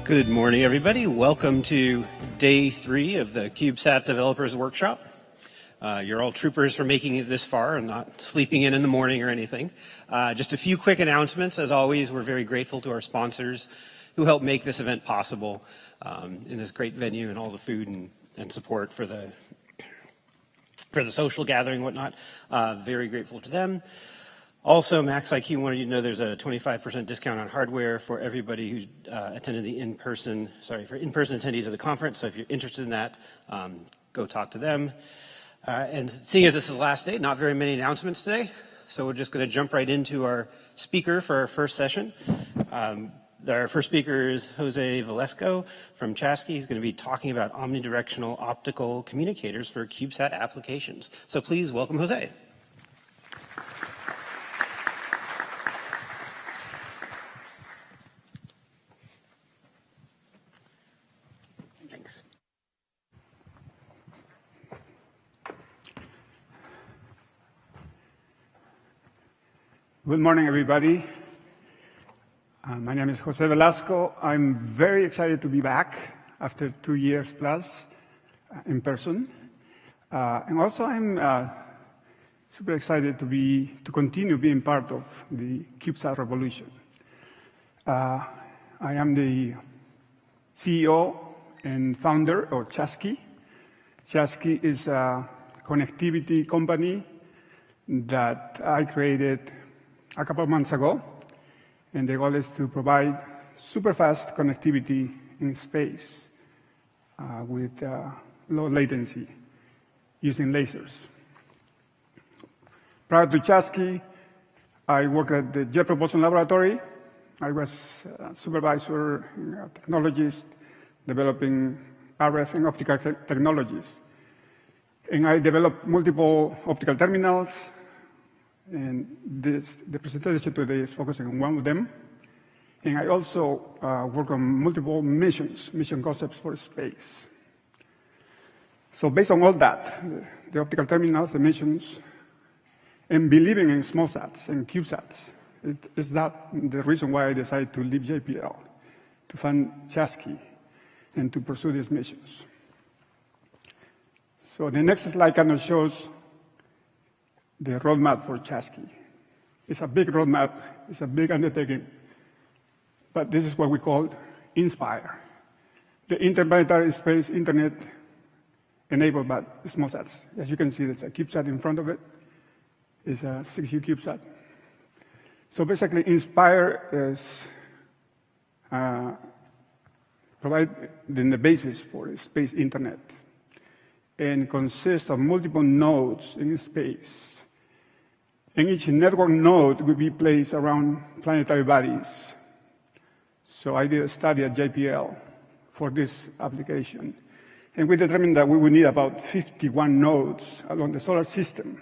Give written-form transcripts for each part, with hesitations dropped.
Good morning, everybody. Welcome to day 3 of the CubeSat Developers Workshop. You're all troopers for making it this far and not sleeping in the morning or anything. Just a few quick announcements. As always, we're very grateful to our sponsors who help make this event possible in this great venue and all the food and support for the social gathering and whatnot. Very grateful to them. Also, MaxIQ wanted you to know there's a 25% discount on hardware for everybody who attended the in-person attendees of the conference. So if you're interested in that, go talk to them. And seeing as this is the last day, not very many announcements today. So we're just going to jump right into our speaker for our first session. Our first speaker is Jose Velasco from Chasqui. He's going to be talking about omnidirectional optical communicators for CubeSat applications. So please welcome Jose. Good morning, everybody. My name is Jose Velasco. I'm very excited to be back after 2 years plus in person. And also I'm super excited to continue being part of the CubeSat revolution. I am the CEO and founder of Chasqui. Chasqui is a connectivity company that I created a couple of months ago, and the goal is to provide super fast connectivity in space with low latency using lasers. Prior to Chasqui, I worked at the Jet Propulsion Laboratory. I was a supervisor, technologist, developing RF and optical technologies. And I developed multiple optical terminals, and the presentation today is focusing on one of them. And I also work on multiple mission concepts for space. So based on all that, the optical terminals, the missions, and believing in small sats and CubeSats, is that the reason why I decided to leave JPL, to fund Chasqui, and to pursue these missions. So the next slide kind of shows the roadmap for Chasqui. It's a big roadmap, it's a big undertaking, but this is what we call INSPIRE. The Interplanetary Space Internet enabled by small sats. As you can see, there's a CubeSat in front of it. It's a 6U CubeSat. So basically, INSPIRE is providing the basis for the space internet and consists of multiple nodes in space. And each network node will be placed around planetary bodies. So I did a study at JPL for this application. And we determined that we would need about 51 nodes along the solar system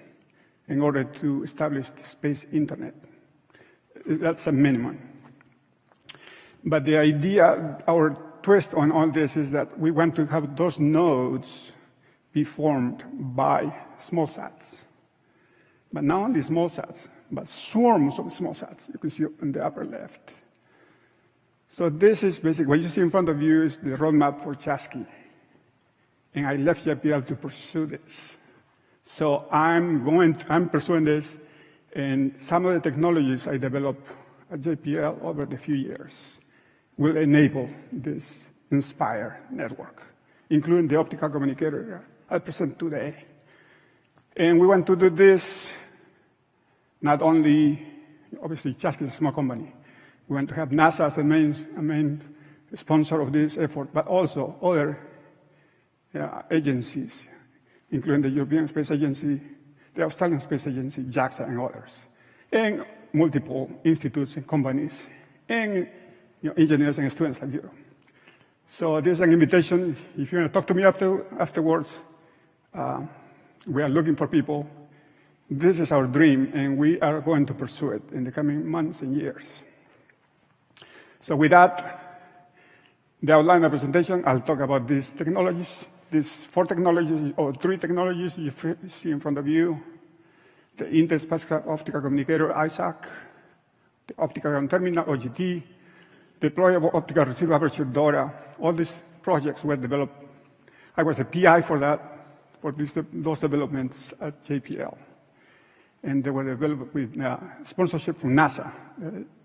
in order to establish the space internet. That's a minimum. But the idea, our twist on all this is that we want to have those nodes be formed by small sats. But not only small sats, but swarms of small sats. You can see on the upper left. So this is basically, what you see in front of you is the roadmap for Chasqui. And I left JPL to pursue this. So I'm pursuing this, and some of the technologies I developed at JPL over the few years will enable this INSPIRE network, including the optical communicator I present today. And we want to do this not only, obviously, Chasqui is a small company. We want to have NASA as a main sponsor of this effort, but also other agencies, including the European Space Agency, the Australian Space Agency, JAXA, and others, and multiple institutes and companies, and engineers and students like you. So this is an invitation. If you want to talk to me afterwards, we are looking for people. This is our dream, and we are going to pursue it in the coming months and years. So with that, the outline of the presentation, I'll talk about these technologies, these 4 technologies, or 3 technologies you see in front of you: the Inter-Spacecraft Optical Communicator, ISAC, the Optical Ground Terminal, OGT, deployable optical receiver aperture DORA. All these projects were developed. I was the PI for those developments at JPL. And they were developed with sponsorship from NASA,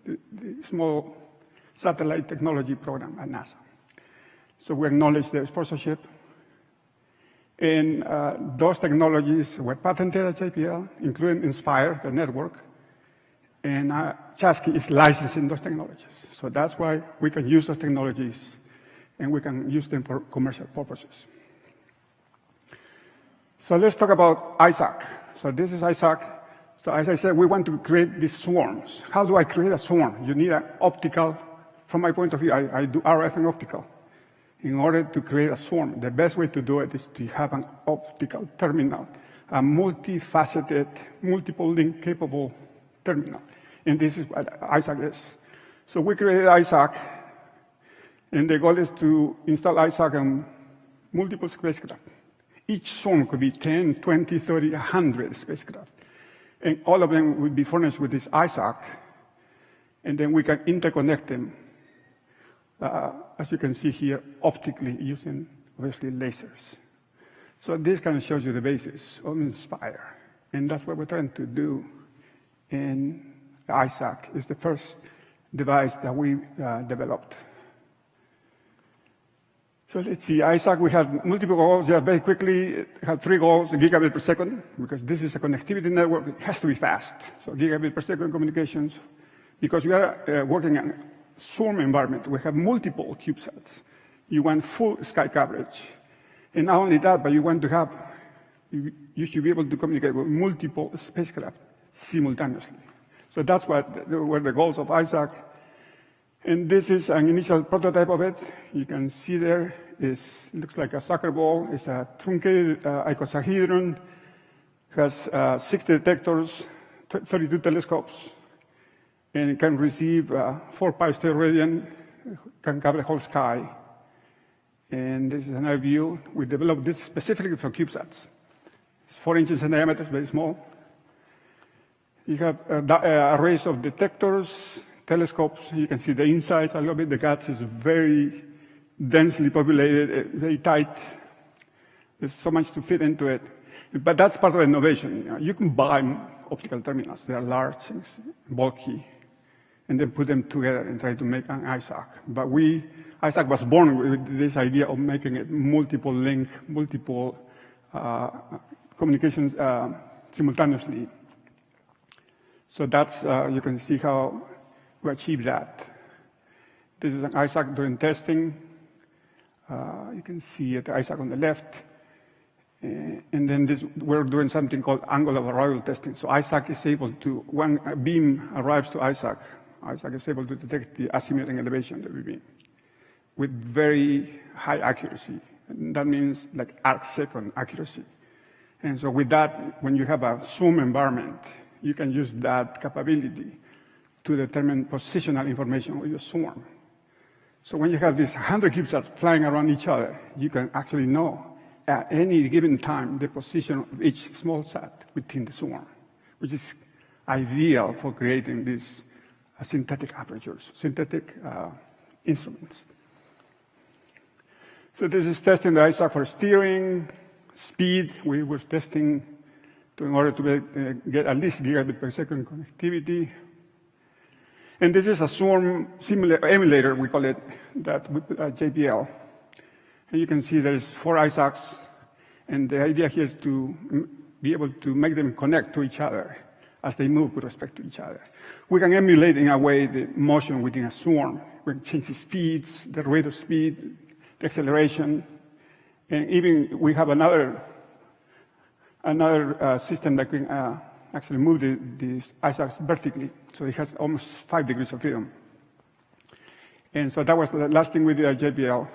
the small satellite technology program at NASA. So we acknowledge their sponsorship. And those technologies were patented at JPL, including Inspire, the network. And Chasqui is licensing those technologies. So that's why we can use those technologies, and we can use them for commercial purposes. So let's talk about ISAC. So this is ISAC. So as I said, we want to create these swarms. How do I create a swarm? You need an optical. From my point of view, I do RF and optical. In order to create a swarm, the best way to do it is to have an optical terminal, a multifaceted, multiple link capable terminal. And this is what ISAC is. So we created ISAC, and the goal is to install ISAC on multiple spacecraft. Each swarm could be 10, 20, 30, 100 spacecraft. And all of them would be furnished with this ISAC, and then we can interconnect them, as you can see here, optically using, obviously, lasers. So this kind of shows you the basis of Inspire, and that's what we're trying to do. And ISAC is the first device that we developed. So let's see, ISAC, we had multiple goals. Yeah, very quickly, it had 3 goals: gigabit per second, because this is a connectivity network, it has to be fast. So gigabit per second communications, because we are working in a swarm environment. We have multiple CubeSats. You want full sky coverage. And not only that, but you want to have, you should be able to communicate with multiple spacecraft simultaneously. So that's what were the goals of ISAC. And this is an initial prototype of it. You can see there, it looks like a soccer ball. It's a truncated icosahedron, has 60 detectors, 32 telescopes, and it can receive 4 pi stereo, can cover the whole sky. And this is another view. We developed this specifically for CubeSats. It's 4 inches in diameter, it's very small. You have arrays of detectors, telescopes. You can see the insides a little bit. The GATS is very densely populated, very tight. There's so much to fit into it. But that's part of innovation. You can buy optical terminals. They are large, bulky, and then put them together and try to make an ISAC. But ISAC was born with this idea of making it multiple link, multiple communications simultaneously. So that's, you can see how we achieved that. This is an ISAC during testing. You can see the ISAC on the left. And then we're doing something called angle of arrival testing. So ISAC is able to, when a beam arrives to ISAC is able to detect the azimuth and elevation of the beam with very high accuracy. And that means like arc-second accuracy. And so with that, when you have a swarm environment, you can use that capability to determine positional information of your swarm. So when you have these 100 CubeSats flying around each other, you can actually know at any given time the position of each small sat within the swarm, which is ideal for creating these synthetic apertures, synthetic instruments. So this is testing the ISAC for steering, speed. We were testing in order to get at least gigabit per second connectivity. And this is a swarm emulator, we call it, that we put at JPL. And you can see there's 4 ISACs, and the idea here is to be able to make them connect to each other as they move with respect to each other. We can emulate, in a way, the motion within a swarm. We can change the speeds, the rate of speed, the acceleration, and even we have another system that can actually move these ISACs vertically, so it has almost 5 degrees of freedom. And so that was the last thing we did at JPL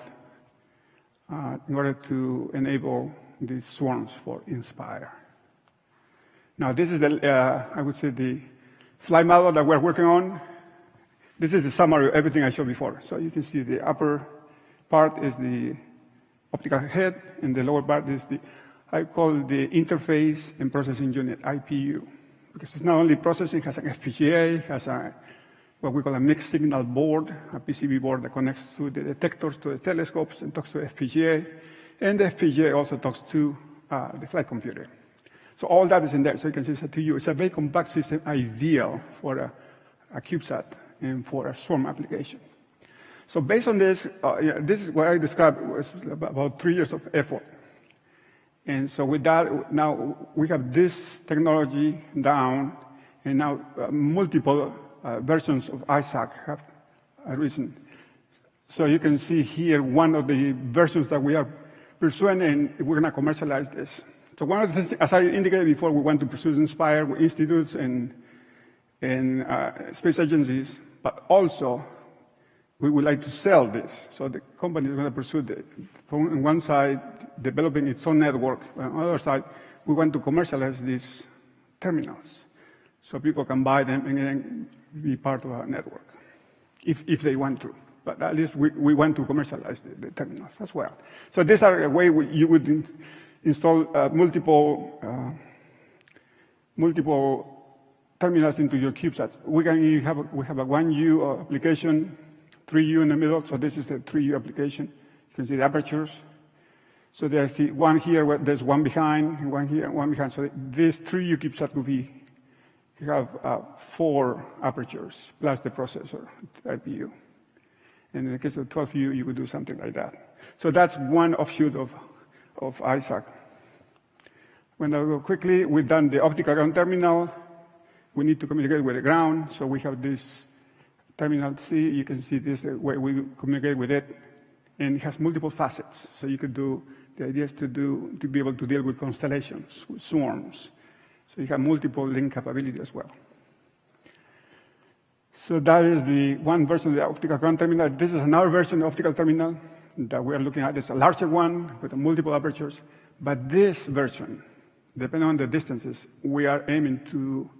in order to enable these swarms for Inspire. Now, this is I would say, the flight model that we're working on. This is a summary of everything I showed before. So you can see the upper part is the optical head, and the lower part is I call the interface and processing unit, IPU, because it's not only processing, it has an FPGA, has what we call a mixed signal board, a PCB board that connects to the detectors, to the telescopes, and talks to FPGA. And the FPGA also talks to the flight computer. So all that is in there. So you can see it's a TU. It's a very compact system, ideal for a CubeSat and for a swarm application. So based on this, this is what I described was about 3 years of effort. And so with that, now we have this technology down, and now multiple versions of ISAC have arisen. So you can see here one of the versions that we are pursuing, and we're going to commercialize this. So one of the things, as I indicated before, we want to pursue inspire with institutes and space agencies, but also we would like to sell this. So the company is going to pursue on one side, developing its own network. On the other side, we want to commercialize these terminals so people can buy them and then be part of our network, if they want to. But at least we want to commercialize the terminals as well. So these are a way you would install multiple terminals into your CubeSats. We have a 1U application, 3U in the middle. So this is the 3U application. You can see the apertures. So there's one here, where there's one behind, and one here, and one behind. So this 3U CubeSat would be, you have 4 apertures plus the processor, IPU. And in the case of 12U, you could do something like that. So that's one offshoot of ISAC. When I go quickly, we've done the optical ground terminal. We need to communicate with the ground, so we have this terminal C. You can see this where we communicate with it, and it has multiple facets. So you could do, the idea is to be able to deal with constellations, with swarms. So you have multiple link capability as well. So that is the one version of the optical ground terminal. This is another version of the optical terminal that we are looking at. It's a larger one with multiple apertures. But this version, depending on the distances, we are aiming to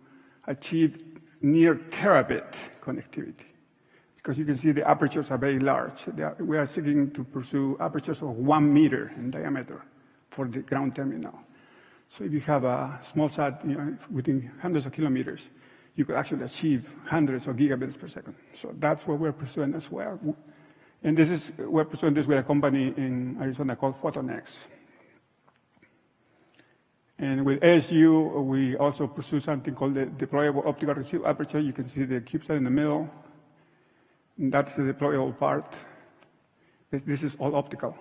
achieve near terabit connectivity. Because you can see the apertures are very large. We are seeking to pursue apertures of 1 meter in diameter for the ground terminal. So if you have a small sat within hundreds of kilometers, you could actually achieve hundreds of gigabits per second. So that's what we're pursuing as well. And we're pursuing this with a company in Arizona called Photonex. And with ASU, we also pursue something called the deployable optical receive aperture. You can see the CubeSat in the middle. And that's the deployable part. This is all optical.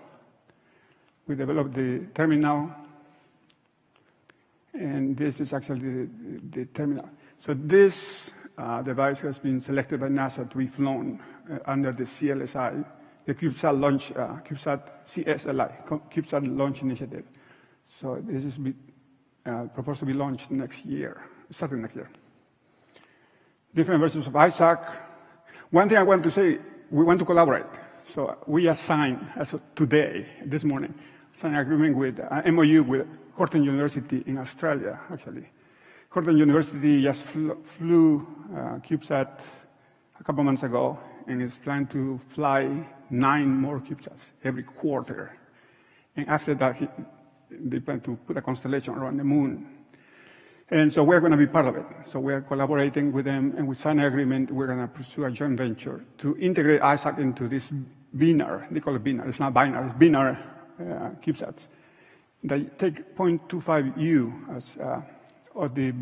We developed the terminal, and this is actually the terminal. So this device has been selected by NASA to be flown under the CLSI, the CubeSat launch, CubeSat CSLI, CubeSat Launch Initiative. So this is proposed to be launched next year, starting next year. Different versions of ISAC. One thing I want to say, we want to collaborate. So we assigned, as of today, this morning, signed an agreement with MOU with Curtin University in Australia, actually. Curtin University just flew CubeSat a couple months ago, and is planning to fly 9 more CubeSats every quarter. And after that, they plan to put a constellation around the moon. And so we're going to be part of it. So we're collaborating with them, and we signed an agreement. We're going to pursue a joint venture to integrate ISAC into this binar. They call it binar. It's not binary. It's binar CubeSats. They take 0.25 U as the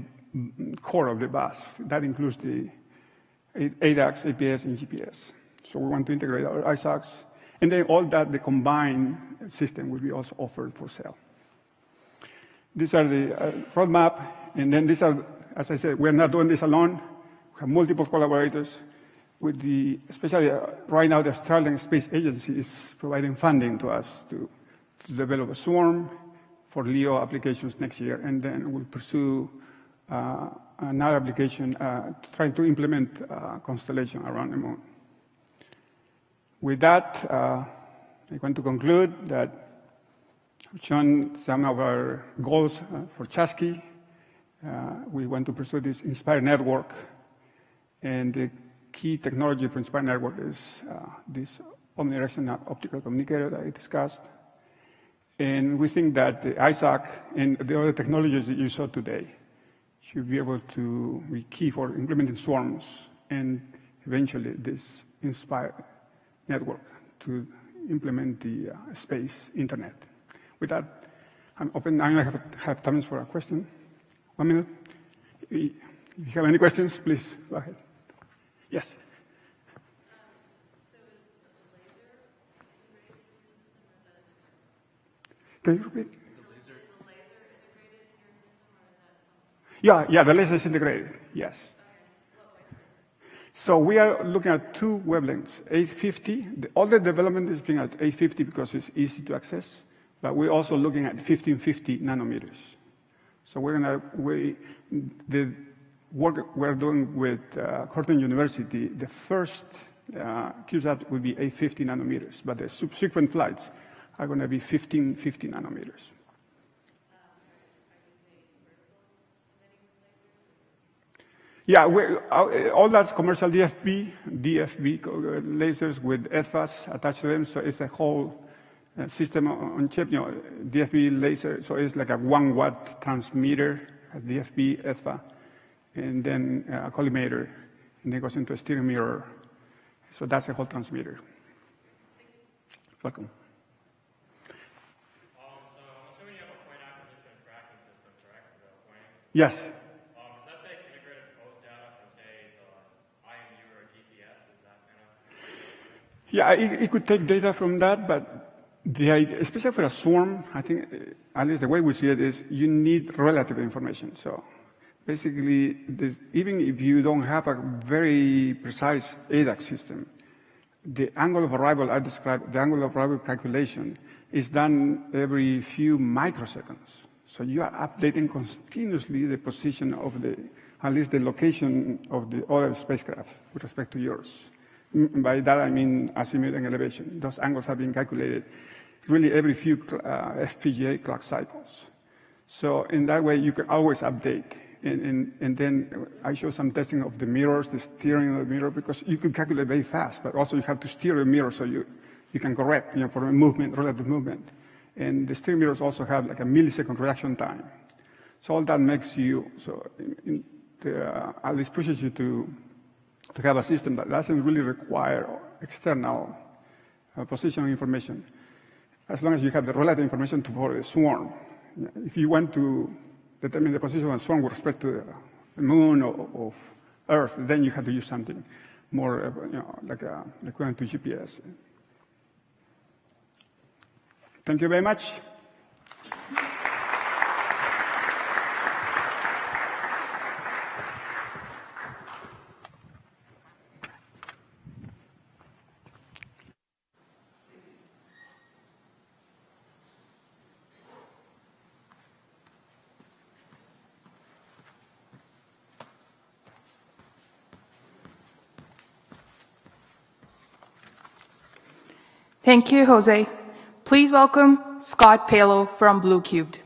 core of the bus. That includes the ADAX, APS, and GPS. So we want to integrate our ISACs. And then all that, the combined system will be also offered for sale. These are the roadmap. And then these are, as I said, we're not doing this alone. We have multiple collaborators. Especially right now, the Australian Space Agency is providing funding to us to develop a swarm for LEO applications next year. And then we'll pursue another application trying to implement a constellation around the moon. With that, I want to conclude that I've shown some of our goals for Chasqui. We want to pursue this Inspire network. And the key technology for Inspire network is this omnidirectional optical communicator that I discussed. And we think that the ISAC and the other technologies that you saw today should be able to be key for implementing swarms and eventually this Inspire network to implement the space internet. With that, I'm open. I have time for a question. 1 minute. If you have any questions, please go ahead. Yes. Can you repeat? Yeah, the laser is integrated, yes. So we are looking at two wavelengths, 850. All the development is being at 850 because it's easy to access, but we're also looking at 1550 nanometers. So the work we're doing with Cornell University, the first CubeSat will be 850 nanometers, but the subsequent flights are going to be 1550 nanometers. Yeah, all that's commercial DFB lasers with EFAs attached to them, so it's a whole system on chip, DFB laser, so it's like a 1 watt transmitter, a DFB, EFA, and then a collimator, and then goes into a steering mirror. So that's a whole transmitter. Welcome. So I'm assuming you have a point acquisition tracking system, correct? Yes. Does that take integrated post data from, say, the IMU or GPS? Is that kind of? Yeah, it could take data from that, but the idea, especially for a swarm, I think, at least the way we see it is you need relative information. So basically, even if you don't have a very precise ADAC system, the angle of arrival I described, the angle of arrival calculation, is done every few microseconds. So you are updating continuously the position of at least the location of the other spacecraft with respect to yours. By that I mean azimuth and elevation. Those angles have been calculated really every few FPGA clock cycles. So in that way, you can always update. And then I show some testing of the mirrors, the steering of the mirror, because you can calculate very fast, but also you have to steer the mirror so you can correct, for a movement, relative movement. And the steering mirrors also have like a millisecond reaction time. So all that makes you, at least pushes you to have a system that doesn't really require external position information, as long as you have the relative information for the swarm. If you want to determine the position of a swarm with respect to the moon or Earth, then you have to use something more, like equivalent to GPS. Thank you very much. Thank you, Jose. Please welcome Scott Palo from Blue Cubed.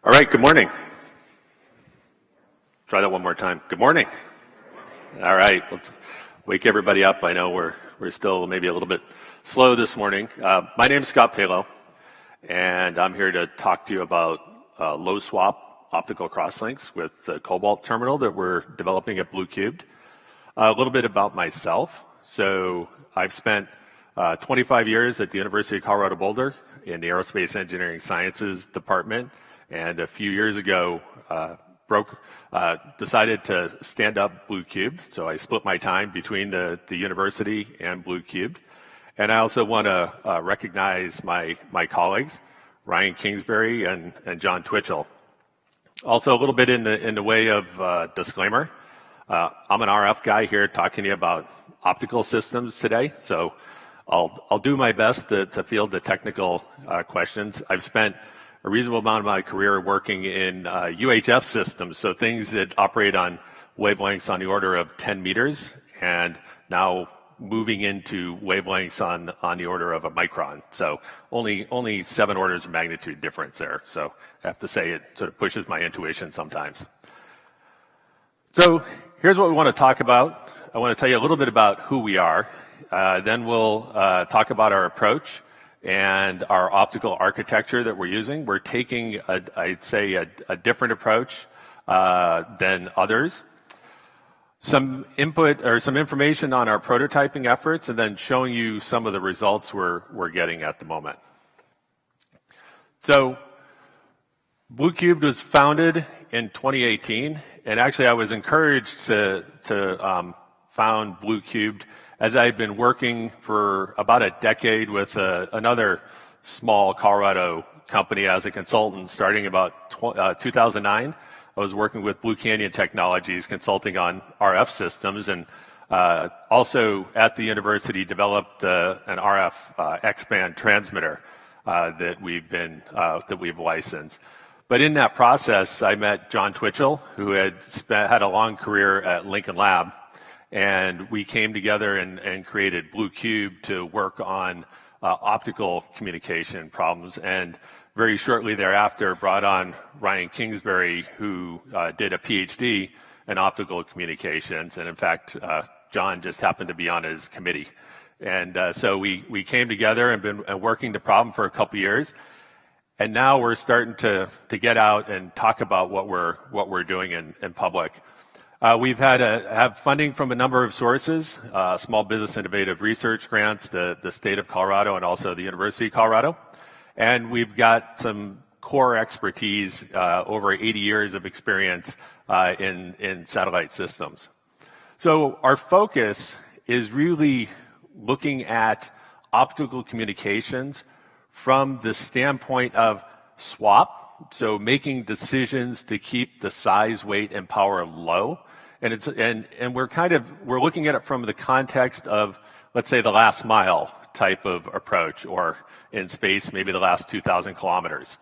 All right, good morning. Try that one more time. Good morning. All right, let's wake everybody up. I know we're still maybe a little bit slow this morning. My name is Scott Palo, and I'm here to talk to you about low swap optical crosslinks with the Cobalt terminal that we're developing at Blue Cubed. A little bit about myself. So I've spent 25 years at the University of Colorado Boulder in the Aerospace Engineering Sciences Department, and a few years ago decided to stand up Blue Cubed. So I split my time between the university and Blue Cubed. And I also want to recognize my colleagues, Ryan Kingsbury and John Twitchell. Also, a little bit in the way of disclaimer. I'm an RF guy here talking to you about optical systems today, so I'll do my best to field the technical questions. I've spent a reasonable amount of my career working in UHF systems, so things that operate on wavelengths on the order of 10 meters, and now moving into wavelengths on the order of a micron. So only 7 orders of magnitude difference there. So I have to say it sort of pushes my intuition sometimes. So here's what we want to talk about. I want to tell you a little bit about who we are Then we'll talk about our approach and our optical architecture that we're using. We're taking, I'd say, a different approach than others. Some input or some information on our prototyping efforts, and then showing you some of the results we're getting at the moment. So Blue Cubed was founded in 2018, and actually I was encouraged to found Blue Cubed as I've been working for about a decade with another small Colorado company as a consultant starting about 2009. I was working with Blue Canyon Technologies, consulting on RF systems, and also at the university developed an RF X-band transmitter that we've licensed. But in that process, I met John Twitchell, who had a long career at Lincoln Lab, and we came together and created Blue Cube to work on optical communication problems. And very shortly thereafter, brought on Ryan Kingsbury, who did a PhD in optical communications. And in fact, John just happened to be on his committee. And so we came together and been working the problem for a couple years. And now we're starting to get out and talk about what we're doing in public. We've have funding from a number of sources, Small Business Innovative Research grants, the state of Colorado, and also the University of Colorado. And we've got some core expertise, over 80 years of experience in satellite systems. So our focus is really looking at optical communications from the standpoint of swap, so making decisions to keep the size, weight, and power low. And we're looking at it from the context of, let's say, the last mile type of approach, or in space, maybe the last 2,000 kilometers.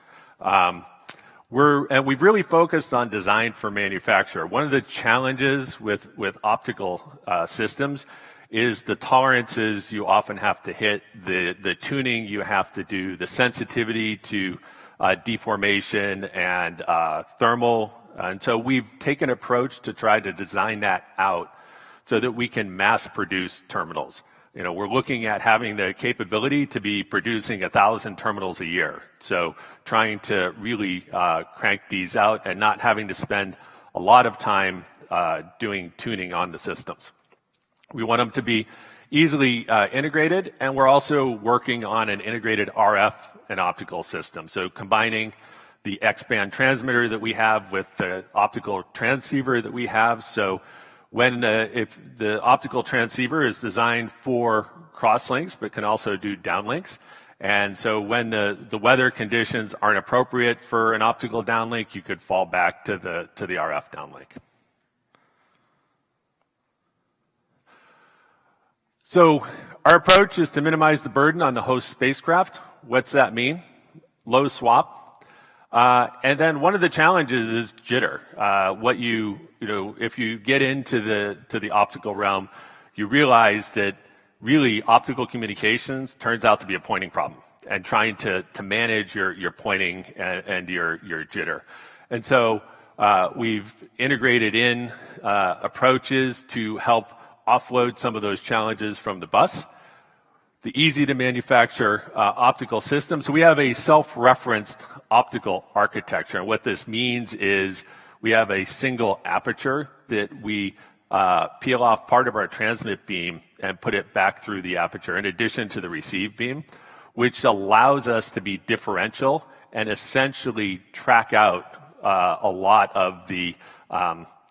We've really focused on design for manufacture. One of the challenges with optical systems is the tolerances you often have to hit, the tuning you have to do, the sensitivity to deformation and thermal. And so we've taken an approach to try to design that out so that we can mass produce terminals. You know, we're looking at having the capability to be producing 1,000 terminals a year. So trying to really crank these out and not having to spend a lot of time doing tuning on the systems. We want them to be easily integrated, and we're also working on an integrated RF and optical system. So combining the X-band transmitter that we have with the optical transceiver that we have. So if the optical transceiver is designed for crosslinks, but can also do downlinks. And so when the weather conditions aren't appropriate for an optical downlink, you could fall back to the RF downlink. So our approach is to minimize the burden on the host spacecraft. What's that mean? Low swap. And then one of the challenges is jitter. If you get into the optical realm, you realize that really optical communications turns out to be a pointing problem, and trying to manage your pointing and your jitter. And so we've integrated in approaches to help offload some of those challenges from the bus. The easy to manufacture optical system. So we have a self-referenced optical architecture. And what this means is we have a single aperture that we peel off part of our transmit beam and put it back through the aperture in addition to the receive beam, which allows us to be differential and essentially track out a lot of the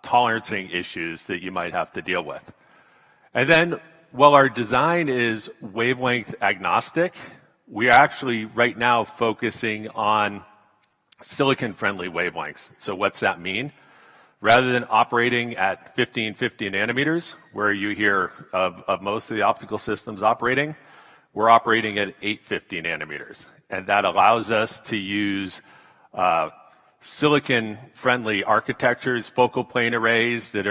tolerancing issues that you might have to deal with. And then, while our design is wavelength agnostic, we are actually right now focusing on silicon-friendly wavelengths. So what's that mean? Rather than operating at 1550 nanometers, where you hear of most of the optical systems operating, we're operating at 850 nanometers. And that allows us to use silicon-friendly architectures, focal plane arrays that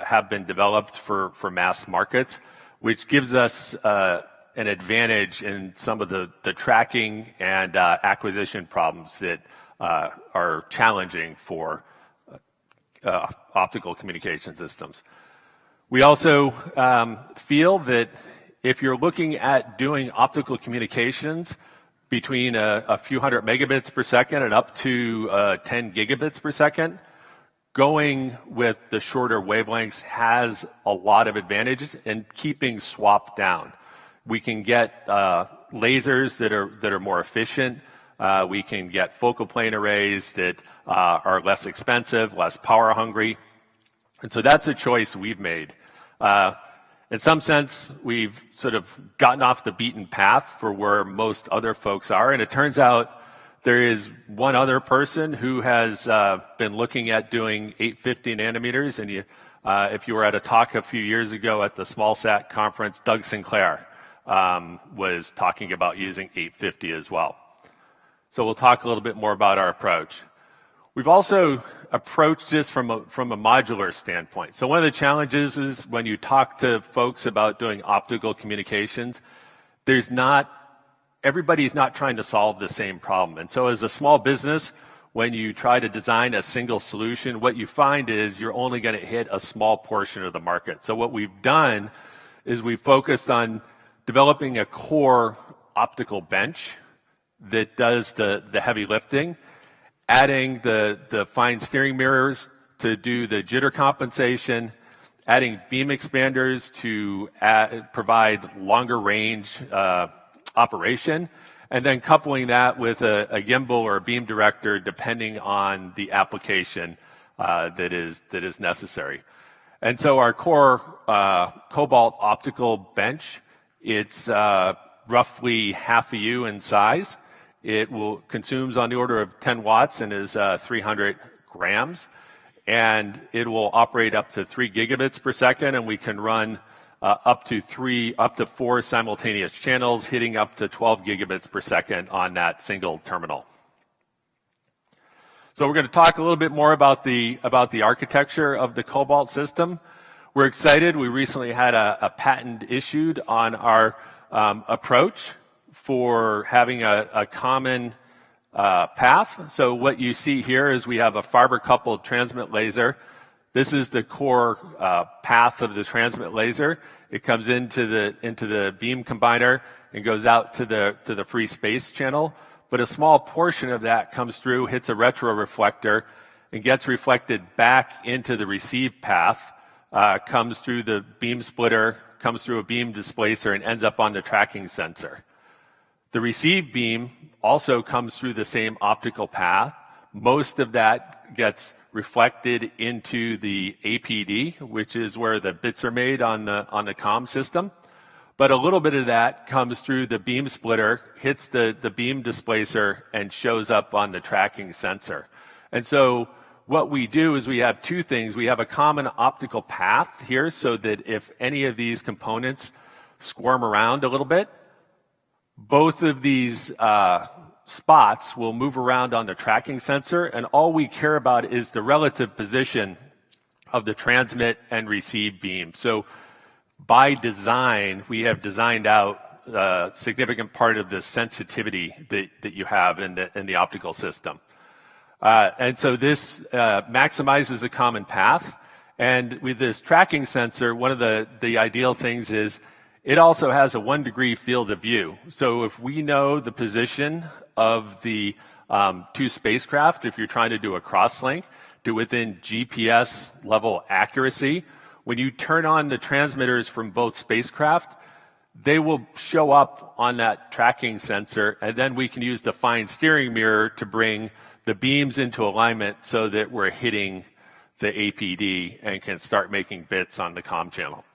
have been developed for mass markets, which gives us an advantage in some of the tracking and acquisition problems that are challenging for optical communication systems. We also feel that if you're looking at doing optical communications between a few hundred megabits per second and up to 10 gigabits per second, going with the shorter wavelengths has a lot of advantages in keeping swap down. We can get lasers that are more efficient. We can get focal plane arrays that are less expensive, less power hungry. And so that's a choice we've made. In some sense, we've sort of gotten off the beaten path for where most other folks are. And it turns out there is one other person who has been looking at doing 850 nanometers. And if you were at a talk a few years ago at the SmallSat conference, Doug Sinclair was talking about using 850 as well. So we'll talk a little bit more about our approach. We've also approached this from a modular standpoint. So one of the challenges is when you talk to folks about doing optical communications, everybody's not trying to solve the same problem. And so as a small business, when you try to design a single solution, what you find is you're only going to hit a small portion of the market. So what we've done is we've focused on developing a core optical bench that does the heavy lifting, adding the fine steering mirrors to do the jitter compensation, adding beam expanders to provide longer range operation, and then coupling that with a gimbal or a beam director depending on the application that is necessary. And so our core Cobalt optical bench, it's roughly half a U in size. It consumes on the order of 10 watts and is 300 grams. And it will operate up to 3 gigabits per second, and we can run up to 4 simultaneous channels, hitting up to 12 gigabits per second on that single terminal. So we're going to talk a little bit more about the architecture of the Cobalt system. We're excited. We recently had a patent issued on our approach for having a common path. So what you see here is we have a fiber-coupled transmit laser. This is the core path of the transmit laser. It comes into the beam combiner and goes out to the free space channel. But a small portion of that comes through, hits a retroreflector, and gets reflected back into the receive path, comes through the beam splitter, comes through a beam displacer, and ends up on the tracking sensor. The receive beam also comes through the same optical path. Most of that gets reflected into the APD, which is where the bits are made on the comm system. But a little bit of that comes through the beam splitter, hits the beam displacer, and shows up on the tracking sensor. And so what we do is we have two things. We have a common optical path here so that if any of these components squirm around a little bit, both of these spots will move around on the tracking sensor, and all we care about is the relative position of the transmit and receive beam. So by design, we have designed out a significant part of the sensitivity that you have in the optical system. And so this maximizes a common path. And with this tracking sensor, one of the ideal things is it also has a 1 degree field of view. So if we know the position of the two spacecraft, if you're trying to do a crosslink to within GPS level accuracy, when you turn on the transmitters from both spacecraft, they will show up on that tracking sensor, and then we can use the fine steering mirror to bring the beams into alignment so that we're hitting the APD and can start making bits on the comm channel.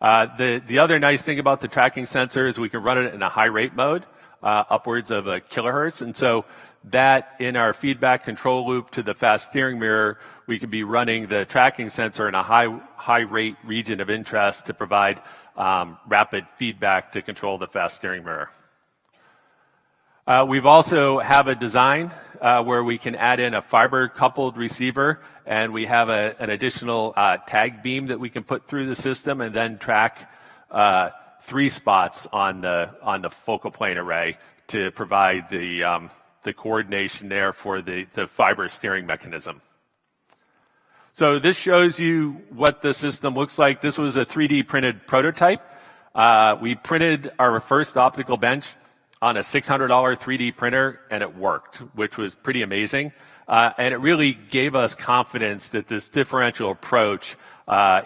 The other nice thing about the tracking sensor is we can run it in a high rate mode, upwards of a kilohertz. And so that in our feedback control loop to the fast steering mirror, we can be running the tracking sensor in a high rate region of interest to provide rapid feedback to control the fast steering mirror. We've also have a design where we can add in a fiber coupled receiver, and we have an additional tag beam that we can put through the system and then track 3 spots on the focal plane array to provide the coordination there for the fiber steering mechanism. So this shows you what the system looks like. This was a 3D printed prototype. We printed our first optical bench on a $600 3D printer, and it worked, which was pretty amazing. And it really gave us confidence that this differential approach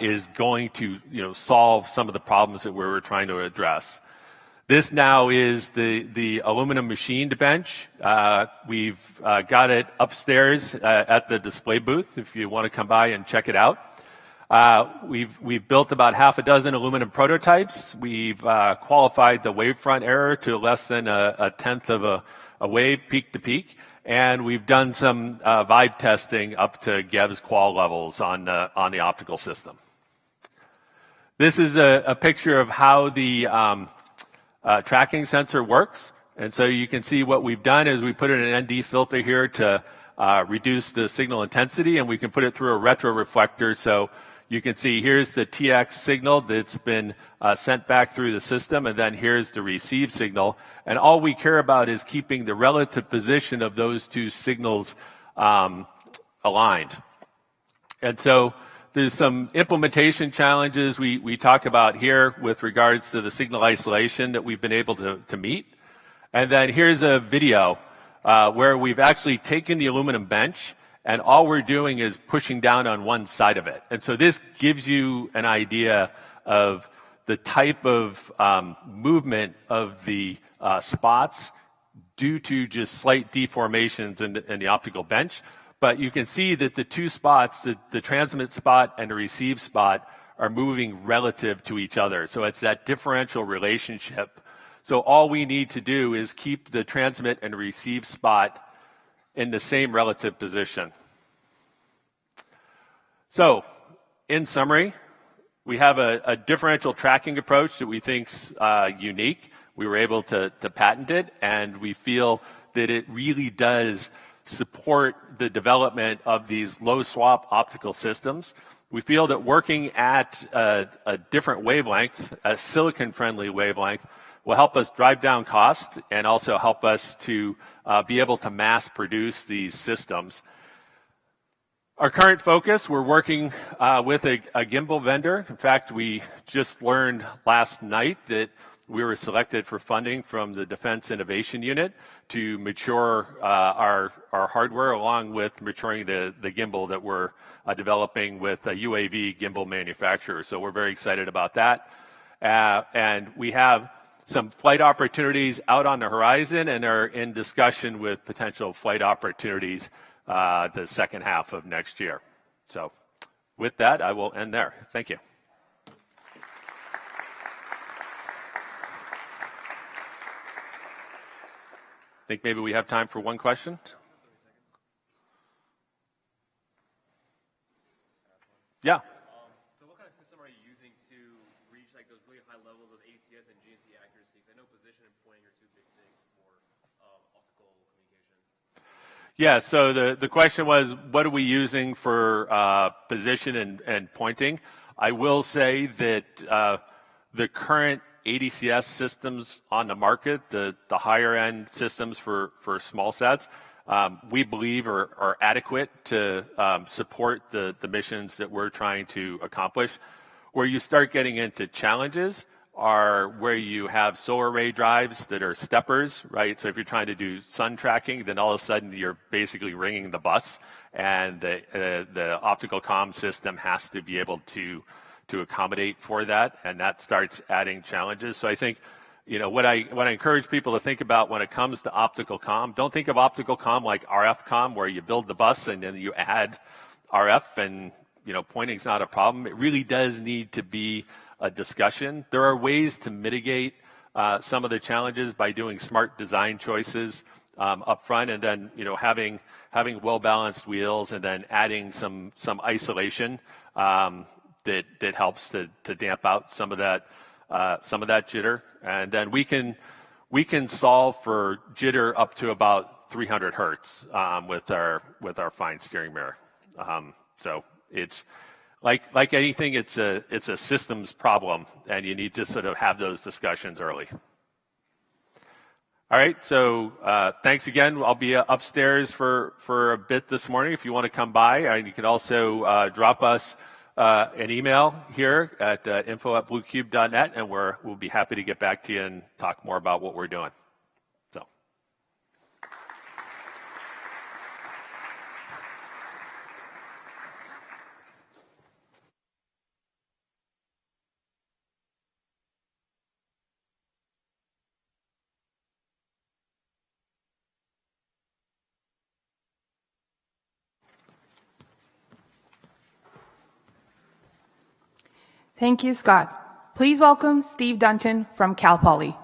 is going to solve some of the problems that we were trying to address. This now is the aluminum machined bench. We've got it upstairs at the display booth if you want to come by and check it out. We've built about half a dozen aluminum prototypes. We've qualified the wavefront error to less than a tenth of a wave peak to peak. And we've done some vibe testing up to Geb's qual levels on the optical system. This is a picture of how the tracking sensor works. And so you can see what we've done is we put in an ND filter here to reduce the signal intensity, and we can put it through a retro reflector. So you can see here's the TX signal that's been sent back through the system, and then here's the received signal. And all we care about is keeping the relative position of those two signals aligned. And so there's some implementation challenges we talk about here with regards to the signal isolation that we've been able to meet. And then here's a video where we've actually taken the aluminum bench, and all we're doing is pushing down on one side of it. And so this gives you an idea of the type of movement of the spots due to just slight deformations in the optical bench. But you can see that the two spots, the transmit spot and the receive spot, are moving relative to each other. So it's that differential relationship. So all we need to do is keep the transmit and receive spot in the same relative position. So, in summary, we have a differential tracking approach that we think's unique. We were able to patent it, and we feel that it really does support the development of these low swap optical systems. We feel that working at a different wavelength, a silicon-friendly wavelength, will help us drive down cost and also help us to be able to mass produce these systems. Our current focus, we're working with a gimbal vendor. In fact, we just learned last night that we were selected for funding from the Defense Innovation Unit to mature our hardware along with maturing the gimbal that we're developing with a UAV gimbal manufacturer. So we're very excited about that. And we have some flight opportunities out on the horizon and are in discussion with potential flight opportunities the second half of next year. So with that, I will end there. Thank you. I think maybe we have time for one question. Yeah. So what kind of system are you using to reach like those really high levels of ACS and GNC accuracy? I know position and pointing are two big things for optical communication. Yeah, so the question was, what are we using for position and pointing? I will say that the current ADCS systems on the market, the higher end systems for small sats, we believe are adequate to support the missions that we're trying to accomplish. Where you start getting into challenges are where you have solar array drives that are steppers, right? So if you're trying to do sun tracking, then all of a sudden you're basically ringing the bus, and the optical comm system has to be able to accommodate for that, and that starts adding challenges. So I think, what I encourage people to think about when it comes to optical comm, don't think of optical comm like RF comm, where you build the bus and then you add RF and, pointing's not a problem. It really does need to be a discussion. There are ways to mitigate some of the challenges by doing smart design choices up front, and then, having well-balanced wheels, and then adding some isolation that helps to damp out some of that jitter. And then we can solve for jitter up to about 300 hertz with our fine steering mirror. So it's like anything, it's a systems problem, and you need to sort of have those discussions early. All right, so thanks again. I'll be upstairs for a bit this morning if you want to come by. And you can also drop us an email here at info@bluecube.net, and we'll be happy to get back to you and talk more about what we're doing. So. Thank you, Scott. Please welcome Steve Dunton from Cal Poly. All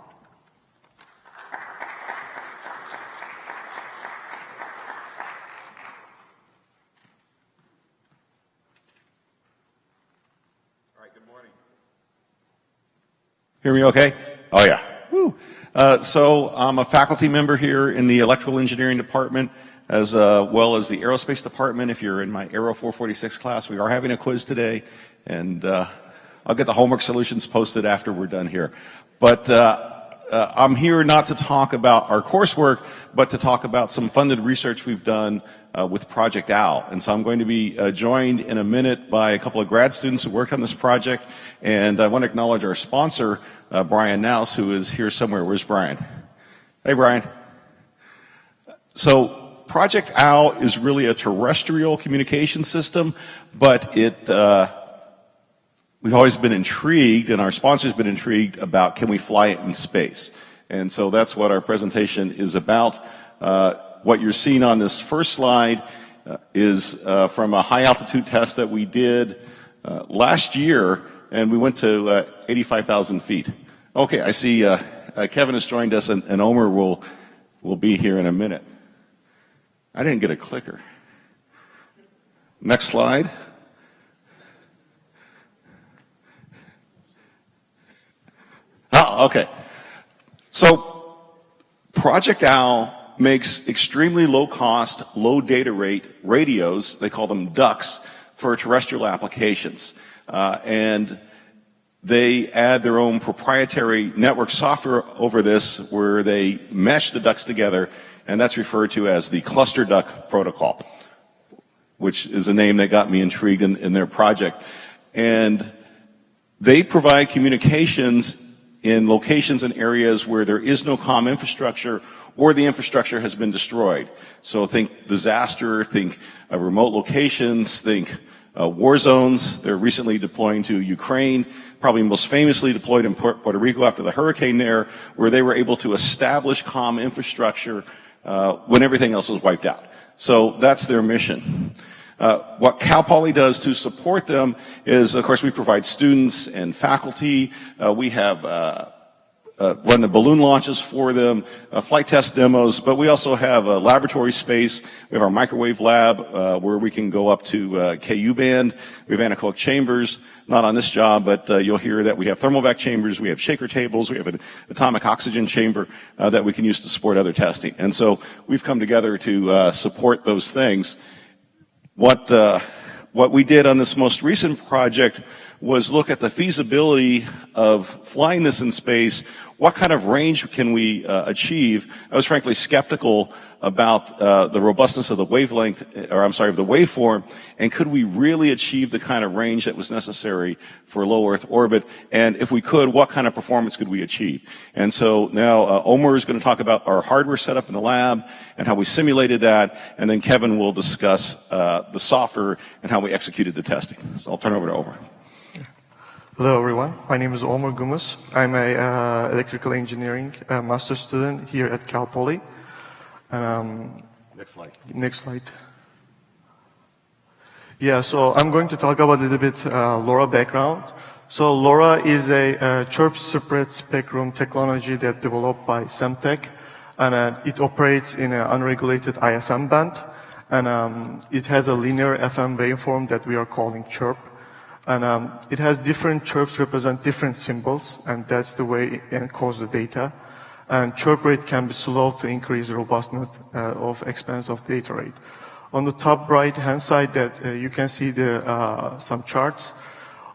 right, good morning. Hear me okay? Oh, yeah. Woo. So I'm a faculty member here in the electrical engineering department, as well as the aerospace department. If you're in my Aero 446 class, we are having a quiz today, and I'll get the homework solutions posted after we're done here. But I'm here not to talk about our coursework, but to talk about some funded research we've done with Project OWL. And so I'm going to be joined in a minute by a couple of grad students who worked on this project. And I want to acknowledge our sponsor, Brian Naus, who is here somewhere. Where's Brian? Hey, Brian. So Project OWL is really a terrestrial communication system, but we've always been intrigued, and our sponsor's been intrigued about, can we fly it in space? And so that's what our presentation is about. What you're seeing on this first slide is from a high altitude test that we did last year, and we went to 85,000 feet. Okay, I see Kevin has joined us, and Omer will be here in a minute. I didn't get a clicker. Next slide. Oh, okay. So Project OWL makes extremely low cost, low data rate radios, they call them ducts, for terrestrial applications. And they add their own proprietary network software over this, where they mesh the ducts together, and that's referred to as the cluster duct protocol, which is a name that got me intrigued in their project. And they provide communications in locations and areas where there is no comm infrastructure, or the infrastructure has been destroyed. So think disaster, think remote locations, think war zones. They're recently deploying to Ukraine, probably most famously deployed in Puerto Rico after the hurricane there, where they were able to establish comm infrastructure when everything else was wiped out. So that's their mission. What Cal Poly does to support them is, of course, we provide students and faculty. We have run the balloon launches for them, flight test demos, but we also have a laboratory space. We have our microwave lab where we can go up to KU band. We have anechoic chambers, not on this job, but you'll hear that we have thermovac chambers, we have shaker tables, we have an atomic oxygen chamber that we can use to support other testing. And so we've come together to support those things. What we did on this most recent project was look at the feasibility of flying this in space. What kind of range can we achieve? I was frankly skeptical about the robustness of the wavelength, of the waveform, and could we really achieve the kind of range that was necessary for low Earth orbit? And if we could, what kind of performance could we achieve? And so now Omer is going to talk about our hardware setup in the lab and how we simulated that, and then Kevin will discuss the software and how we executed the testing. So I'll turn over to Omer. Hello, everyone. My name is Omer Gumus. I'm a electrical engineering master's student here at Cal Poly. Next slide. Next slide. Yeah, so I'm going to talk about a little bit LoRa background. So LoRa is a chirp spread spectrum technology that developed by Semtech, and it operates in an unregulated ISM band, and it has a linear FM waveform that we are calling chirp. And it has different chirps represent different symbols, and that's the way it encodes the data. And chirp rate can be slow to increase robustness of expense of data rate. On the top right-hand side, that you can see some charts.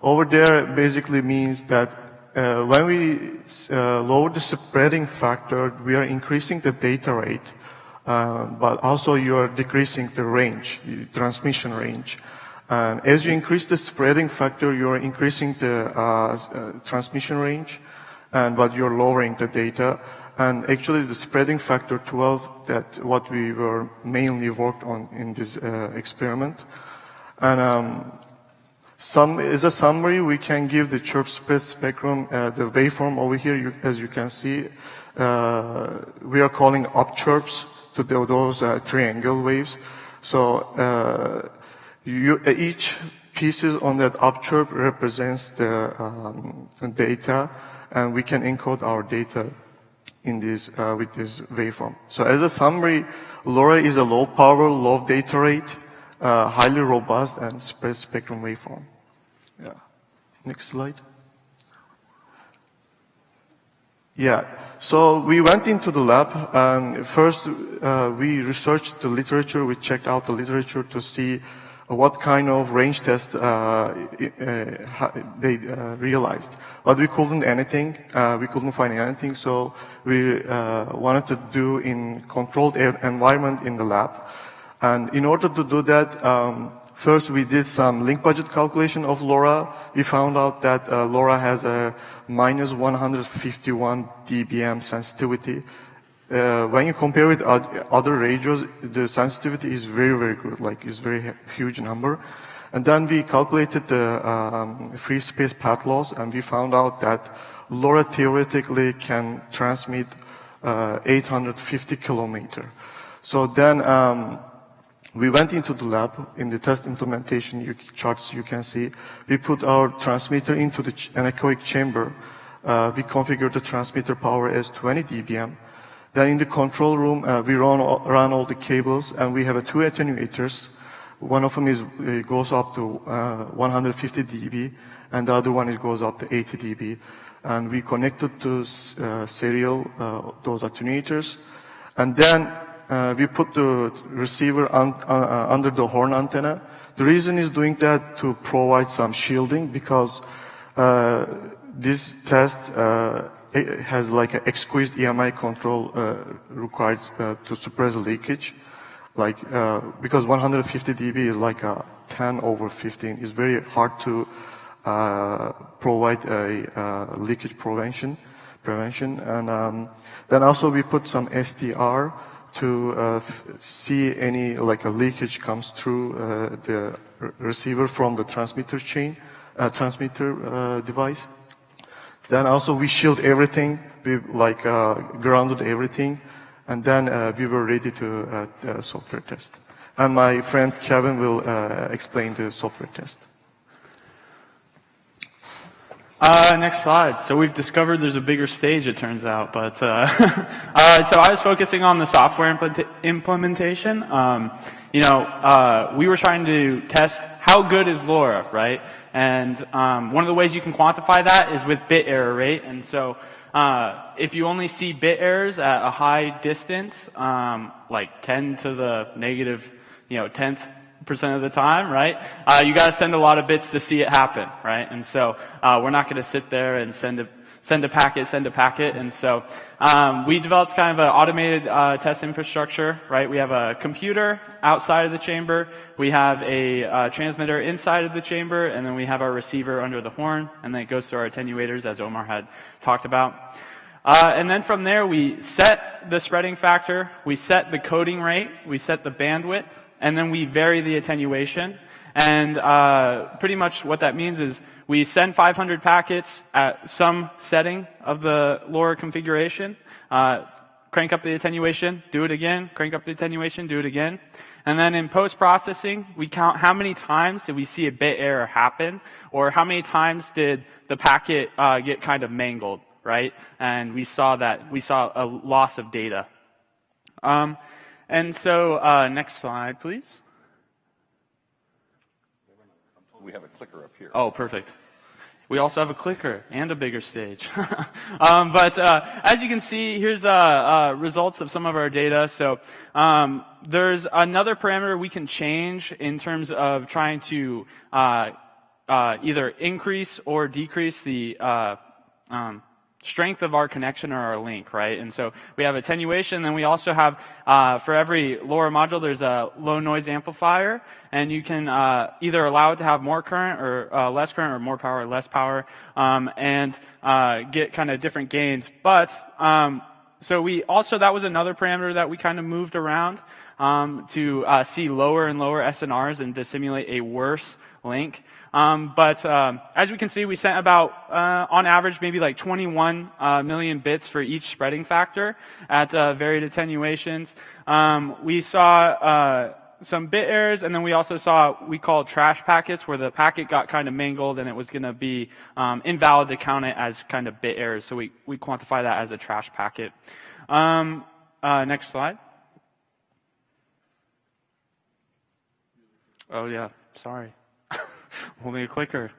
Over there, basically means that when we lower the spreading factor, we are increasing the data rate, but also you are decreasing the range, the transmission range. And as you increase the spreading factor, you're increasing the transmission range, but you're lowering the data. And actually the spreading factor 12, that what we were mainly worked on in this experiment. And as a summary, we can give the chirp spread spectrum, the waveform over here, as you can see, we are calling up chirps to those triangle waves. So each pieces on that up chirp represents the data, and we can encode our data in this with this waveform. So as a summary, LoRa is a low power, low data rate, highly robust and spread spectrum waveform. Yeah. Next slide. Yeah. So we went into the lab, and first we researched the literature. We checked out the literature to see what kind of range test they realized. But we couldn't anything. We couldn't find anything. So we wanted to do in controlled environment in the lab. And in order to do that, first we did some link budget calculation of LoRa. We found out that LoRa has a minus 151 dBm sensitivity. When you compare with other radios, the sensitivity is very, very good, like it's very huge number. And then we calculated the free space path loss, and we found out that LoRa theoretically can transmit 850 kilometer. So then we went into the lab. In the test implementation charts you can see, we put our transmitter into the anechoic chamber. We configured the transmitter power as 20 dBm. Then in the control room, we run all the cables, and we have two attenuators. One of them goes up to 150 dB, and the other one goes up to 80 dB. And we connected to serial those attenuators, and then we put the receiver under the horn antenna. The reason is doing that to provide some shielding, because this test it has like an exquisite EMI control required to suppress leakage, like because 150 dB is like a 10/15. It's very hard to provide a leakage prevention, and then also we put some SDR to see any like a leakage comes through the receiver from the transmitter chain, device. Then also we shield everything, we like grounded everything, and then we were ready to software test. And my friend Kevin will explain the software test. Next slide. So we've discovered there's a bigger stage, it turns out. But so I was focusing on the software implementation. We were trying to test how good is LoRa, right? And one of the ways you can quantify that is with bit error rate. And so if you only see bit errors at a high distance, like 10 to the negative, 10th % of the time, right? You got to send a lot of bits to see it happen, right? And so we're not going to sit there and send a packet. And so we developed kind of an automated test infrastructure, right? We have a computer outside of the chamber, we have a transmitter inside of the chamber, and then we have our receiver under the horn, and then it goes through our attenuators, as Omar had talked about. And then from there, we set the spreading factor, we set the coding rate, we set the bandwidth, and then we vary the attenuation. And pretty much what that means is we send 500 packets at some setting of the LoRa configuration, crank up the attenuation, do it again, crank up the attenuation, do it again. And then in post-processing, we count how many times did we see a bit error happen, or how many times did the packet get kind of mangled, right? And we saw a loss of data. And so next slide, please. We have a clicker up here. Oh, perfect. We also have a clicker and a bigger stage. But as you can see, here's results of some of our data. So there's another parameter we can change in terms of trying to either increase or decrease the strength of our connection or our link, right? And so we have attenuation, then we also have, for every LoRa module, there's a low noise amplifier, and you can either allow it to have more current or less current, or more power or less power, and get kind of different gains. But so we also, that was another parameter that we kind of moved around to see lower and lower SNRs and to simulate a worse link. But as we can see, we sent about, on average, maybe like 21 million bits for each spreading factor at varied attenuations. We saw some bit errors, and then we also saw we called trash packets, where the packet got kind of mangled and it was going to be invalid to count it as kind of bit errors. So we quantify that as a trash packet. Next slide. Oh yeah, sorry. Holding a clicker.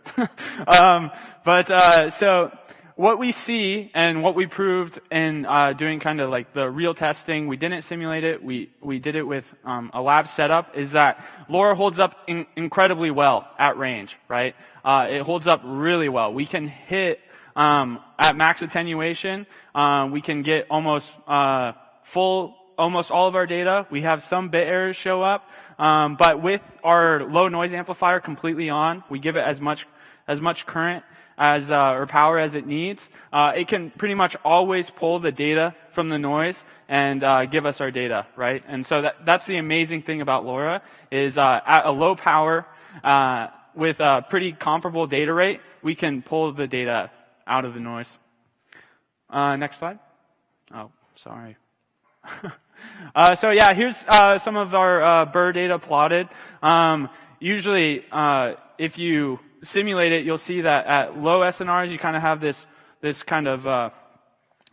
So what we see and what we proved in doing kind of like the real testing, we didn't simulate it, we did it with a lab setup, is that LoRa holds up incredibly well at range, right? It holds up really well. We can hit at max attenuation, we can get almost almost all of our data. We have some bit errors show up, but with our low noise amplifier completely on, we give it as much current as or power as it needs. It can pretty much always pull the data from the noise and give us our data, right? And so that's the amazing thing about LoRa, is at a low power with a pretty comparable data rate, we can pull the data out of the noise. Next slide. Oh, sorry. So yeah, here's some of our Burr data plotted. Usually, if you simulate it, you'll see that at low SNRs, you kind of have this kind of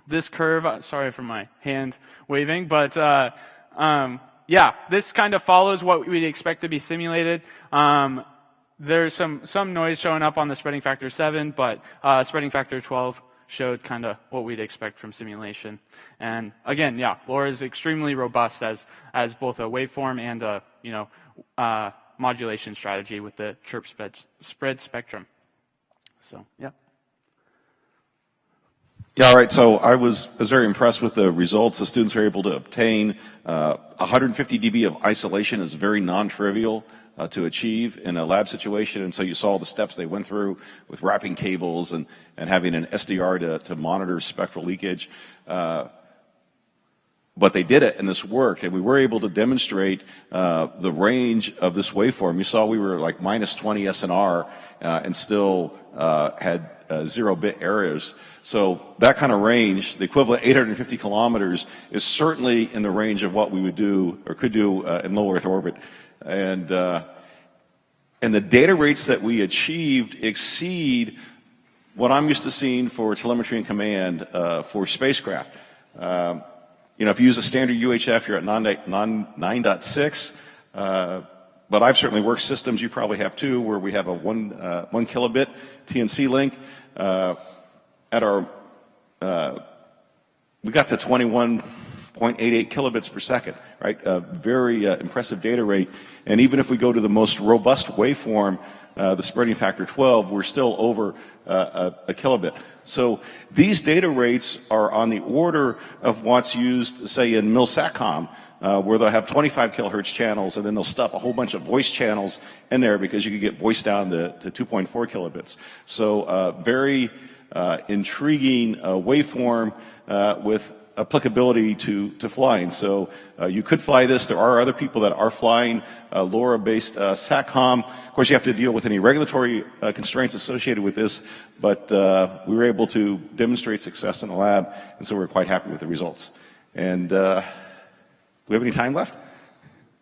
this curve. Sorry for my hand waving, but yeah, this kind of follows what we'd expect to be simulated. There's some noise showing up on the spreading factor 7, but spreading factor 12 showed kind of what we'd expect from simulation. And again, yeah, LoRa is extremely robust as both a waveform and a modulation strategy with the chirp spread spectrum. So yeah. Yeah, all right. So I was very impressed with the results the students were able to obtain. 150 dB of isolation is very non-trivial to achieve in a lab situation, and so you saw the steps they went through with wrapping cables and having an SDR to monitor spectral leakage. But they did it, and this worked, and we were able to demonstrate the range of this waveform. You saw we were like minus 20 SNR and still had 0-bit errors. So that kind of range, the equivalent 850 kilometers, is certainly in the range of what we would do or could do in low Earth orbit. And the data rates that we achieved exceed what I'm used to seeing for telemetry and command for spacecraft. If you use a standard UHF, you're at 9.6. But I've certainly worked systems, you probably have too, where we have a 1 kilobit TNC link. At our, we got to 21.88 kilobits per second, right? A very impressive data rate. And even if we go to the most robust waveform, the spreading factor 12, we're still over a kilobit. So these data rates are on the order of what's used, say, in mil Satcom, where they'll have 25 kilohertz channels, and then they'll stuff a whole bunch of voice channels in there because you can get voice down to 2.4 kilobits. So very intriguing waveform with applicability to flying. So you could fly this. There are other people that are flying LoRa-based Satcom. Of course, you have to deal with any regulatory constraints associated with this, but we were able to demonstrate success in the lab, and so we're quite happy with the results. And do we have any time left?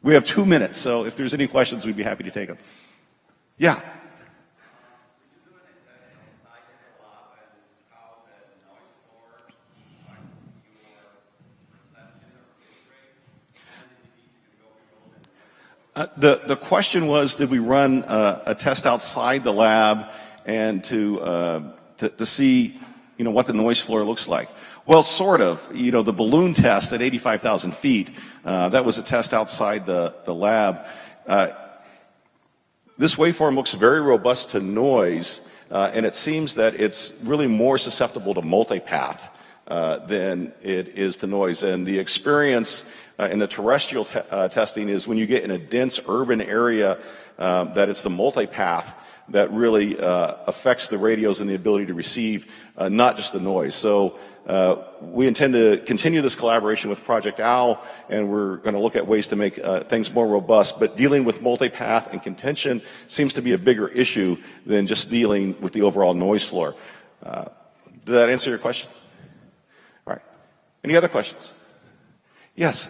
We have 2 minutes, so if there's any questions, we'd be happy to take them. Yeah. The question was, did we run a test outside the lab and to see, what the noise floor looks like? Well, sort of. The balloon test at 85,000 feet, that was a test outside the lab. This waveform looks very robust to noise. and it seems that it's really more susceptible to multipath than it is to noise. And the experience in the terrestrial testing is when you get in a dense urban area, that it's the multipath that really affects the radios and the ability to receive, not just the noise. So we intend to continue this collaboration with Project OWL, and we're going to look at ways to make things more robust. But dealing with multipath and contention seems to be a bigger issue than just dealing with the overall noise floor. Did that answer your question? All right. Any other questions? Yes.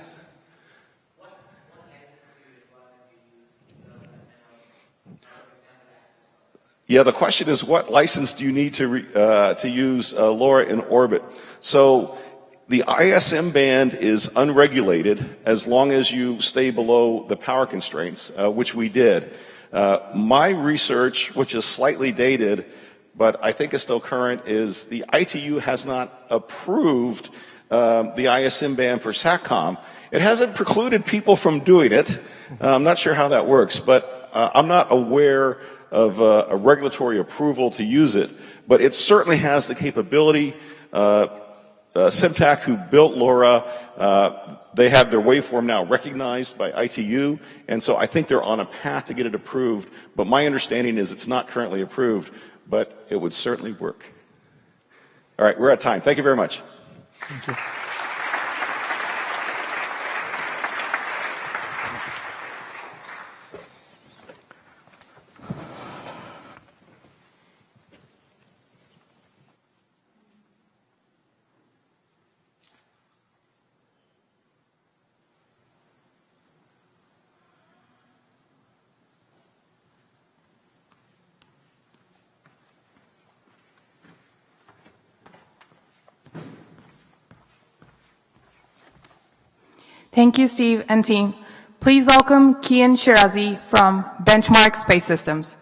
Yeah, the question is, what license do you need to use LoRa in orbit? So the ISM band is unregulated as long as you stay below the power constraints, which we did. My research, which is slightly dated, but I think is still current, is the ITU has not approved the ISM band for Satcom. It hasn't precluded people from doing it. I'm not sure how that works, but I'm not aware of a regulatory approval to use it, but it certainly has the capability. Simtac, who built LoRa, they have their waveform now recognized by ITU, and so I think they're on a path to get it approved, but my understanding is it's not currently approved, but it would certainly work. All right, we're at time. Thank you very much. Thank you. Thank you, Steve and team. Please welcome Kian Shirazi from Benchmark Space Systems.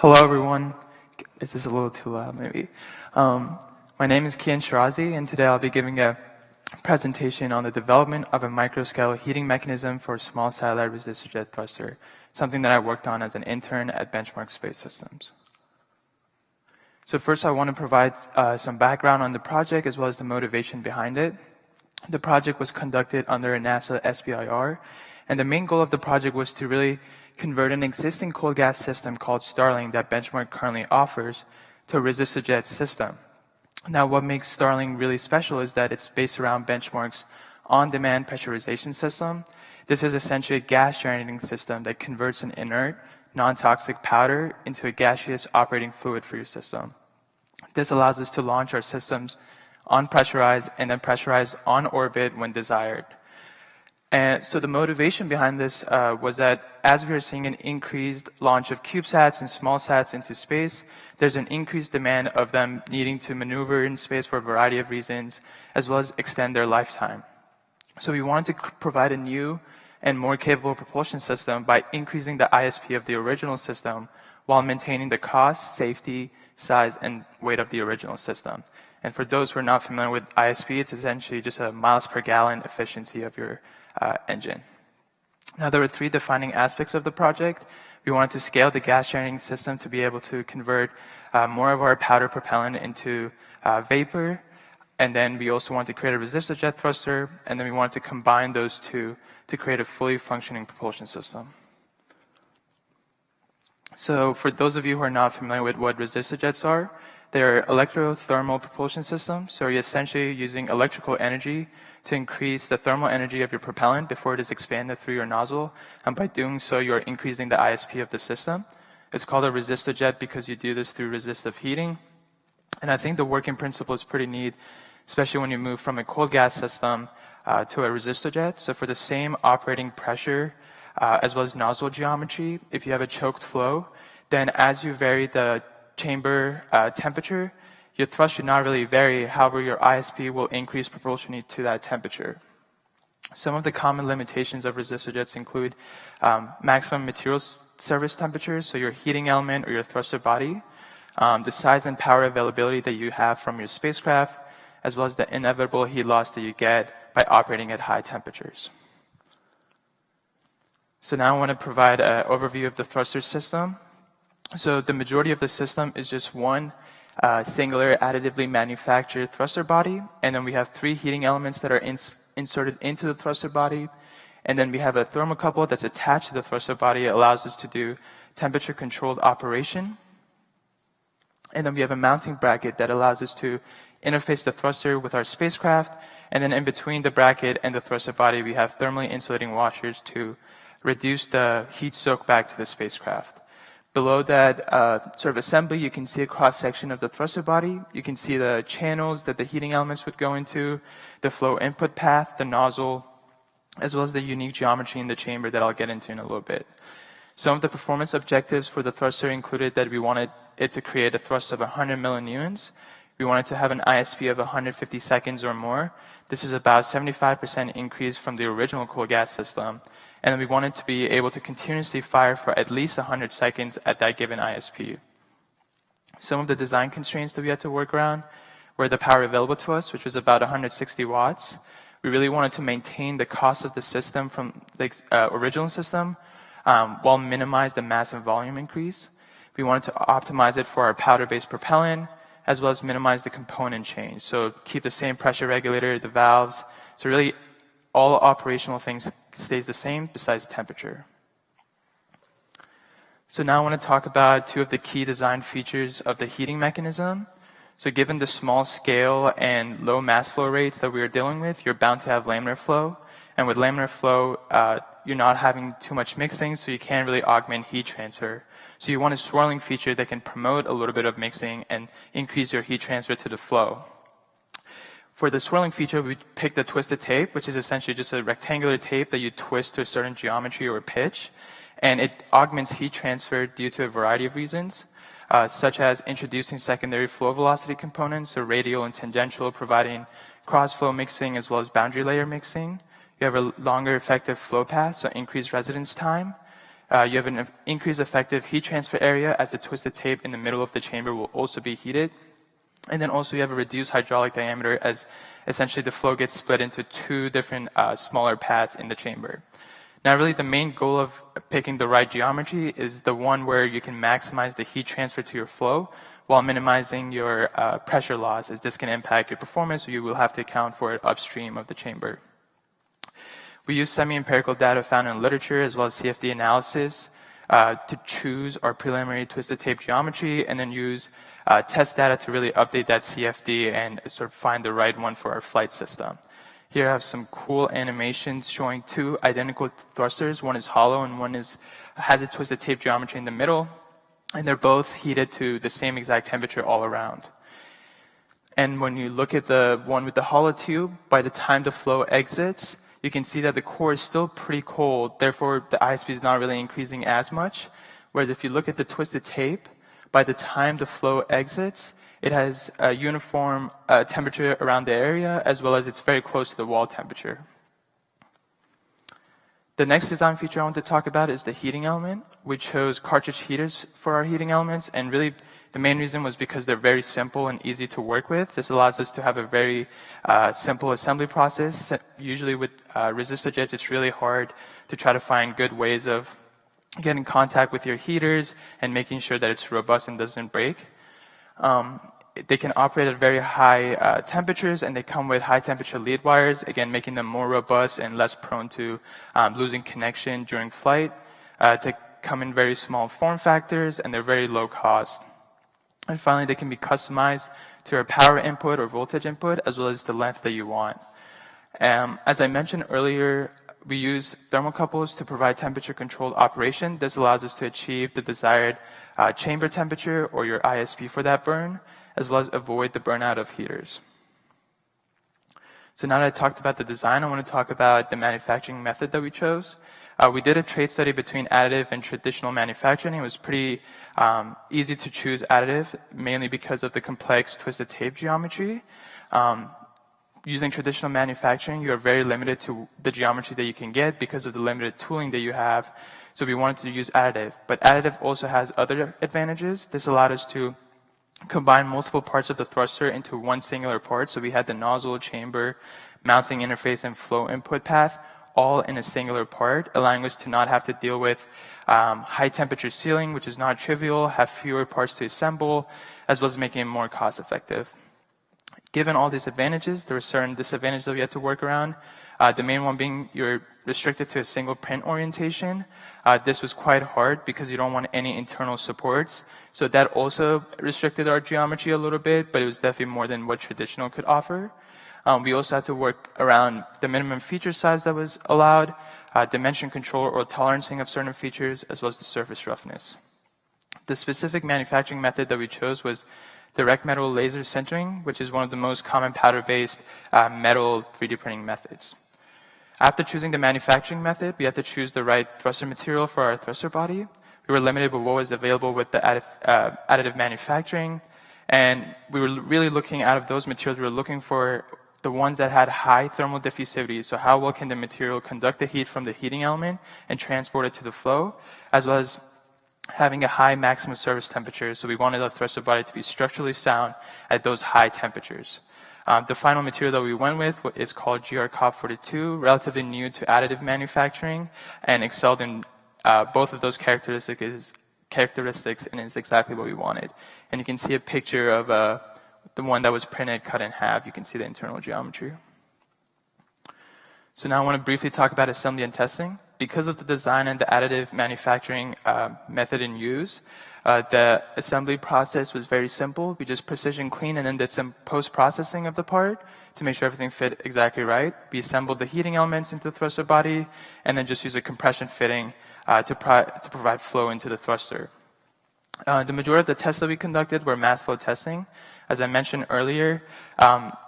Hello, everyone. This is a little too loud, maybe. My name is Kian Shirazi, and today I'll be giving a presentation on the development of a microscale heating mechanism for small satellite resistor jet thruster, something that I worked on as an intern at Benchmark Space Systems. So first, I want to provide some background on the project as well as the motivation behind it. The project was conducted under a NASA SBIR, and the main goal of the project was to really convert an existing cold gas system called Starling that Benchmark currently offers to a resistor jet system. Now, what makes Starling really special is that it's based around Benchmark's on-demand pressurization system. This is essentially a gas generating system that converts an inert, non-toxic powder into a gaseous operating fluid for your system. This allows us to launch our systems unpressurized and then pressurized on orbit when desired. And so the motivation behind this was that as we are seeing an increased launch of CubeSats and small sats into space, there's an increased demand of them needing to maneuver in space for a variety of reasons, as well as extend their lifetime. So we wanted to provide a new and more capable propulsion system by increasing the ISP of the original system while maintaining the cost, safety, size, and weight of the original system. And for those who are not familiar with ISP, it's essentially just a miles per gallon efficiency of your engine. Now, there were three defining aspects of the project. We wanted to scale the gas generating system to be able to convert more of our powder propellant into vapor. And then we also want to create a resistor jet thruster, and then we want to combine those two to create a fully functioning propulsion system. So for those of you who are not familiar with what resistor jets are, they're electrothermal propulsion systems. So you're essentially using electrical energy to increase the thermal energy of your propellant before it is expanded through your nozzle. And by doing so, you're increasing the ISP of the system. It's called a resistor jet because you do this through resistive heating. And I think the working principle is pretty neat, especially when you move from a cold gas system to a resistor jet. So for the same operating pressure, as well as nozzle geometry, if you have a choked flow, then as you vary the chamber temperature, your thrust should not really vary. However, your ISP will increase proportionally to that temperature. Some of the common limitations of resistor jets include maximum material service temperatures, so your heating element or your thruster body, the size and power availability that you have from your spacecraft, as well as the inevitable heat loss that you get by operating at high temperatures. So now I want to provide an overview of the thruster system. So the majority of the system is just one singular additively manufactured thruster body, and then we have 3 heating elements that are inserted into the thruster body, and then we have a thermocouple that's attached to the thruster body. It allows us to do temperature-controlled operation. And then we have a mounting bracket that allows us to interface the thruster with our spacecraft, and then in between the bracket and the thruster body, we have thermally insulating washers to reduce the heat soak back to the spacecraft. Below that sort of assembly, you can see a cross-section of the thruster body. You can see the channels that the heating elements would go into, the flow input path, the nozzle, as well as the unique geometry in the chamber that I'll get into in a little bit. Some of the performance objectives for the thruster included that we wanted it to create a thrust of 100 millinewtons. We wanted to have an ISP of 150 seconds or more. This is about 75% increase from the original cool gas system. And then we wanted to be able to continuously fire for at least 100 seconds at that given ISP. Some of the design constraints that we had to work around were the power available to us, which was about 160 watts. We really wanted to maintain the cost of the system from the original system while minimize the massive volume increase. We wanted to optimize it for our powder-based propellant, as well as minimize the component change. So keep the same pressure regulator, the valves. So really, all operational things stays the same besides temperature. So now I want to talk about 2 of the key design features of the heating mechanism. So given the small scale and low mass flow rates that we are dealing with, you're bound to have laminar flow. And with laminar flow, you're not having too much mixing, so you can't really augment heat transfer. So you want a swirling feature that can promote a little bit of mixing and increase your heat transfer to the flow. For the swirling feature, we picked a twisted tape, which is essentially just a rectangular tape that you twist to a certain geometry or pitch. And it augments heat transfer due to a variety of reasons, such as introducing secondary flow velocity components, so radial and tangential, providing cross-flow mixing as well as boundary layer mixing. You have a longer effective flow path, so increased residence time. You have an increased effective heat transfer area, as the twisted tape in the middle of the chamber will also be heated. And then also you have a reduced hydraulic diameter, as essentially the flow gets split into 2 different smaller paths in the chamber. Now really the main goal of picking the right geometry is the one where you can maximize the heat transfer to your flow while minimizing your pressure loss, as this can impact your performance, so you will have to account for it upstream of the chamber. We use semi-empirical data found in literature as well as CFD analysis to choose our preliminary twisted tape geometry, and then use test data to really update that CFD and sort of find the right one for our flight system. Here I have some cool animations showing 2 identical thrusters. One is hollow and one has a twisted tape geometry in the middle, and they're both heated to the same exact temperature all around. And when you look at the one with the hollow tube, by the time the flow exits, you can see that the core is still pretty cold, therefore the ISP is not really increasing as much. Whereas if you look at the twisted tape, by the time the flow exits, it has a uniform temperature around the area, as well as it's very close to the wall temperature. The next design feature I want to talk about is the heating element. We chose cartridge heaters for our heating elements, and really the main reason was because they're very simple and easy to work with. This allows us to have a very simple assembly process. Usually with resistor jets, it's really hard to try to find good ways of getting in contact with your heaters and making sure that it's robust and doesn't break. they can operate at very high temperatures, and they come with high temperature lead wires, again, making them more robust and less prone to losing connection during flight. They come in very small form factors, and they're very low cost. And finally, they can be customized to your power input or voltage input, as well as the length that you want. As I mentioned earlier, we use thermocouples to provide temperature-controlled operation. This allows us to achieve the desired chamber temperature, or your ISP for that burn, as well as avoid the burnout of heaters. So now that I talked about the design, I want to talk about the manufacturing method that we chose. We did a trade study between additive and traditional manufacturing. It was pretty easy to choose additive, mainly because of the complex twisted tape geometry. Using traditional manufacturing, you are very limited to the geometry that you can get because of the limited tooling that you have. So we wanted to use additive. But additive also has other advantages. This allowed us to combine multiple parts of the thruster into one singular part. So we had the nozzle, chamber, mounting interface, and flow input path all in a singular part, allowing us to not have to deal with high temperature sealing, which is not trivial, have fewer parts to assemble, as well as making it more cost effective. Given all these advantages, there were certain disadvantages that we had to work around. The main one being you're restricted to a single print orientation. This was quite hard because you don't want any internal supports. So that also restricted our geometry a little bit, but it was definitely more than what traditional could offer. We also had to work around the minimum feature size that was allowed, dimension control or tolerancing of certain features, as well as the surface roughness. The specific manufacturing method that we chose was direct metal laser sintering, which is one of the most common powder-based metal 3D printing methods. After choosing the manufacturing method, we had to choose the right thruster material for our thruster body. We were limited with what was available with the additive manufacturing, and we were really looking out of those materials, we were looking for the ones that had high thermal diffusivity. So how well can the material conduct the heat from the heating element and transport it to the flow, as well as having a high maximum surface temperature. So we wanted the thruster body to be structurally sound at those high temperatures. The final material that we went with is called GR-COP42, relatively new to additive manufacturing, and excelled in both of those characteristics, and is exactly what we wanted. And you can see a picture of the one that was printed, cut in half. You can see the internal geometry. So now I want to briefly talk about assembly and testing. Because of the design and the additive manufacturing method in use, the assembly process was very simple. We just precision cleaned and then did some post-processing of the part to make sure everything fit exactly right. We assembled the heating elements into the thruster body and then just used a compression fitting to provide flow into the thruster. The majority of the tests that we conducted were mass flow testing. As I mentioned earlier,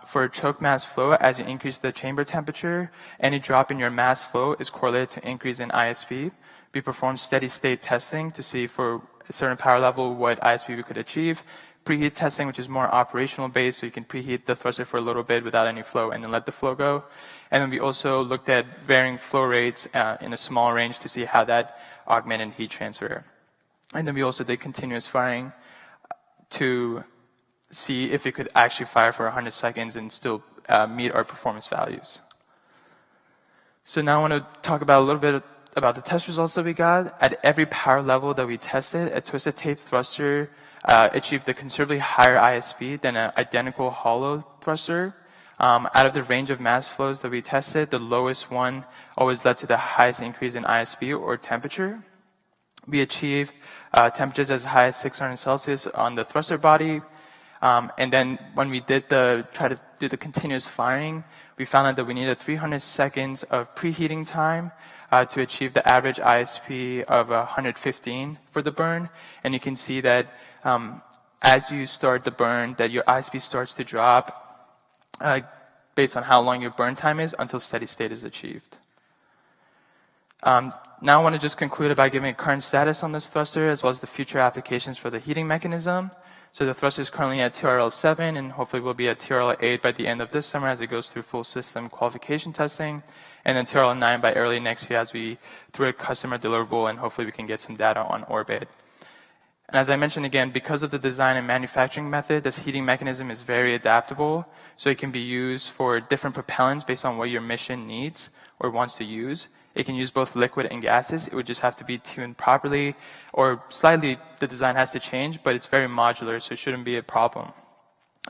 for choke mass flow, as you increase the chamber temperature, any drop in your mass flow is correlated to increase in ISP. We performed steady state testing to see for a certain power level what ISP we could achieve. Preheat testing, which is more operational based, so you can preheat the thruster for a little bit without any flow and then let the flow go. And then we also looked at varying flow rates in a small range to see how that augmented heat transfer. And then we also did continuous firing to see if it could actually fire for 100 seconds and still meet our performance values. So now I want to talk about a little bit about the test results that we got. At every power level that we tested, a twisted tape thruster achieved a considerably higher ISP than an identical hollow thruster. Out of the range of mass flows that we tested, the lowest one always led to the highest increase in ISP or temperature. We achieved temperatures as high as 600 Celsius on the thruster body. And then when we did try to do the continuous firing, we found out that we needed 300 seconds of preheating time to achieve the average ISP of 115 for the burn. And you can see that as you start the burn, that your ISP starts to drop based on how long your burn time is until steady state is achieved. Now I want to just conclude by giving a current status on this thruster as well as the future applications for the heating mechanism. So the thruster is currently at TRL 7 and hopefully will be at TRL 8 by the end of this summer as it goes through full system qualification testing. And then TRL 9 by early next year as we through a customer deliverable and hopefully we can get some data on orbit. And as I mentioned again, because of the design and manufacturing method, this heating mechanism is very adaptable. So it can be used for different propellants based on what your mission needs or wants to use. It can use both liquid and gases. It would just have to be tuned properly or slightly the design has to change, but it's very modular, so it shouldn't be a problem.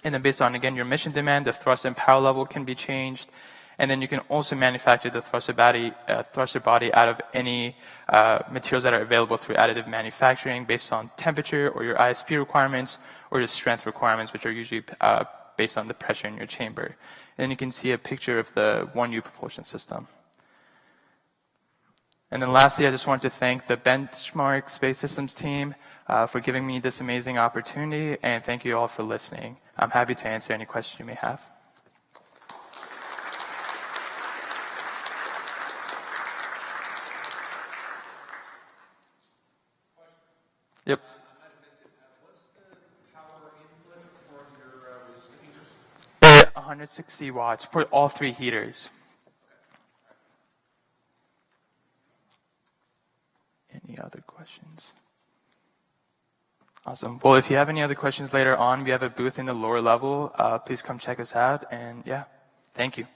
And then based on, again, your mission demand, the thrust and power level can be changed. And then you can also manufacture the thruster body out of any materials that are available through additive manufacturing based on temperature or your ISP requirements or your strength requirements, which are usually based on the pressure in your chamber. And then you can see a picture of the 1U propulsion system. And then lastly, I just want to thank the Benchmark Space Systems team for giving me this amazing opportunity, and thank you all for listening. I'm happy to answer any questions you may have. Yep. 160 watts for all 3 heaters. Any other questions? Awesome. Well, if you have any other questions later on, we have a booth in the lower level. Please come check us out. And yeah, thank you.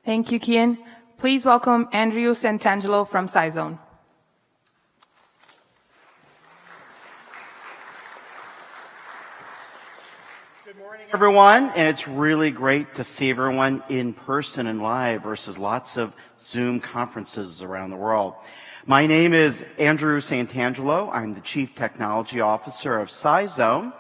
Thank you, Kian. Please welcome Andrew Santangelo from SciZone. Good morning, everyone, and it's really great to see everyone in person and live versus lots of Zoom conferences around the world. My name is Andrew Santangelo. I'm the Chief Technology Officer of SciZone,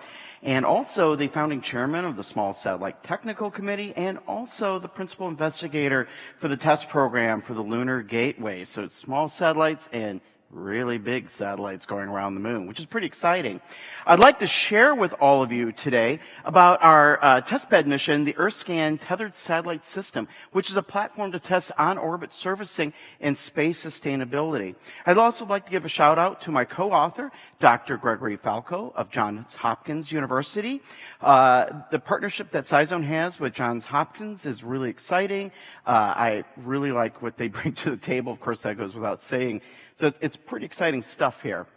and also the founding chairman of the Small Satellite Technical Committee, and also the principal investigator for the test program for the Lunar Gateway. So it's small satellites and really big satellites going around the moon, which is pretty exciting. I'd like to share with all of you today about our testbed mission, the EarthScan Tethered Satellite System, which is a platform to test on-orbit servicing and space sustainability. I'd also like to give a shout out to my co-author, Dr. Gregory Falco of Johns Hopkins University. The partnership that SciZone has with Johns Hopkins is really exciting. I really like what they bring to the table. Of course, that goes without saying. So it's pretty exciting stuff here.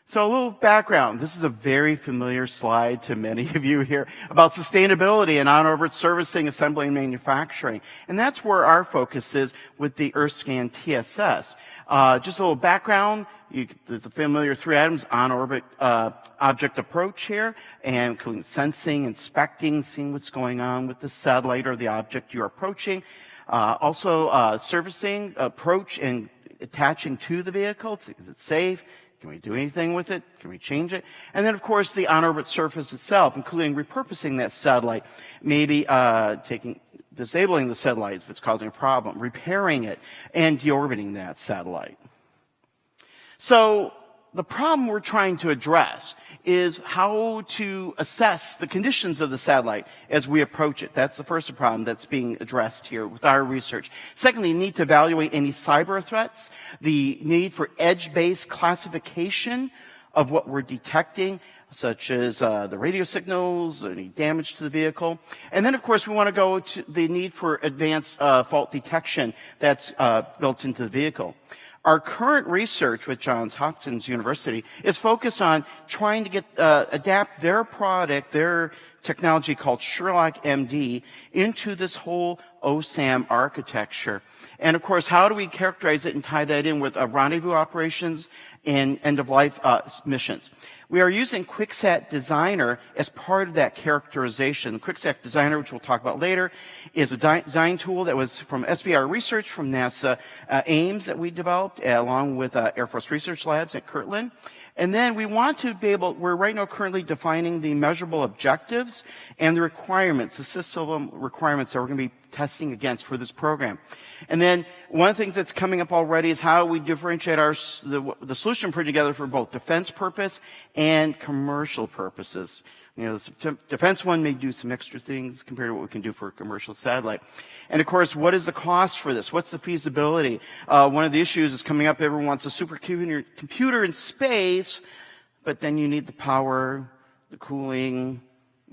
So a little background. This is a very familiar slide to many of you here about sustainability and on-orbit servicing, assembly, and manufacturing. And that's where our focus is with the EarthScan TSS. Just a little background. There's the familiar 3 items, on-orbit object approach here, and including sensing, inspecting, seeing what's going on with the satellite or the object you're approaching. Also servicing, approach, and attaching to the vehicle. Is it safe? Can we do anything with it? Can we change it? And then, of course, the on-orbit surface itself, including repurposing that satellite, maybe disabling the satellite if it's causing a problem, repairing it, and deorbiting that satellite. So the problem we're trying to address is how to assess the conditions of the satellite as we approach it. That's the first problem that's being addressed here with our research. Secondly, you need to evaluate any cyber threats, the need for edge-based classification of what we're detecting, such as the radio signals, any damage to the vehicle. And then, of course, we want to go to the need for advanced fault detection that's built into the vehicle. Our current research with Johns Hopkins University is focused on trying to adapt their product, their technology called Sherlock MD, into this whole OSAM architecture. And of course, how do we characterize it and tie that in with rendezvous operations and end-of-life missions? We are using QuickSat Designer as part of that characterization. QuickSat Designer, which we'll talk about later, is a design tool that was from SBR Research from NASA Ames that we developed, along with Air Force Research Labs at Kirtland. And then we want to be able, we're right now currently defining the measurable objectives and the requirements, the system requirements that we're going to be testing against for this program. And then one of the things that's coming up already is how we differentiate the solution put together for both defense purpose and commercial purposes. You know, the defense one may do some extra things compared to what we can do for a commercial satellite. And of course, what is the cost for this? What's the feasibility? One of the issues is coming up, everyone wants a supercomputer in space, but then you need the power, the cooling,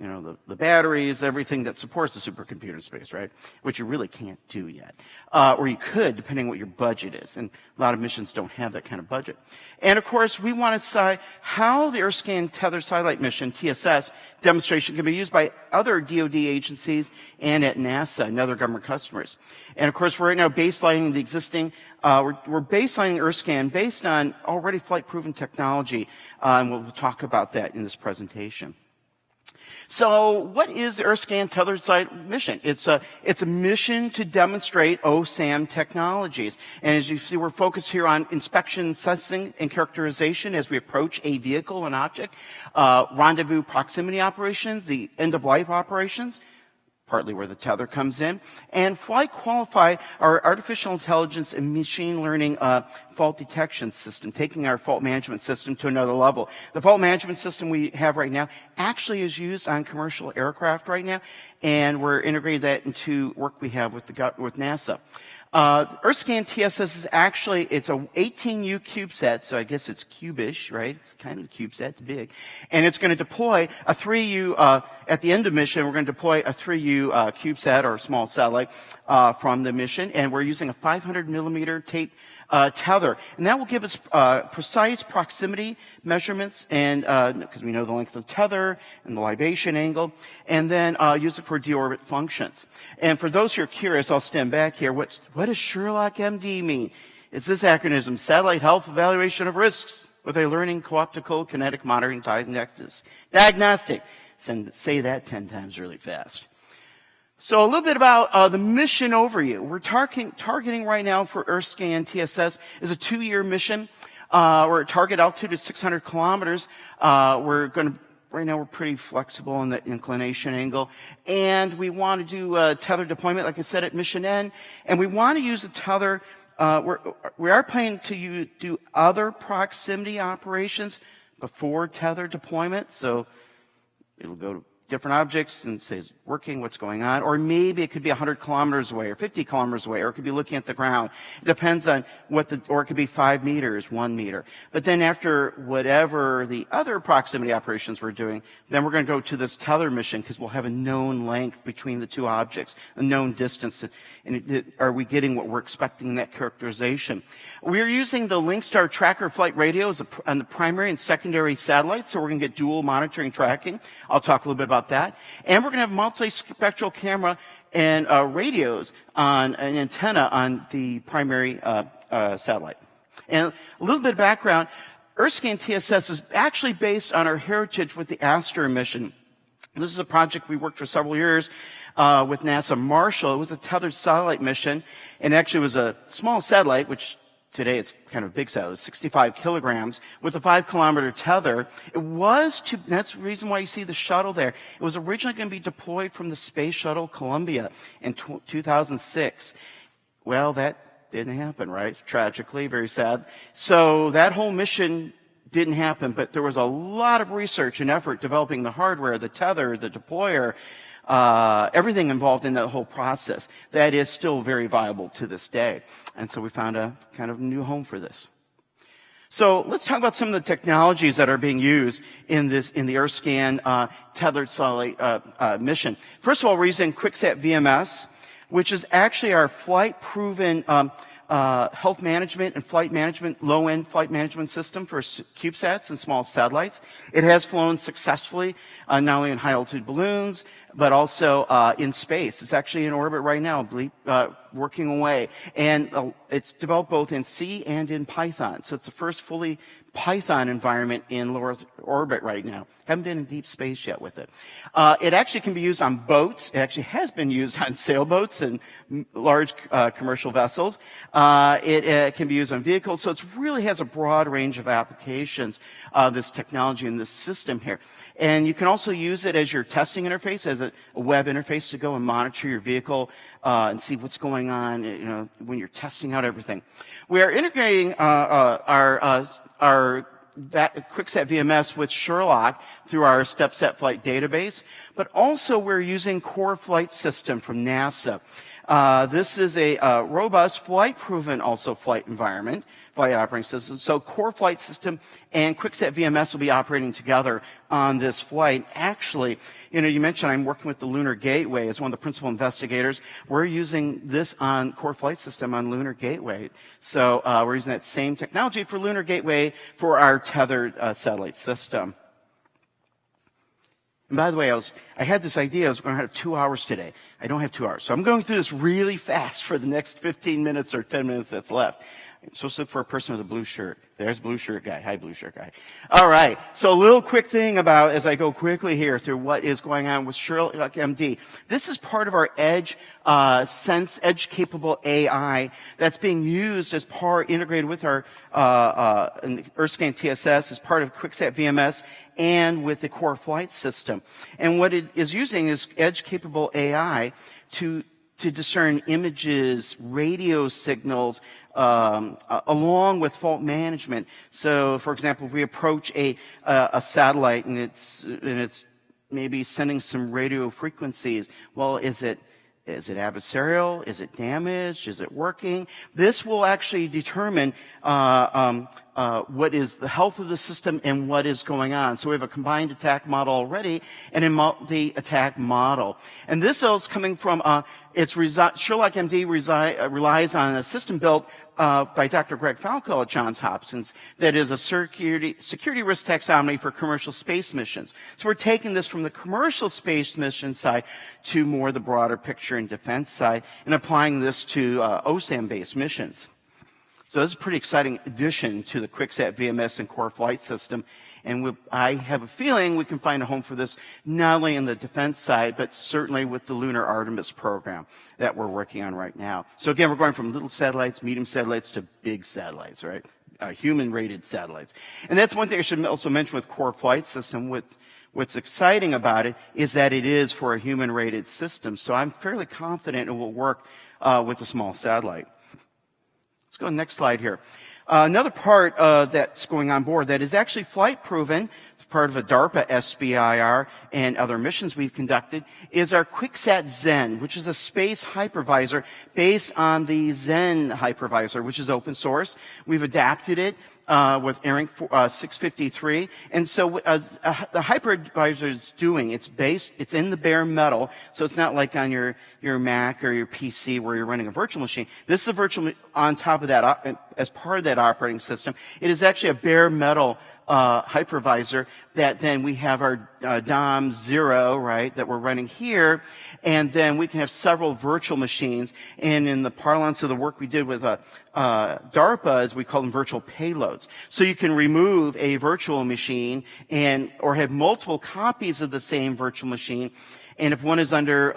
you know, the batteries, everything that supports a supercomputer in space, right? Which you really can't do yet. Or you could, depending on what your budget is. And a lot of missions don't have that kind of budget. And of course, we want to see how the EarthScan Tethered Satellite Mission, TSS, demonstration can be used by other DoD agencies and at NASA and other government customers. And of course, we're right now baselining the existing, we're baselining EarthScan based on already flight-proven technology, and we'll talk about that in this presentation. So what is the EarthScan Tethered Satellite Mission? It's a mission to demonstrate OSAM technologies. And as you see, we're focused here on inspection, sensing, and characterization as we approach a vehicle and object, rendezvous proximity operations, the end-of-life operations, partly where the tether comes in, and flight qualify our artificial intelligence and machine learning fault detection system, taking our fault management system to another level. The fault management system we have right now actually is used on commercial aircraft right now, and we're integrating that into work we have with NASA. EarthScan TSS is actually, it's a 18U CubeSat, so I guess it's cubish, right? It's kind of a CubeSat, it's big. And it's going to deploy a 3U, at the end of mission, we're going to deploy a 3U CubeSat or small satellite from the mission, and we're using a 500 millimeter tape tether. And that will give us precise proximity measurements, and because we know the length of the tether and the libation angle, and then use it for deorbit functions. And for those who are curious, I'll stand back here. What does Sherlock MD mean? It's this acronym, Satellite Health Evaluation of Risks with a Learning Co-Optical Kinetic Monitoring Diagnostic. Say that 10 times really fast. So a little bit about the mission overview. We're targeting right now for EarthScan TSS is a 2-year mission. We're at target altitude of 600 kilometers. Right now we're pretty flexible in the inclination angle. And we want to do tether deployment, like I said, at mission end. And we want to use the tether. We are planning to do other proximity operations before tether deployment. So it'll go to different objects and says working, what's going on, or maybe it could be 100 kilometers away or 50 kilometers away, or it could be looking at the ground. It depends on or it could be 5 meters, 1 meter. But then after whatever the other proximity operations we're doing, then we're going to go to this tether mission because we'll have a known length between the two objects, a known distance. And are we getting what we're expecting in that characterization? We're using the Linkster Tracker flight radios on the primary and secondary satellites, so we're going to get dual monitoring tracking. I'll talk a little bit about that. And we're going to have multi-spectral camera and radios on an antenna on the primary satellite. And a little bit of background, EarthScan TSS is actually based on our heritage with the Aster mission. This is a project we worked for several years with NASA Marshall. It was a tethered satellite mission, and actually it was a small satellite, which today it's kind of a big satellite, 65 kilograms, with a 5-kilometer tether. That's the reason why you see the shuttle there. It was originally going to be deployed from the Space Shuttle Columbia in 2006. Well, that didn't happen, right? Tragically, very sad. So that whole mission didn't happen, but there was a lot of research and effort developing the hardware, the tether, the deployer, everything involved in that whole process. That is still very viable to this day. And so we found a kind of new home for this. So let's talk about some of the technologies that are being used in the EarthScan tethered satellite mission. First of all, we're using QuickSat VMS, which is actually our flight-proven health management and flight management, low-end flight management system for CubeSats and small satellites. It has flown successfully, not only in high-altitude balloons, but also in space. It's actually in orbit right now, working away. And it's developed both in C and in Python. So it's the first fully Python environment in low Earth orbit right now. Haven't been in deep space yet with it. It actually can be used on boats. It actually has been used on sailboats and large commercial vessels. It can be used on vehicles. So it really has a broad range of applications, this technology and this system here. And you can also use it as your testing interface, as a web interface to go and monitor your vehicle and see what's going on, when you're testing out everything. We are integrating our QuickSat VMS with Sherlock through our StepSat flight database, but also we're using Core Flight System from NASA. This is a robust, flight-proven also flight environment, flight operating system. So core flight system and QuickSat VMS will be operating together on this flight. Actually, you mentioned I'm working with the Lunar Gateway as one of the principal investigators. We're using this on core flight system on Lunar Gateway. So we're using that same technology for Lunar Gateway for our tethered satellite system. And by the way, I had this idea, I was going to have 2 hours today. I don't have 2 hours. So I'm going through this really fast for the next 15 minutes or 10 minutes that's left. I'm supposed to look for a person with a blue shirt. There's blue shirt guy. Hi, blue shirt guy. All right. So a little quick thing about, as I go quickly here through what is going on with Sherlock MD. This is part of our edge capable AI that's being used as integrated with our EarthScan TSS as part of QuickSat VMS and with the core flight system. And what it is using is edge capable AI to discern images, radio signals, along with fault management. So, for example, if we approach a satellite and it's maybe sending some radio frequencies, well, is it adversarial? Is it damaged? Is it working? This will actually determine what is the health of the system and what is going on. So we have a combined attack model already and a multi-attack model. And this is coming from Sherlock MD relies on a system built by Dr. Greg Falco at Johns Hopkins that is a security risk taxonomy for commercial space missions. So we're taking this from the commercial space mission side to more the broader picture and defense side and applying this to OSAM-based missions. So this is a pretty exciting addition to the QuickSat VMS and core flight system. And I have a feeling we can find a home for this not only in the defense side, but certainly with the Lunar Artemis program that we're working on right now. So again, we're going from little satellites, medium satellites, to big satellites, right? Human-rated satellites. And that's one thing I should also mention with core flight system. What's exciting about it is that it is for a human-rated system. So I'm fairly confident it will work with a small satellite. Let's go to the next slide here. Another part that's going on board that is actually flight proven, part of a DARPA SBIR and other missions we've conducted, is our QuickSat Zen, which is a space hypervisor based on the Zen hypervisor, which is open source. We've adapted it with ARINC 653. And so the hypervisor is doing, it's in the bare metal, so it's not like on your Mac or your PC where you're running a virtual machine. this is a virtual on top of that, as part of that operating system. It is actually a bare metal hypervisor that then we have our DOM 0, right, that we're running here, and then we can have several virtual machines. And in the parlance of the work we did with DARPA, as we call them virtual payloads. So you can remove a virtual machine or have multiple copies of the same virtual machine. And if one is under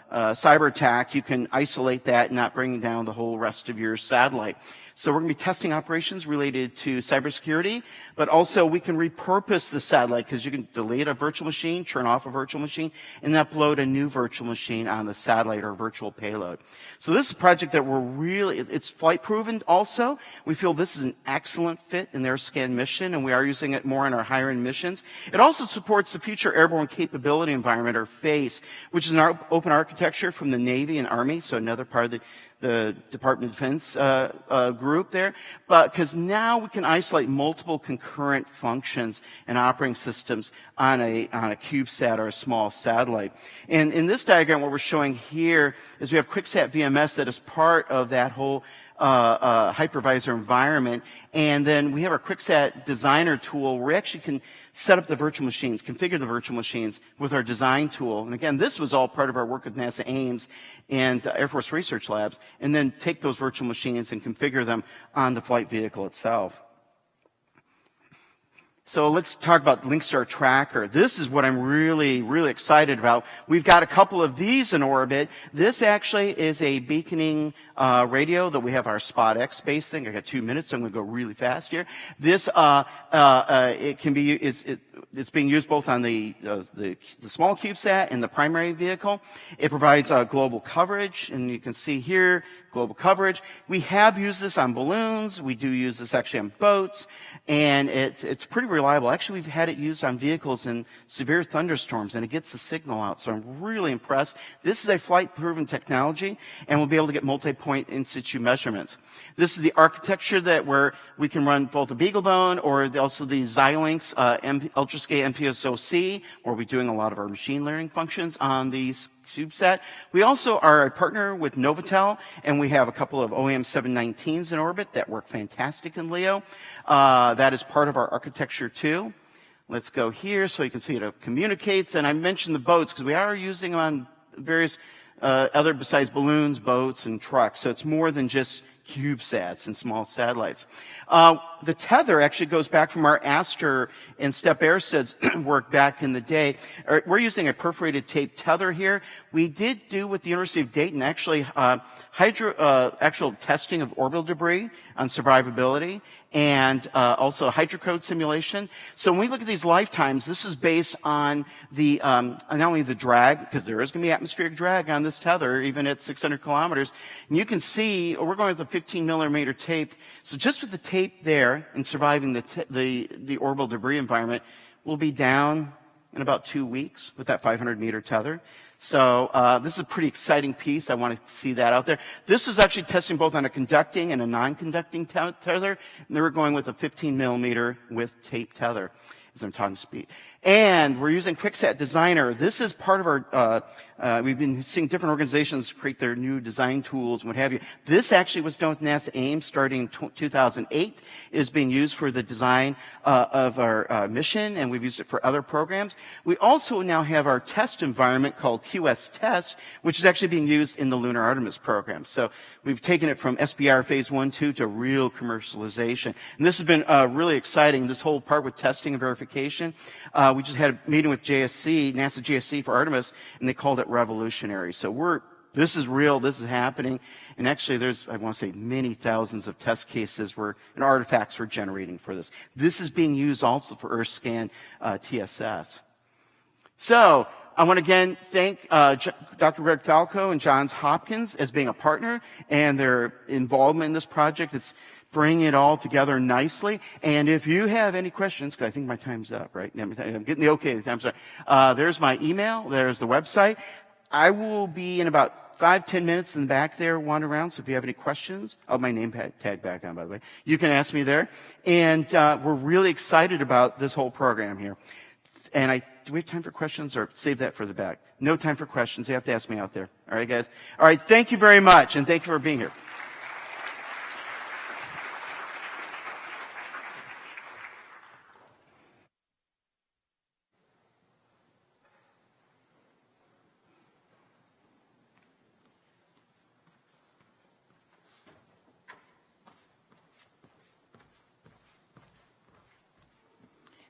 cyber attack, you can isolate that and not bring down the whole rest of your satellite. So we're going to be testing operations related to cybersecurity, but also we can repurpose the satellite because you can delete a virtual machine, turn off a virtual machine, and upload a new virtual machine on the satellite or virtual payload. So this is a project that it's flight proven also. We feel this is an excellent fit in their scan mission, and we are using it more in our higher end missions. It also supports the Future Airborne Capability Environment, or FACE, which is an open architecture from the Navy and Army, so another part of the Department of Defense group there, but because now we can isolate multiple concurrent functions and operating systems on a CubeSat or a small satellite. And in this diagram, what we're showing here is we have QuickSat VMS that is part of that whole hypervisor environment, and then we have our QuickSat Designer tool where we actually can set up the virtual machines, configure the virtual machines with our design tool. And again, this was all part of our work with NASA Ames and Air Force Research Labs, and then take those virtual machines and configure them on the flight vehicle itself. So let's talk about Linkster Tracker. This is what I'm really, really excited about. We've got a couple of these in orbit. This actually is a beaconing radio that we have our Spot X space thing. I got 2 minutes, so I'm going to go really fast here. This it can be it's being used both on the small CubeSat and the primary vehicle. It provides global coverage, and you can see here, global coverage. We have used this on balloons. We do use this actually on boats, and it's pretty reliable. Actually, we've had it used on vehicles in severe thunderstorms, and it gets the signal out, so I'm really impressed. This is a flight-proven technology, and we'll be able to get multi-point in-situ measurements. This is the architecture where we can run both the BeagleBone or also the Xilinx UltraScale MPSoC, where we're doing a lot of our machine learning functions on these CubeSat. We also are a partner with Novatel, and we have a couple of OEM 719s in orbit that work fantastic in LEO. That is part of our architecture too. Let's go here so you can see it communicates. And I mentioned the boats because we are using them on various other besides balloons, boats, and trucks. So it's more than just CubeSats and small satellites. The tether actually goes back from our Aster and Step Airsid's work back in the day. We're using a perforated tape tether here. We did do with the University of Dayton actually actual testing of orbital debris on survivability and also hydrocode simulation. So when we look at these lifetimes, this is based on the not only the drag, because there is going to be atmospheric drag on this tether, even at 600 kilometers. And you can see, we're going with a 15 millimeter tape. So just with the tape there and surviving the orbital debris environment, we'll be down in about 2 weeks with that 500 meter tether. So this is a pretty exciting piece. I want to see that out there. This was actually testing both on a conducting and a non-conducting tether, and they were going with a 15 millimeter with tape tether, as I'm talking speed. And we're using QuickSat Designer. This is part of our, we've been seeing different organizations create their new design tools and what have you. This actually was done with NASA Ames starting in 2008. It is being used for the design of our mission, and we've used it for other programs. We also now have our test environment called QS Test, which is actually being used in the Lunar Artemis program. So we've taken it from SBR Phase 1, 2 to real commercialization. And this has been really exciting, this whole part with testing and verification. We just had a meeting with JSC, NASA JSC for Artemis, and they called it revolutionary. So this is real, this is happening, and actually there's, I want to say, many thousands of test cases and artifacts we're generating for this. This is being used also for EarthScan TSS. So, I want to again thank Dr. Greg Falco and Johns Hopkins as being a partner and their involvement in this project. It's bringing it all together nicely. And if you have any questions, because I think my time's up, right? I'm getting the okay, the time's up. There's my email. There's the website. I will be in about 5-10 minutes in the back there, wander around. So if you have any questions, I'll have my name tag back on, by the way. You can ask me there. And we're really excited about this whole program here. And do we have time for questions or save that for the back? No time for questions. You have to ask me out there. All right, guys? All right, thank you very much, and thank you for being here.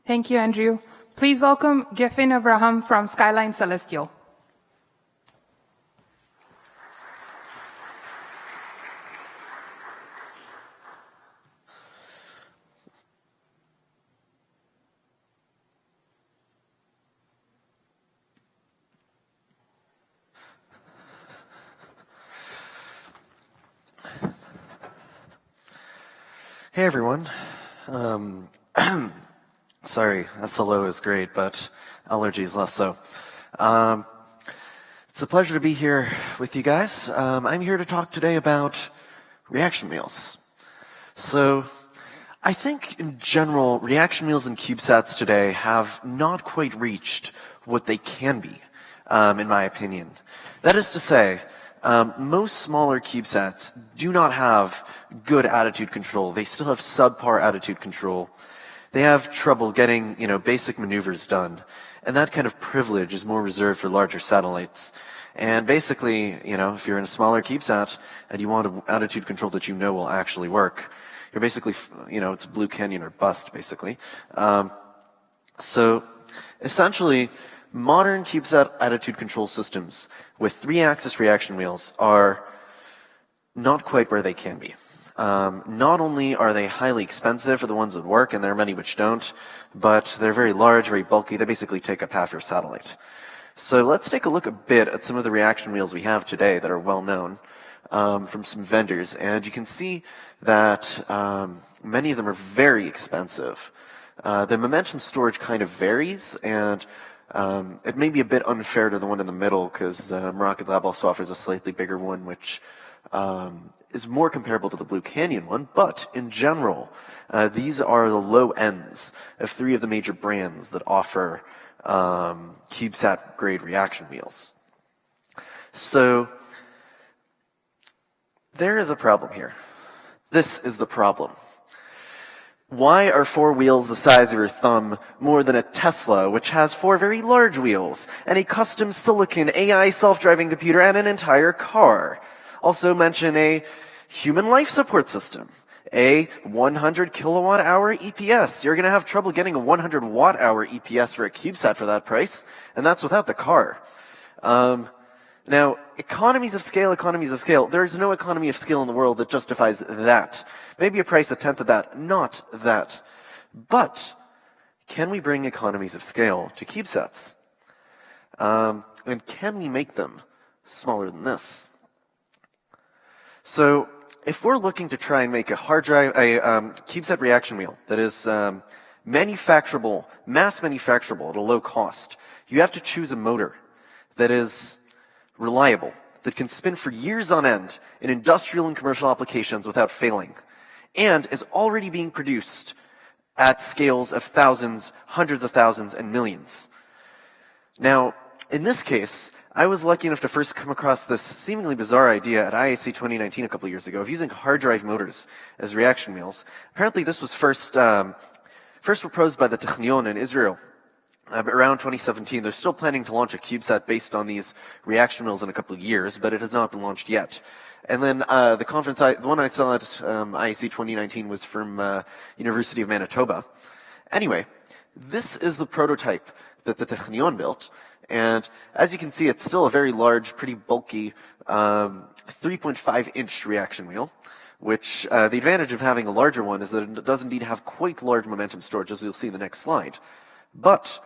Thank you, Andrew. Please welcome Giffin Avraham from Skyline Celestial. Hey, everyone. Sorry, SLO is great, but allergies less so. It's a pleasure to be here with you guys. I'm here to talk today about reaction wheels. So I think in general, reaction wheels and CubeSats today have not quite reached what they can be, in my opinion. That is to say, most smaller CubeSats do not have good attitude control. They still have subpar attitude control. They have trouble getting, basic maneuvers done. And that kind of privilege is more reserved for larger satellites. And basically, if you're in a smaller CubeSat and you want an attitude control that will actually work, you're basically, it's Blue Canyon or bust, basically. So essentially, modern CubeSat attitude control systems with 3-axis reaction wheels are not quite where they can be. Not only are they highly expensive for the ones that work, and there are many which don't, but they're very large, very bulky. They basically take up half your satellite. So let's take a look a bit at some of the reaction wheels we have today that are well known from some vendors. And you can see that many of them are very expensive. The momentum storage kind of varies, and it may be a bit unfair to the one in the middle because Rocket Lab also offers a slightly bigger one, which is more comparable to the Blue Canyon one, but in general, these are the low ends of 3 of the major brands that offer CubeSat grade reaction wheels. So there is a problem here. This is the problem. Why are 4 wheels the size of your thumb more than a Tesla, which has 4 very large wheels, and a custom silicon AI self-driving computer, and an entire car? Also mention a human life support system, a 100 kilowatt hour EPS. You're going to have trouble getting a 100 watt hour EPS for a CubeSat for that price, and that's without the car. Now, economies of scale, there's no economy of scale in the world that justifies that. Maybe a price a tenth of that, not that. But, can we bring economies of scale to CubeSats? And can we make them smaller than this? So, if we're looking to try and make a CubeSat reaction wheel that is manufacturable, mass manufacturable at a low cost, you have to choose a motor that is reliable, that can spin for years on end in industrial and commercial applications without failing, and is already being produced at scales of thousands, hundreds of thousands, and millions. Now, in this case, I was lucky enough to first come across this seemingly bizarre idea at IAC 2019 a couple of years ago of using hard drive motors as reaction wheels. Apparently this was first proposed by the Technion in Israel around 2017. They're still planning to launch a CubeSat based on these reaction wheels in a couple of years, but it has not been launched yet. And then the one I saw at IAC 2019 was from University of Manitoba. Anyway, this is the prototype that the Technion built. And as you can see, it's still a very large, pretty bulky 3.5-inch reaction wheel, which the advantage of having a larger one is that it does indeed have quite large momentum storage, as you'll see in the next slide. But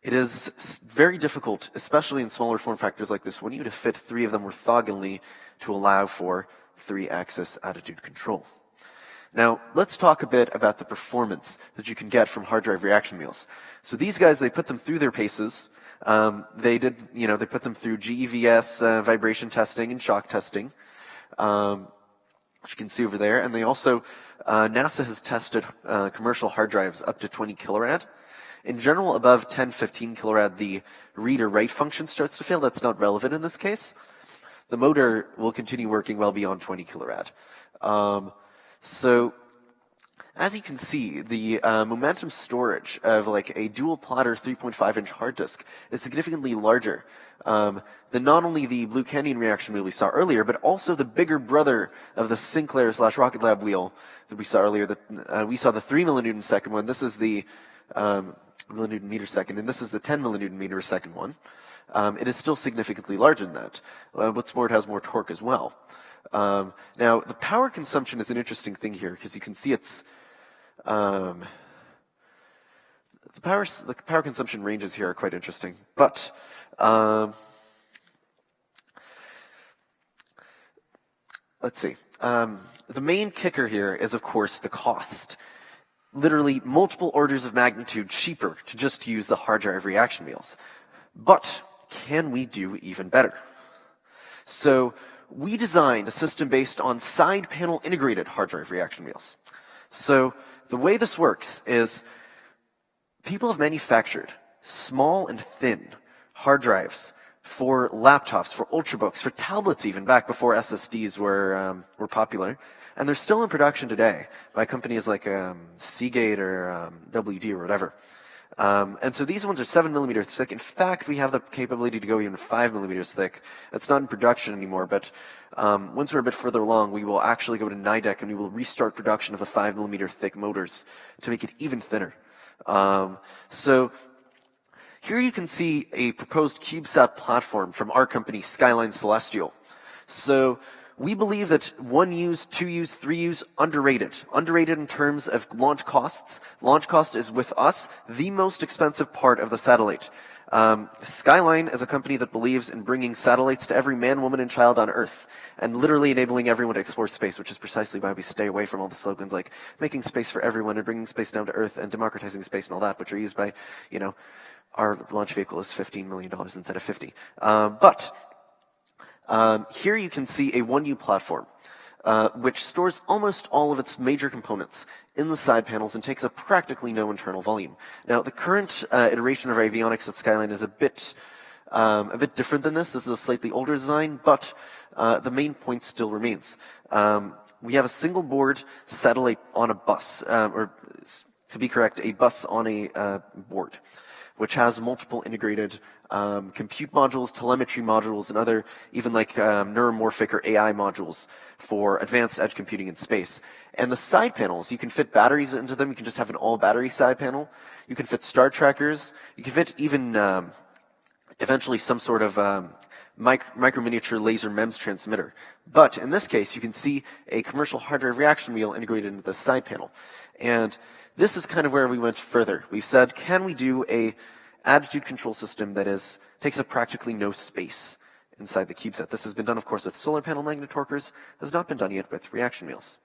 it is very difficult, especially in smaller form factors like this one, to fit 3 of them orthogonally to allow for 3-axis attitude control. Now, let's talk a bit about the performance that you can get from hard drive reaction wheels. So these guys, they put them through their paces. They put them through GEVS vibration testing and shock testing, which you can see over there. And they also, NASA has tested commercial hard drives up to 20 kilorad. In general, above 10, 15 kilorad, the read or write function starts to fail. That's not relevant in this case. The motor will continue working well beyond 20 kilorad. So, as you can see, the momentum storage of like a dual platter 3.5-inch hard disk is significantly larger than not only the Blue Canyon reaction wheel we saw earlier, but also the bigger brother of the Sinclair/Rocket Lab wheel that we saw earlier. We saw the 3 millinewton second one. This is the millinewton meter second, and this is the 10 millinewton meter second one. It is still significantly larger than that. What's more, it has more torque as well. Now, the power consumption is an interesting thing here because you can see it's the power consumption ranges here are quite interesting. But let's see. The main kicker here is, of course, the cost. Literally multiple orders of magnitude cheaper to just use the hard drive reaction wheels. But can we do even better? So we designed a system based on side panel integrated hard drive reaction wheels. So the way this works is people have manufactured small and thin hard drives for laptops, for ultrabooks, for tablets even, back before SSDs were popular. And they're still in production today by companies like Seagate or WD or whatever. And so these ones are 7 millimeters thick. In fact, we have the capability to go even 5 millimeters thick. It's not in production anymore, but once we're a bit further along, we will actually go to NIDEC and we will restart production of the 5 millimeter thick motors to make it even thinner. So here you can see a proposed CubeSat platform from our company, Skyline Celestial. So We believe that 1Us, 2Us, 3Us, underrated. Underrated in terms of launch costs. Launch cost is, with us, the most expensive part of the satellite. Skyline is a company that believes in bringing satellites to every man, woman, and child on Earth, and literally enabling everyone to explore space, which is precisely why we stay away from all the slogans like making space for everyone and bringing space down to Earth and democratizing space and all that, which are used by, our launch vehicle is $15 million instead of 50. Here you can see a 1U platform, which stores almost all of its major components in the side panels and takes up practically no internal volume. Now, the current iteration of our avionics at Skyline is a bit different than this. This is a slightly older design, but the main point still remains. We have a single board satellite on a bus, or to be correct, a bus on a board, which has multiple integrated compute modules, telemetry modules, and other even like neuromorphic or AI modules for advanced edge computing in space. And the side panels, you can fit batteries into them. You can just have an all battery side panel. You can fit star trackers. You can fit even eventually some sort of micro miniature laser MEMS transmitter. But in this case, you can see a commercial hard drive reaction wheel integrated into the side panel. And this is kind of where we went further. We said, can we do a attitude control system that takes up practically no space inside the CubeSat? This has been done, of course, with solar panel magnet torquers. Has not been done yet with reaction wheels.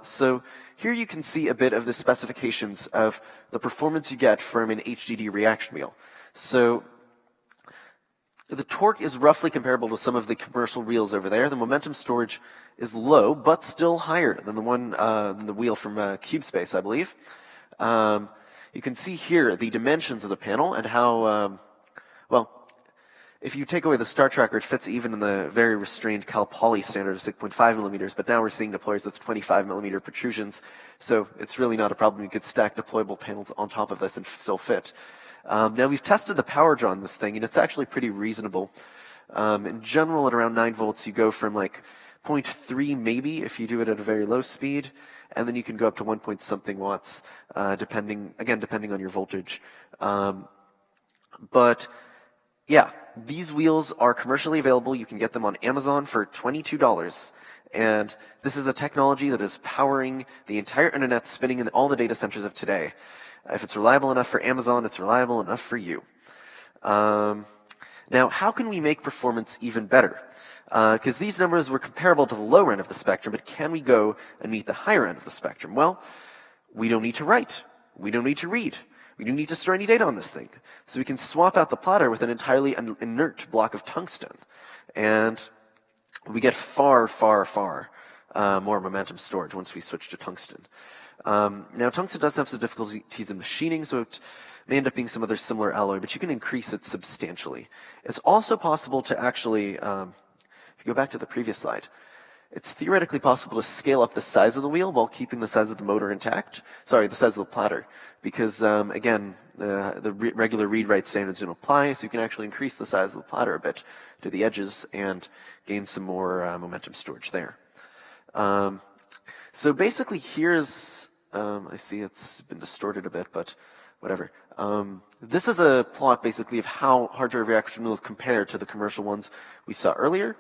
So here you can see a bit of the specifications of the performance you get from an HDD reaction wheel. So the torque is roughly comparable to some of the commercial wheels over there. The momentum storage is low, but still higher than the wheel from CubeSpace, I believe. You can see here the dimensions of the panel and how, if you take away the star tracker, it fits even in the very restrained Cal Poly standard of 6.5 millimeters, but now we're seeing deployers with 25 millimeter protrusions, so it's really not a problem. You could stack deployable panels on top of this and still fit. Now we've tested the power draw on this thing, and it's actually pretty reasonable. In general, at around 9 volts, you go from like 0.3 maybe if you do it at a very low speed, and then you can go up to 1 point something watts, depending on your voltage. But yeah, these wheels are commercially available. You can get them on Amazon for $22. And this is a technology that is powering the entire internet, spinning in all the data centers of today. If it's reliable enough for Amazon, it's reliable enough for you. Now, how can we make performance even better? Because these numbers were comparable to the lower end of the spectrum, but can we go and meet the higher end of the spectrum? Well, we don't need to write. We don't need to read. We don't need to store any data on this thing. So we can swap out the platter with an entirely inert block of tungsten. And we get far, far, far more momentum storage once we switch to tungsten. Now, tungsten does have some difficulties in machining, so it may end up being some other similar alloy, but you can increase it substantially. It's also possible to actually, if you go back to the previous slide, it's theoretically possible to scale up the size of the wheel while keeping the size of the motor intact. Sorry, the size of the platter. Because, again, the regular read-write standards don't apply, so you can actually increase the size of the platter a bit to the edges and gain some more momentum storage there. So basically here's, I see it's been distorted a bit, but whatever. This is a plot basically of how hard drive reaction wheels compare to the commercial ones we saw earlier.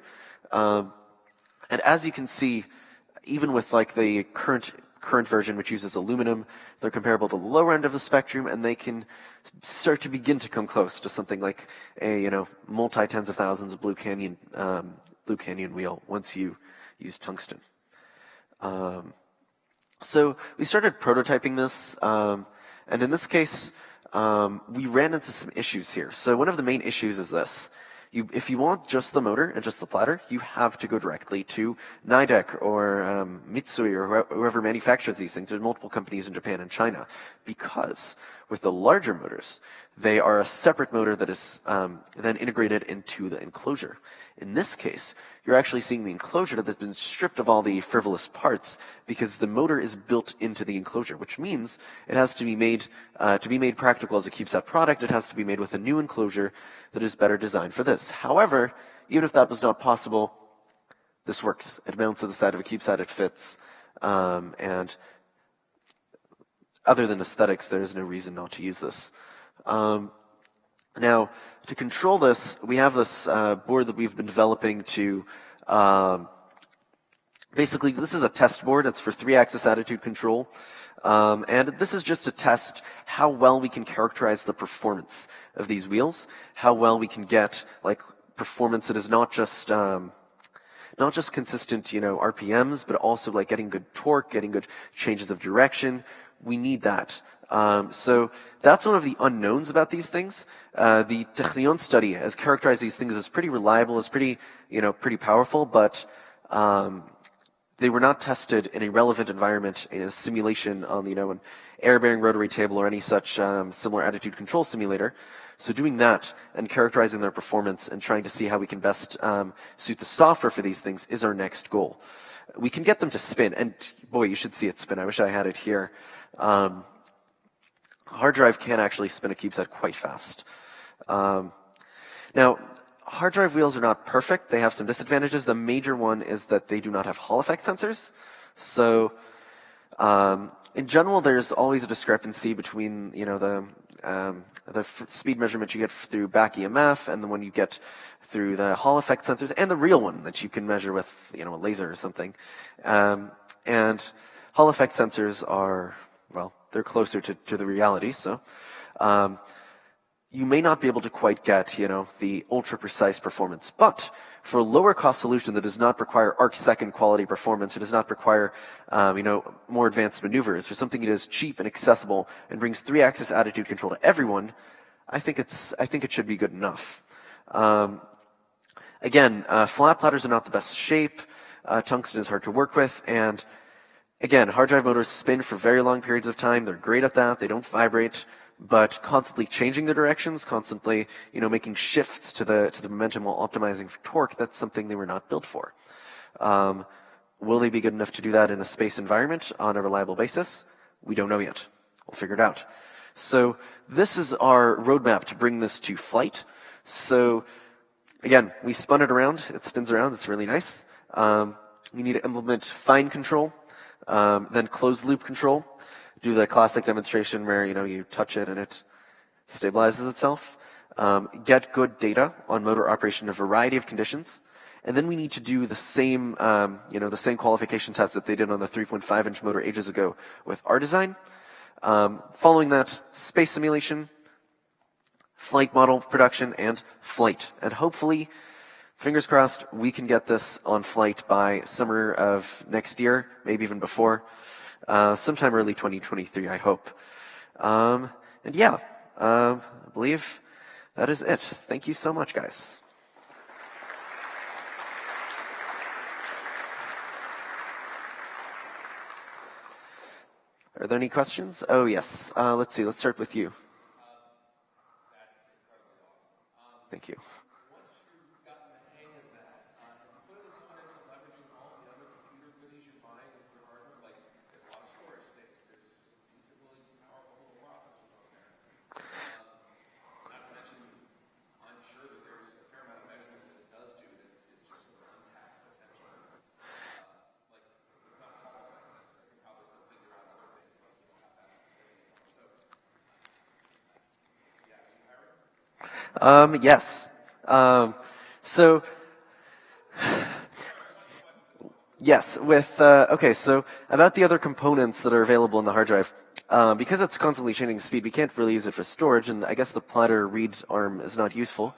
And as you can see, even with like the current version, which uses aluminum, they're comparable to the lower end of the spectrum, and they can start to begin to come close to something like a multi-tens of thousands of Blue Canyon wheel once you use tungsten. So we started prototyping this, and in this case, we ran into some issues here. So one of the main issues is this. If you want just the motor and just the platter, you have to go directly to Nidec or Mitsui or whoever manufactures these things. There's multiple companies in Japan and China. Because with the larger motors, they are a separate motor that is then integrated into the enclosure. In this case, you're actually seeing the enclosure that has been stripped of all the frivolous parts because the motor is built into the enclosure, which means it has to be made practical as a CubeSat product. It has to be made with a new enclosure that is better designed for this. However, even if that was not possible, this works. It mounts to the side of a CubeSat, it fits, and other than aesthetics, there is no reason not to use this. Now, to control this, we have this board that we've been developing to Basically, this is a test board. It's for 3-axis attitude control. And this is just to test how well we can characterize the performance of these wheels, how well we can get like performance that is not just consistent, RPMs, but also like getting good torque, getting good changes of direction. We need that. So that's one of the unknowns about these things. The Technion study has characterized these things as pretty reliable, as pretty powerful, but they were not tested in a relevant environment, in a simulation on, an air-bearing rotary table or any such similar attitude control simulator. So doing that and characterizing their performance and trying to see how we can best suit the software for these things is our next goal. We can get them to spin, and boy, you should see it spin. I wish I had it here. Hard drive can actually spin a CubeSat quite fast. Now, hard drive wheels are not perfect. They have some disadvantages. The major one is that they do not have Hall effect sensors. So, in general, there's always a discrepancy between, the speed measurement you get through back EMF and the one you get through the Hall effect sensors and the real one that you can measure with, a laser or something. And Hall effect sensors are, well, they're closer to the reality. So, you may not be able to quite get, the ultra-precise performance. But for a lower-cost solution that does not require arc-second quality performance, or does not require, more advanced maneuvers, for something that is cheap and accessible and brings 3-axis attitude control to everyone, I think it should be good enough. Again, flat platters are not the best shape. Tungsten is hard to work with, and again, hard drive motors spin for very long periods of time. They're great at that. They don't vibrate. But constantly changing their directions, constantly, making shifts to the momentum while optimizing for torque, that's something they were not built for. Will they be good enough to do that in a space environment on a reliable basis? We don't know yet. We'll figure it out. So this is our roadmap to bring this to flight. So again, we spun it around. It spins around. It's really nice. We need to implement fine control, then closed loop control. Do the classic demonstration where, you touch it and it stabilizes itself. Get good data on motor operation in a variety of conditions. And then we need to do the same, the same qualification test that they did on the 3.5-inch motor ages ago with our design. Following that, space simulation, flight model production, and flight. And hopefully, fingers crossed, we can get this on flight by summer of next year, maybe even before. Sometime early 2023, I hope. And yeah, I believe that is it. Thank you so much, guys. Are there any questions? Oh, yes. Let's see. Let's start with you. Thank you. Yes. So, yes, with, okay, so about the other components that are available in the hard drive. Because it's constantly changing speed, we can't really use it for storage, and I guess the platter read arm is not useful.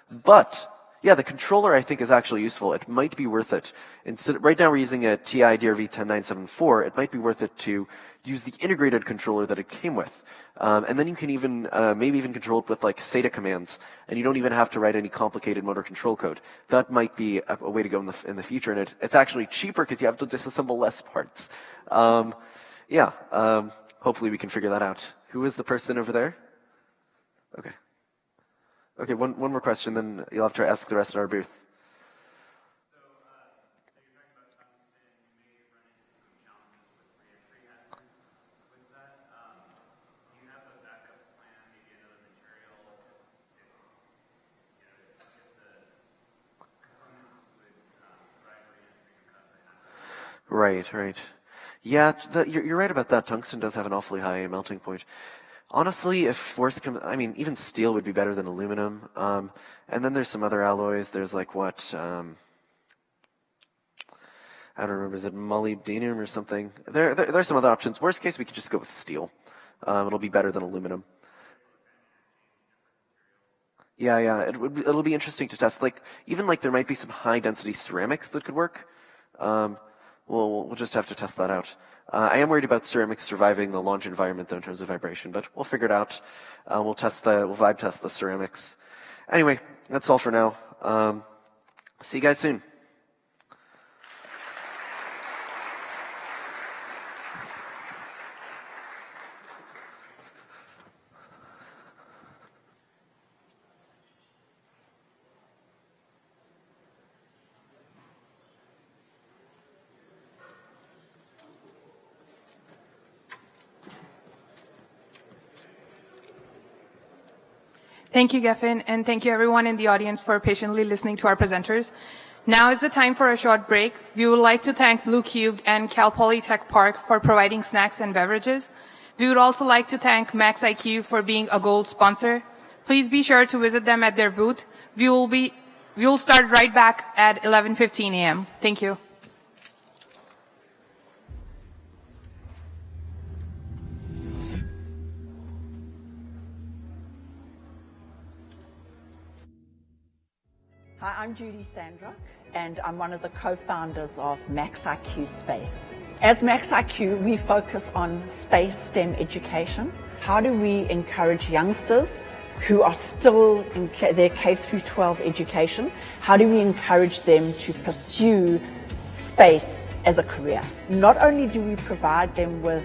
But, yeah, the controller I think is actually useful. It might be worth it. Instead, right now we're using a TI DRV10974. It might be worth it to use the integrated controller that it came with. And then you can even, maybe even control it with like SATA commands, and you don't even have to write any complicated motor control code. That might be a way to go in the future, and it's actually cheaper because you have to disassemble less parts. Hopefully we can figure that out. Who is the person over there? Okay. Okay, one more question, then you'll have to ask the rest of our booth. Right. Yeah, you're right about that. Tungsten does have an awfully high melting point. Honestly, if worst comes, I mean, even steel would be better than aluminum. And then there's some other alloys. There's like what, I don't remember, is it molybdenum or something? There's some other options. Worst case, we could just go with steel. It'll be better than aluminum. Yeah, it'll be interesting to test. Like, even like there might be some high density ceramics that could work. We'll just have to test that out. I am worried about ceramics surviving the launch environment though in terms of vibration, but we'll figure it out. We'll vibe test the ceramics. Anyway, that's all for now. See you guys soon. Thank you, Geffen, and thank you everyone in the audience for patiently listening to our presenters. Now is the time for a short break. We would like to thank Blue Cubed and Cal Poly Tech Park for providing snacks and beverages. We would also like to thank MaxIQ for being a gold sponsor. Please be sure to visit them at their booth. We will start right back at 11:15 a.m. Thank you. Hi, I'm Judy Sandrock, and I'm one of the co-founders of MaxIQ Space. As MaxIQ, we focus on space STEM education. How do we encourage youngsters who are still in their K through 12 education? How do we encourage them to pursue space as a career? Not only do we provide them with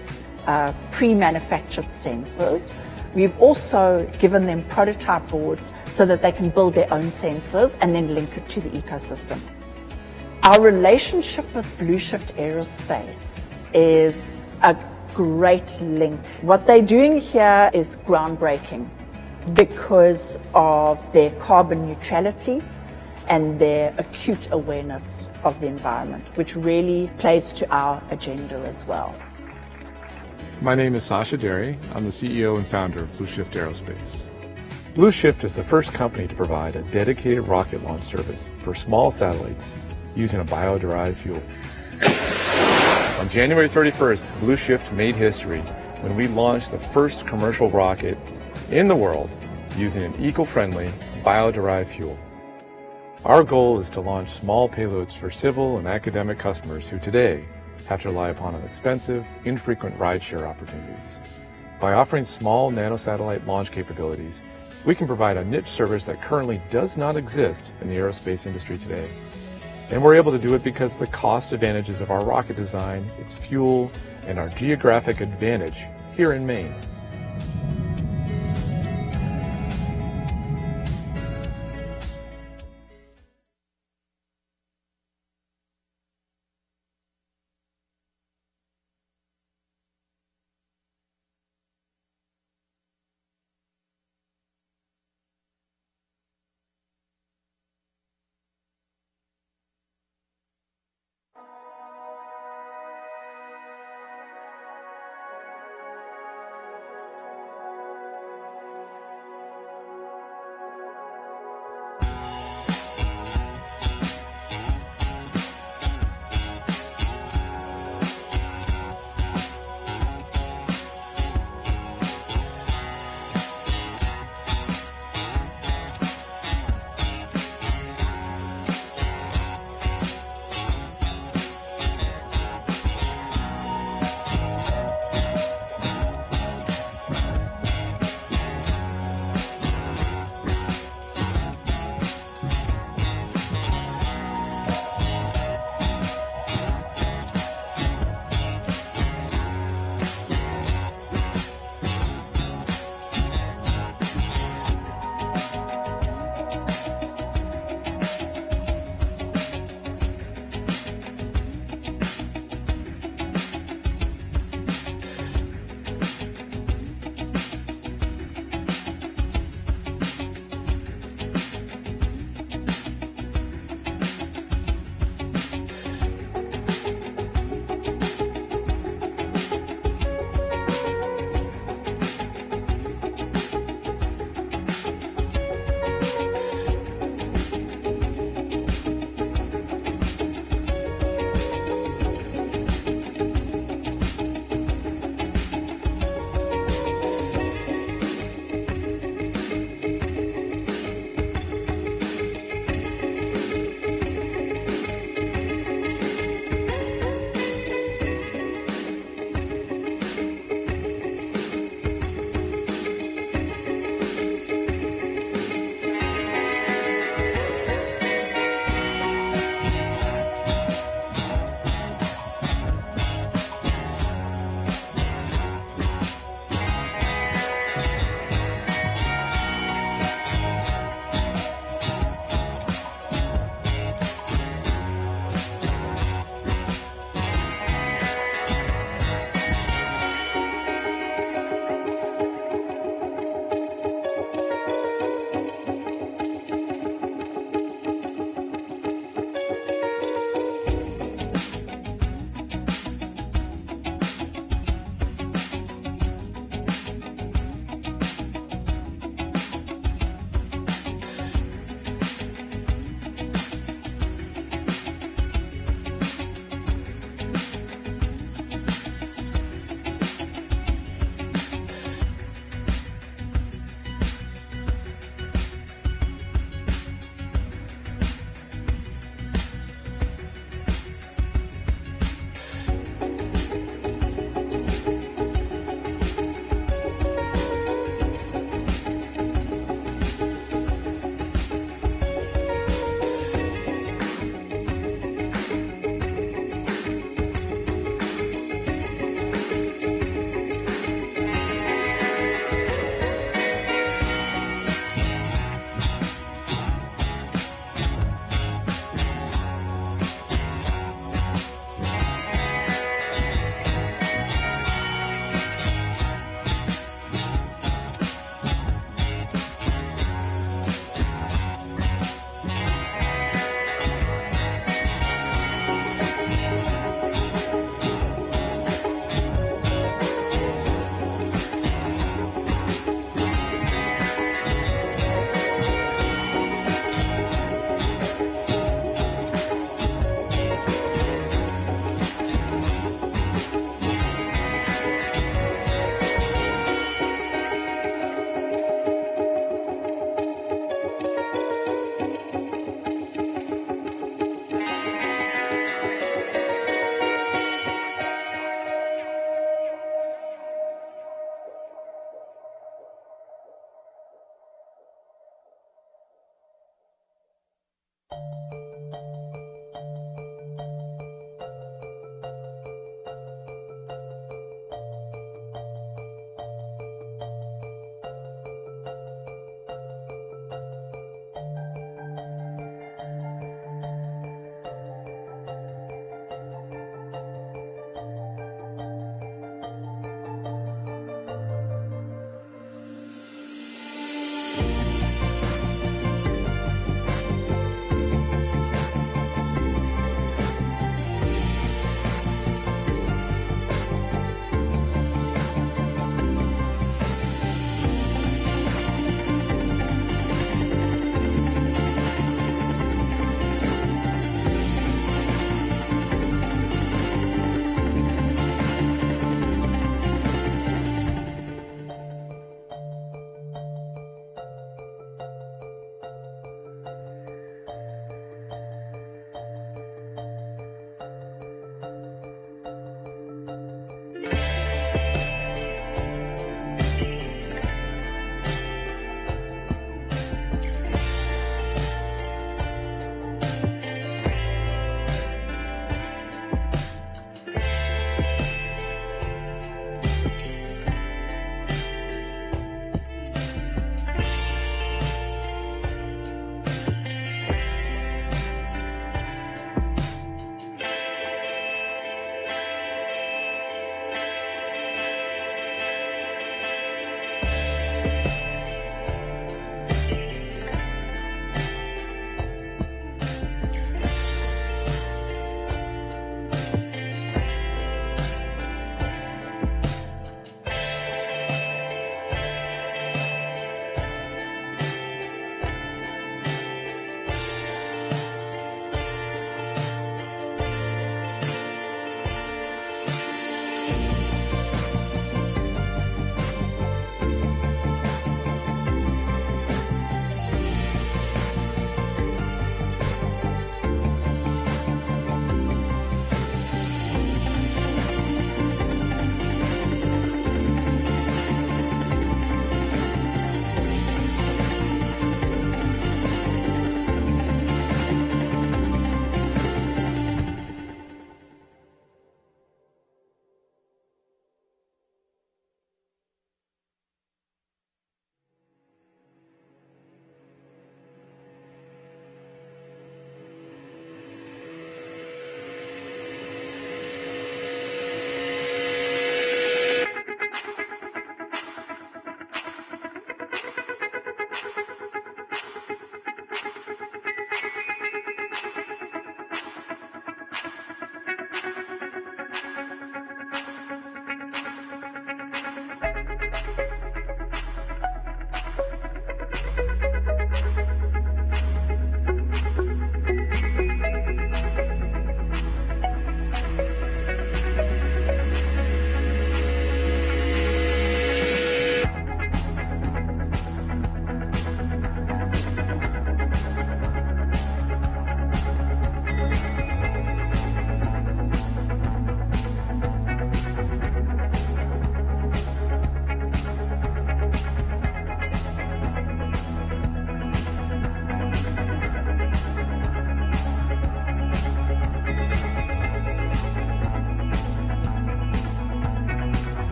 pre-manufactured sensors, we've also given them prototype boards so that they can build their own sensors and then link it to the ecosystem. Our relationship with Blue Shift Aerospace is a great link. What they're doing here is groundbreaking because of their carbon neutrality and their acute awareness of the environment, which really plays to our agenda as well. My name is Sasha Derry. I'm the CEO and founder of Blue Shift Aerospace. Blue Shift is the first company to provide a dedicated rocket launch service for small satellites using a bio-derived fuel. On January 31st, Blue Shift made history when we launched the first commercial rocket in the world using an eco-friendly bio-derived fuel. Our goal is to launch small payloads for civil and academic customers who today have to rely upon expensive, infrequent rideshare opportunities. By offering small nanosatellite launch capabilities, we can provide a niche service that currently does not exist in the aerospace industry today. And we're able to do it because of the cost advantages of our rocket design, its fuel, and our geographic advantage here in Maine.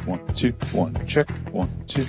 1, 2, 1, check, 1, 2.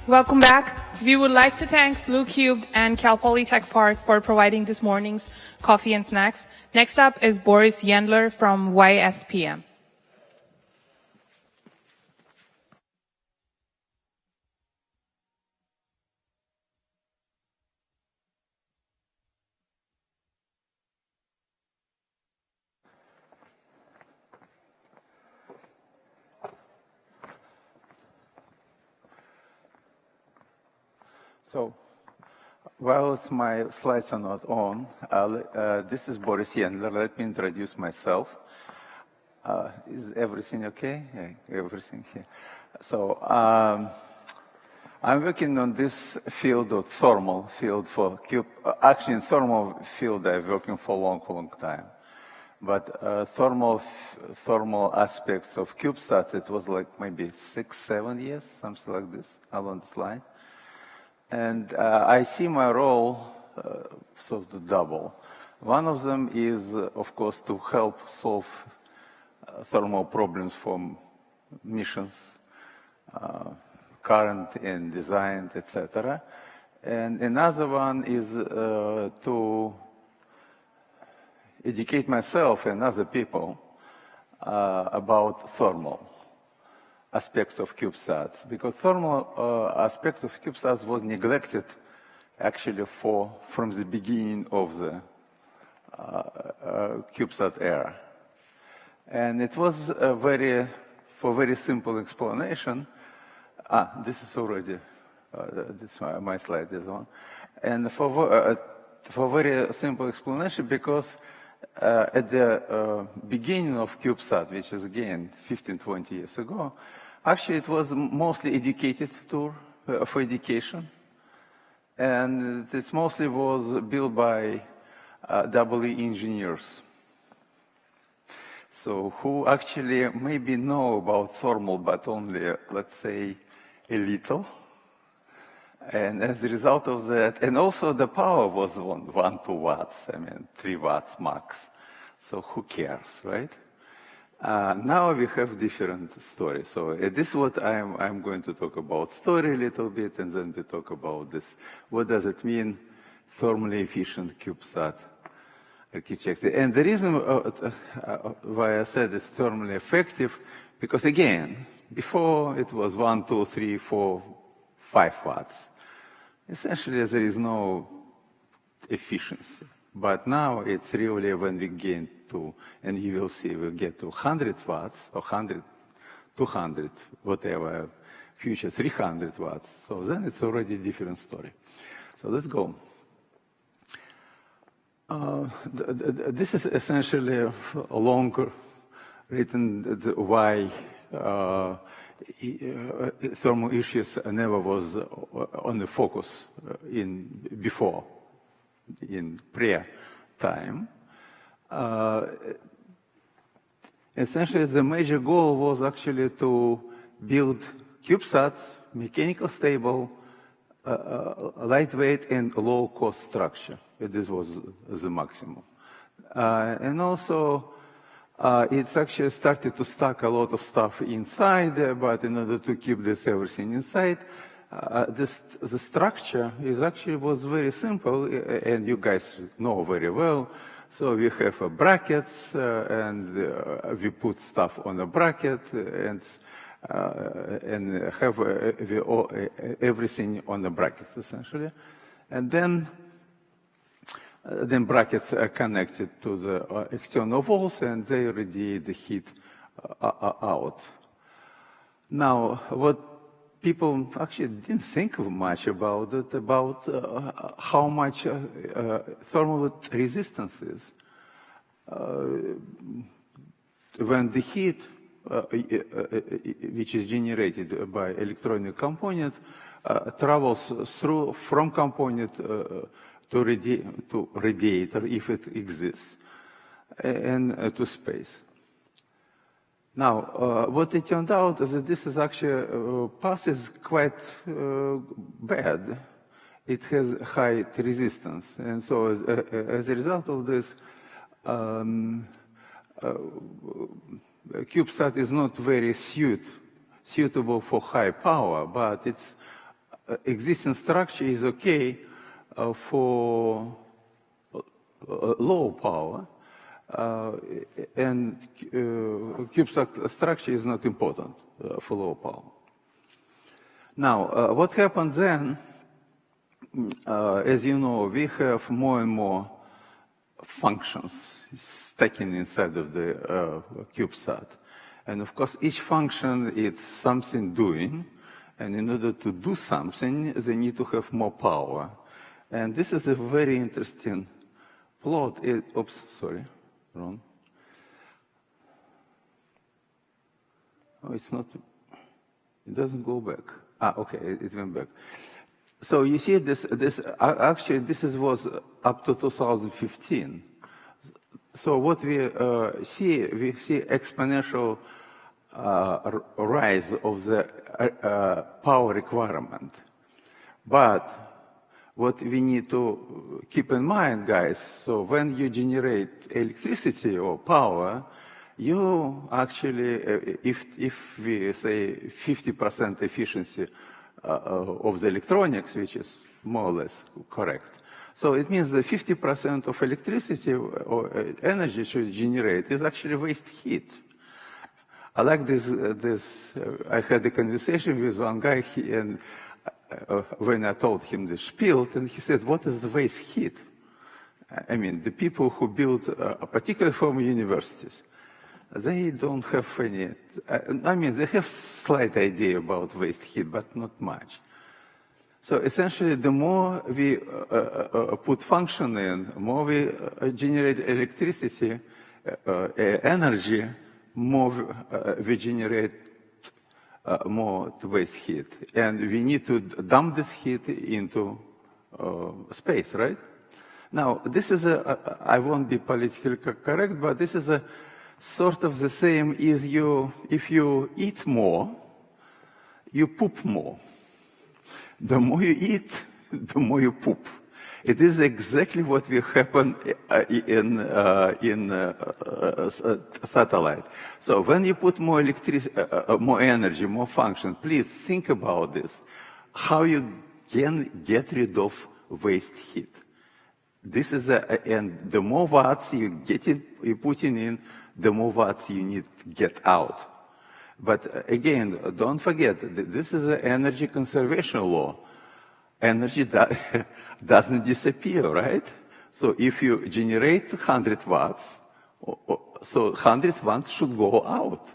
Welcome back. We would like to thank Blue Cubed and Cal Poly Tech Park for providing this morning's coffee and snacks. Next up is Boris Yendler from YSPM. So, while my slides are not on, this is Boris Yendler. Let me introduce myself. Is everything okay? Yeah, everything here. So, I'm working on this field of thermal field for cube. Actually, in thermal field, I'm working for a long time. But thermal aspects of CubeSats, it was like maybe 6-7 years, something like this, along the slide. And I see my role sort of double. One of them is, of course, to help solve thermal problems from missions, current and design, etc. And another one is to educate myself and other people about thermal aspects of CubeSats, because thermal aspect of CubeSats was neglected actually from the beginning of the CubeSat era. And it was for very simple explanation. This is already, my slide is on. And for very simple explanation, because at the beginning of CubeSat, which is again 15-20 years ago, actually it was mostly educated tool for education. And it mostly was built by EE engineers. So who actually maybe know about thermal, but only, let's say, a little. And as a result of that, and also the power was 1-2 watts, 3 watts max. So who cares, right? Now we have different stories. So this is what I'm going to talk about, story a little bit, and then we talk about this. What does it mean, thermally efficient CubeSat architecture? And the reason why I said it's thermally effective, because again, before it was 1, 2, 3, 4, 5 watts. Essentially, there is no efficiency. But now it's really when we gain to, and you will see, we'll get to 100 watts, or 100, 200, whatever, future 300 watts. So then it's already a different story. So let's go. This is essentially a longer written why thermal issues never was on the focus before, in prior time. Essentially, the major goal was actually to build CubeSats, mechanical stable, lightweight, and low-cost structure. This was the maximum. And also, it's actually started to stack a lot of stuff inside, but in order to keep this everything inside, the structure was very simple, and you guys know very well. So we have brackets, and we put stuff on a bracket, and have everything on the brackets essentially, and then brackets are connected to the external walls, and they radiate the heat out. Now, what people actually didn't think much about it, about how much thermal resistance is. When the heat, which is generated by electronic component, travels through from component to radiator, if it exists, and to space. Now, what it turned out is that this is actually, path is quite bad. It has high resistance. And so as a result of this, CubeSat is not very suitable for high power, but it's existing structure is okay for low power, and CubeSat structure is not important for low power. Now, what happens then, as you know, we have more and more functions stacking inside of the CubeSat. And of course, each function is something doing, and in order to do something, they need to have more power. And this is a very interesting plot. Oops, sorry, wrong. Oh, it's not, it doesn't go back. Okay, it went back. So you see actually this was up to 2015. So what we see exponential rise of the power requirement. But what we need to keep in mind, guys, so when you generate electricity or power, you actually, if we say 50% efficiency of the electronics, which is more or less correct. So it means that 50% of electricity or energy should generate is actually waste heat. I like this. I had a conversation with one guy, and when I told him the spiel, and he said, "What is the waste heat?" I mean, the people who build, particularly from universities, they don't have any, I mean, they have slight idea about waste heat, but not much. So essentially, the more we put function in, the more we generate electricity, energy, more we generate more waste heat. And we need to dump this heat into space, right? Now, this is I won't be politically correct, but this is a sort of the same as if you eat more, you poop more. The more you eat, the more you poop. It is exactly what will happen in satellite. So when you put more more energy, more function, please think about this. How you can get rid of waste heat. This is and the more watts you putting in, the more watts you need to get out. But again, don't forget, this is an energy conservation law. Energy doesn't disappear, right? So if you generate 100 watts, so 100 watts should go out.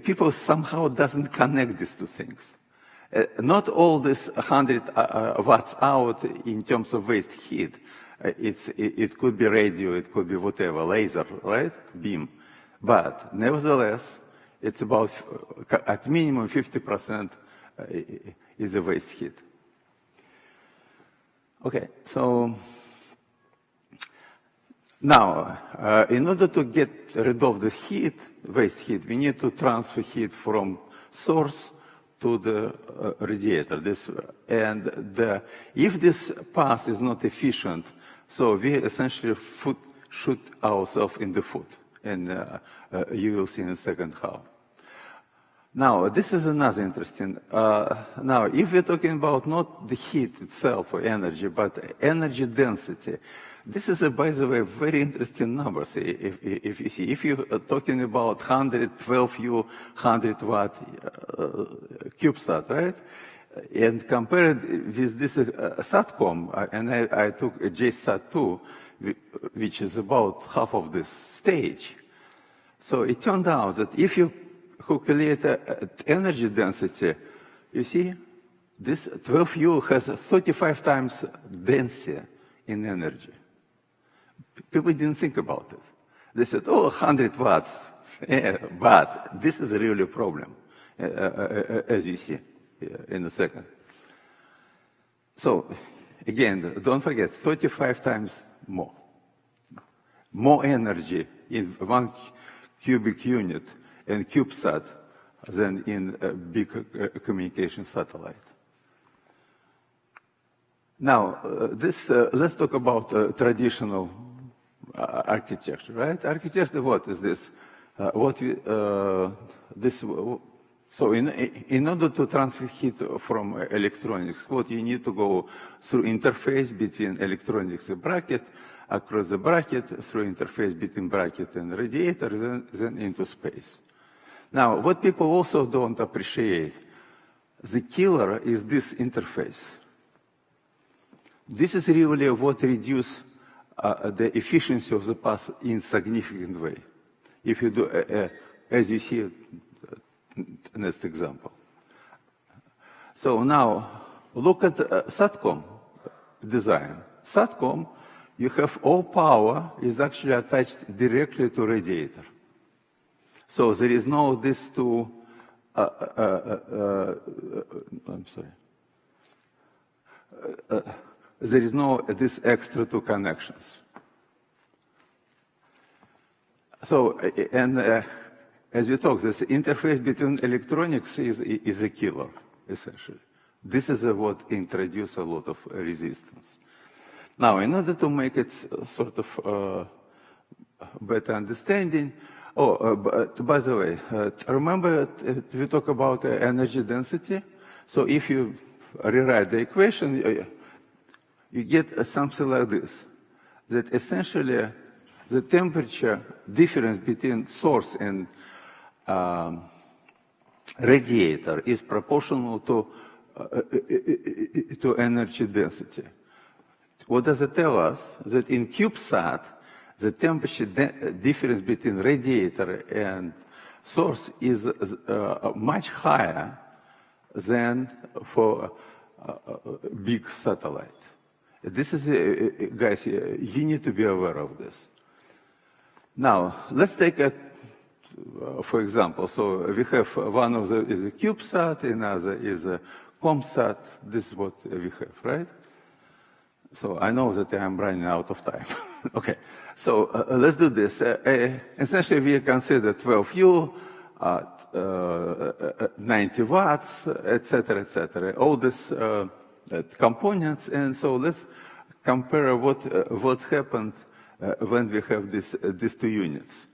People somehow doesn't connect these two things. Not all this 100 watts out in terms of waste heat. It could be radio, it could be whatever, laser, right? Beam. But nevertheless, it's about, at minimum, 50% is the waste heat. Okay, so now, in order to get rid of the heat, waste heat, we need to transfer heat from source to the radiator. If this path is not efficient, so we essentially shoot ourselves in the foot. And you will see in a second how. Now, this is another interesting. Now, if we're talking about not the heat itself or energy, but energy density, this is, by the way, very interesting number. If you see, if you're talking about 112U, 100-watt CubeSat, right? And compared with this Satcom, and I took a JSat-2, which is about half of this stage. So it turned out that if you calculate energy density, you see, this 12U has 35 times density in energy. People didn't think about it. They said, oh, 100 watts. Yeah, but this is really a problem, as you see in a second. So, again, don't forget, 35 times more. More energy in 1 cubic unit in CubeSat than in a big communication satellite. Now, let's talk about traditional architecture, right? Architecture, what is this? So in order to transfer heat from electronics, what you need to go through interface between electronics and bracket, across the bracket, through interface between bracket and radiator, then into space. Now, what people also don't appreciate, the killer is this interface. This is really what reduces the efficiency of the path in significant way. If you do, as you see, next example. So now, look at Satcom design. Satcom, you have all power is actually attached directly to radiator. So there is no this two, I'm sorry. There is no this extra two connections. So, and as we talk, this interface between electronics is a killer, essentially. This is what introduces a lot of resistance. Now, in order to make it sort of better understanding, but by the way, remember we talk about energy density? So if you rewrite the equation, you get something like this, that essentially the temperature difference between source and radiator is proportional to energy density. What does it tell us? That in CubeSat, the temperature difference between radiator and source is much higher than for a big satellite. This is, guys, you need to be aware of this. Now, let's take a for example, so we have one of the is a CubeSat, another is a ComSat. This is what we have, right? So I know that I'm running out of time. Okay, so let's do this. Essentially, we consider 12U, 90 watts, etc., all these components. And so let's compare what happened when we have these two units.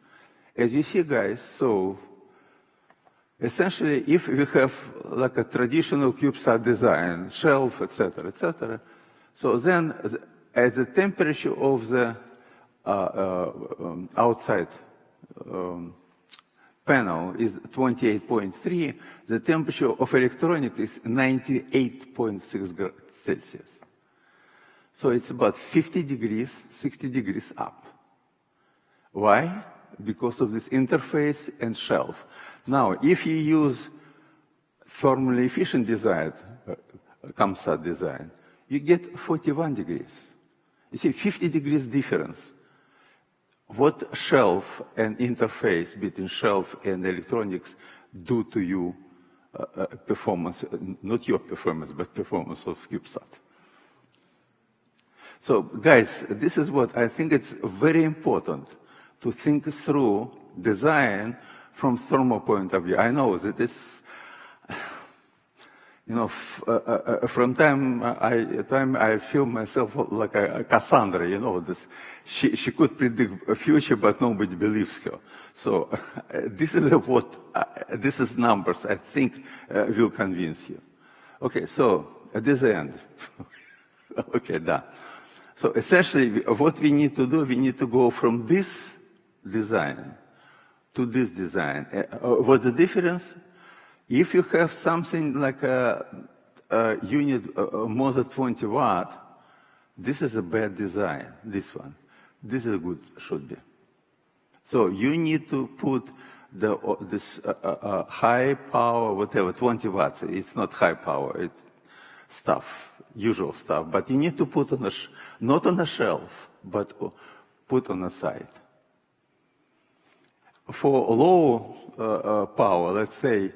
As you see, guys, so essentially, if we have like a traditional CubeSat design, shelf, etc., so then as the temperature of the outside panel is 28.3, the temperature of electronic is 98.6 Celsius. So it's about 50 degrees, 60 degrees up. Why? Because of this interface and shelf. Now, if you use thermally efficient design, ComSat design, you get 41 degrees. You see, 50 degrees difference. What shelf and interface between shelf and electronics do to you performance, not your performance, but performance of CubeSat. So, guys, this is what I think it's very important to think through design from thermal point of view. I know that this, you know, from time I feel myself like a Cassandra, you know, this, she could predict a future, but nobody believes her. So this is this is numbers I think will convince you. Okay, so at this end, okay, done. So essentially what we need to do, we need to go from this design to this design. What's the difference? If you have something like a unit more than 20 watt, this is a bad design, this one. This is good, should be. So you need to put this high power, whatever, 20 watts. It's not high power, it's stuff, usual stuff. But you need to put on not on a shelf, but put on a side. For low power, let's say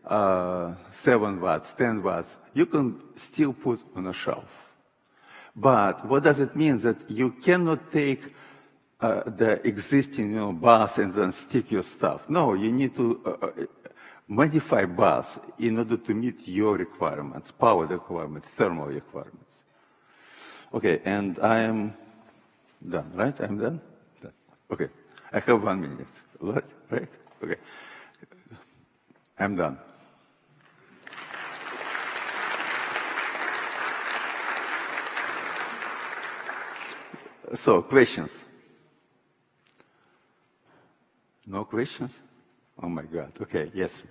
7 watts, 10 watts, you can still put on a shelf. But what does it mean? That you cannot take the existing bus and then stick your stuff. No, you need to modify bus in order to meet your requirements, power requirements, thermal requirements. Okay, and I am done, right? I'm done? Done. Okay, I have 1 minute. Right? Okay. I'm done. So, questions? No questions? Oh my God. Okay, yes.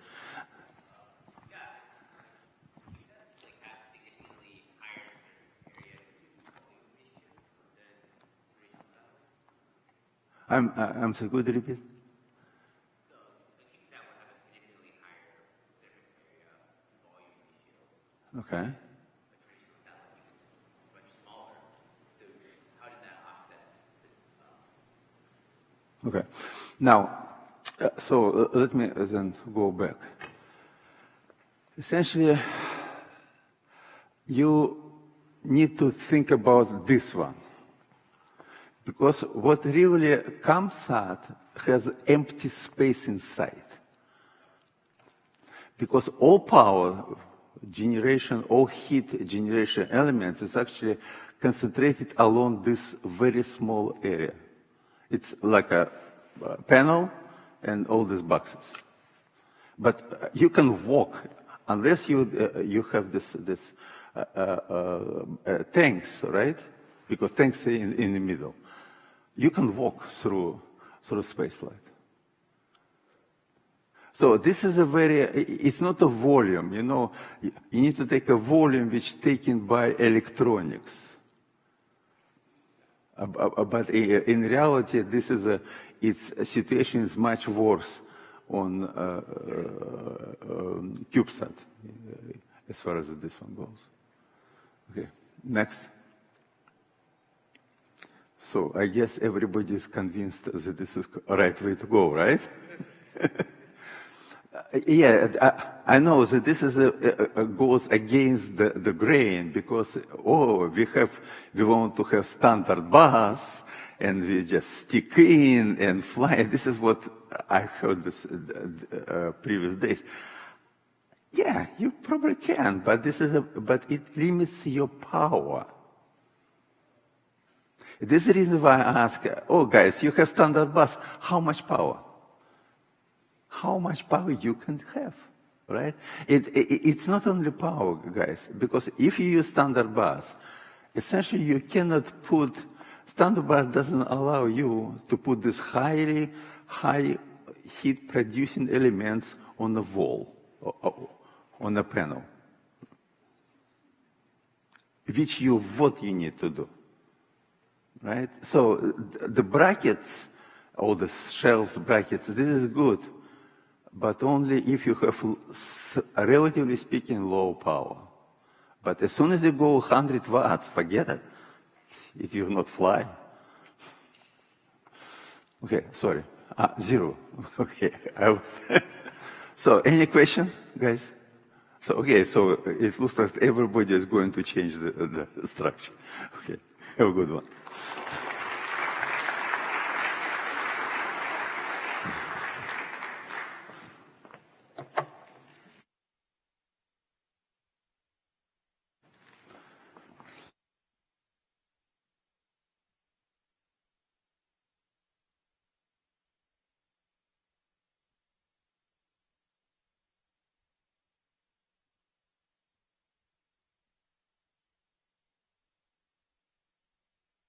I'm so good to repeat. Okay. Okay. Now, so let me then go back. Essentially, you need to think about this one. Because what really CubeSat has empty space inside. Because all power generation, all heat generation elements is actually concentrated along this very small area. It's like a panel and all these boxes. But you can walk, unless you have this tanks, right? Because tanks are in the middle. You can walk through space light. So this is it's not a volume, you know. You need to take a volume which is taken by electronics. But in reality, its situation is much worse on CubeSat, as far as this one goes. Okay, next. So I guess everybody is convinced that this is the right way to go, right? Yeah, I know that this is goes against the grain because we want to have standard bus and we just stick in and fly. This is what I heard this previous days. Yeah, you probably can, but but it limits your power. This is the reason why I ask, oh guys, you have standard bus, how much power? How much power you can have, right? It's not only power, guys, because if you use standard bus, essentially you cannot standard bus doesn't allow you to put these high heat producing elements on the wall, on the panel, what you need to do. Right? So the brackets, all the shelves brackets, this is good, but only if you have, relatively speaking, low power. But as soon as you go 100 watts, forget it. It will not fly. Okay, sorry. 0. Okay, So any question, guys? So, okay, so it looks like everybody is going to change the structure. Okay, have a good one.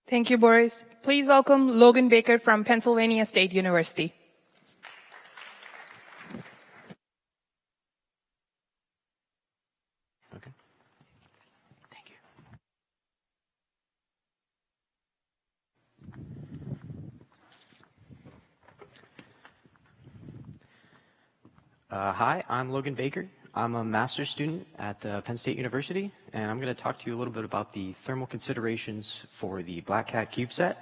Thank you, Boris. Please welcome Logan Baker from Pennsylvania State University. Okay. Thank you. Hi, I'm Logan Baker. I'm a master's student at Penn State University, and I'm going to talk to you a little bit about the thermal considerations for the Black Cat CubeSat.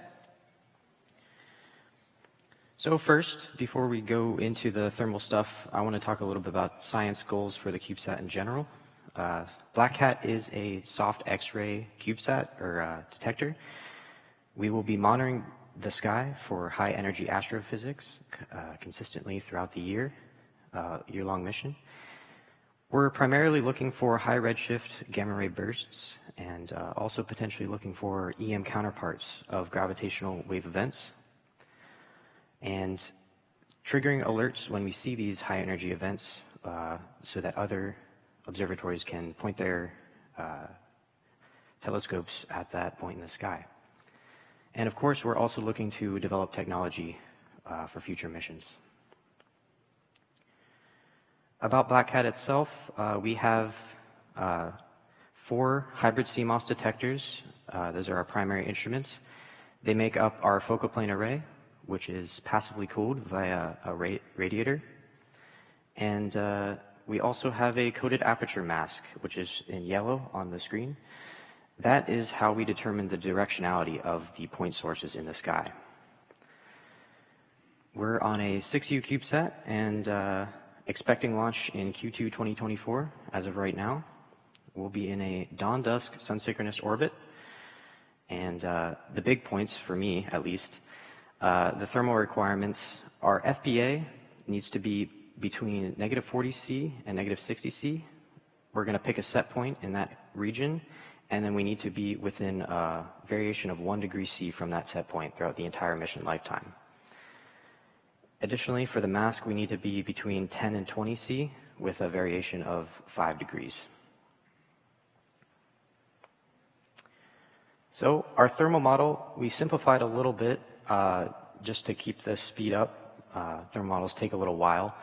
So first, before we go into the thermal stuff, I want to talk a little bit about science goals for the CubeSat in general. Black Cat is a soft X-ray CubeSat, or detector. We will be monitoring the sky for high energy astrophysics consistently throughout the year-long mission. We're primarily looking for high redshift gamma ray bursts and also potentially looking for EM counterparts of gravitational wave events and triggering alerts when we see these high energy events so that other observatories can point their telescopes at that point in the sky. And of course, we're also looking to develop technology for future missions. About Black Hat itself, we have 4 hybrid Cmos detectors. Those are our primary instruments. They make up our focal plane array, which is passively cooled via a radiator. And we also have a coded aperture mask, which is in yellow on the screen. That is how we determine the directionality of the point sources in the sky. We're on a 6U CubeSat and expecting launch in Q2 2024 as of right now. We'll be in a dawn-dusk sun-synchronous orbit. And the big points, for me at least, the thermal requirements are FPA needs to be between -40°C and -60°C. We're going to pick a set point in that region, and then we need to be within a variation of 1 degree C from that set point throughout the entire mission lifetime. Additionally, for the mask, we need to be between 10 and 20 C with a variation of 5 degrees. So our thermal model, we simplified a little bit just to keep the speed up. Thermal models take a little while.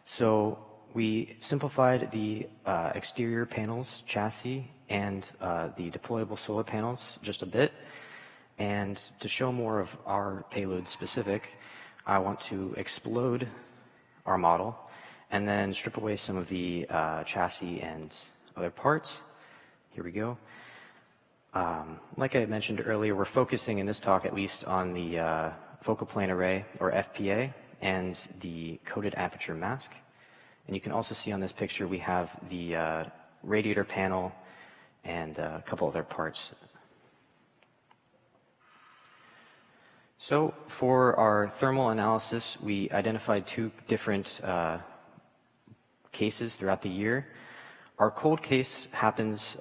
So we simplified the exterior panels, chassis, and the deployable solar panels just a bit. And to show more of our payload specific, I want to explode our model and then strip away some of the chassis and other parts. Here we go. Like I mentioned earlier, we're focusing in this talk at least on the focal plane array, or FPA, and the coded aperture mask. And you can also see on this picture we have the radiator panel and a couple other parts. So for our thermal analysis, we identified 2 different cases throughout the year. Our cold case happens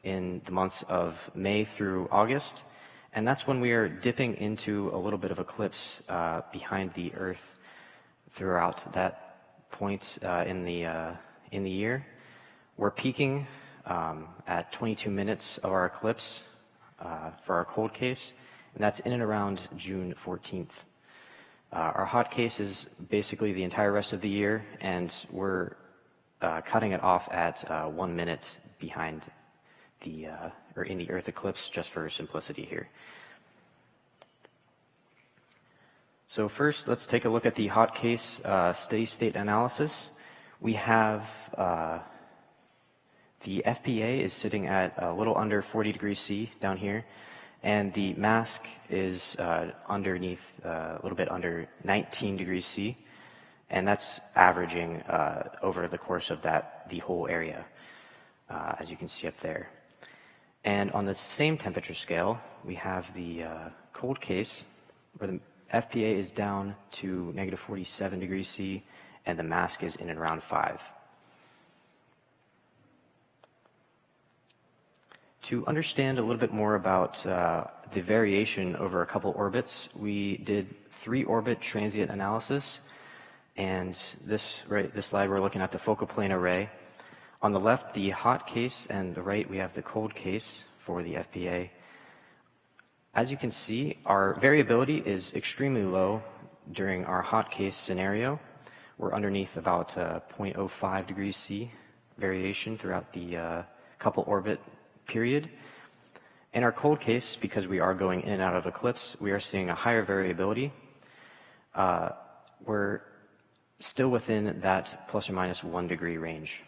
in the months of May through August, and that's when we are dipping into a little bit of eclipse behind the Earth throughout that point in the year. We're peaking at 22 minutes of our eclipse for our cold case, and that's in and around June 14th. Our hot case is basically the entire rest of the year, and we're cutting it off at 1 minute behind or in the Earth eclipse, just for simplicity here. So first, let's take a look at the hot case steady state analysis. We have the FPA is sitting at a little under 40 degrees C down here, and the mask is underneath a little bit under 19 degrees C, and that's averaging over the course of the whole area, as you can see up there. And on the same temperature scale, we have the cold case, where the FPA is down to -47 degrees C, and the mask is in and around 5. To understand a little bit more about the variation over a couple orbits, we did 3-orbit transient analysis, and this slide we're looking at the focal plane array. On the left, the hot case, and the right, we have the cold case for the FPA. As you can see, our variability is extremely low during our hot case scenario. We're underneath about 0.05 degrees C variation throughout the couple orbit period. In our cold case, because we are going in and out of eclipse, we are seeing a higher variability. We're still within that plus or minus 1 degree range.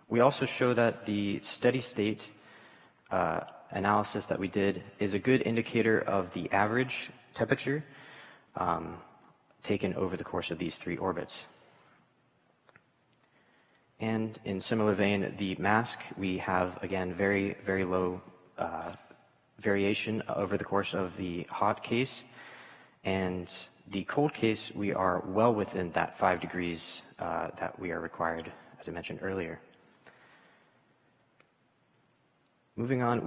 We also show that the steady state analysis that we did is a good indicator of the average temperature taken over the course of these 3 orbits. And in similar vein, the mask, we have, again, very, very low variation over the course of the hot case. And the cold case, we are well within that 5 degrees that we are required, as I mentioned earlier. Moving on,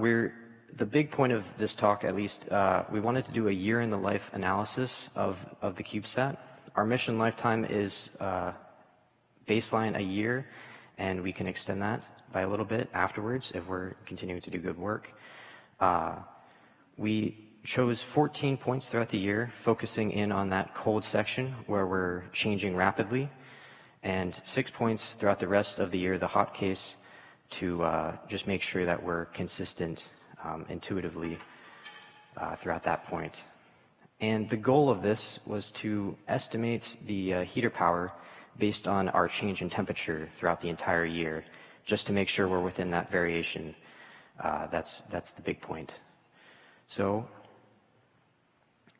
the big point of this talk, at least, we wanted to do a year in the life analysis of the CubeSat. Our mission lifetime is baseline a year, and we can extend that by a little bit afterwards if we're continuing to do good work. We chose 14 points throughout the year, focusing in on that cold section where we're changing rapidly, and 6 points throughout the rest of the year, the hot case, to just make sure that we're consistent intuitively throughout that point. And the goal of this was to estimate the heater power based on our change in temperature throughout the entire year, just to make sure we're within that variation. That's the big point. So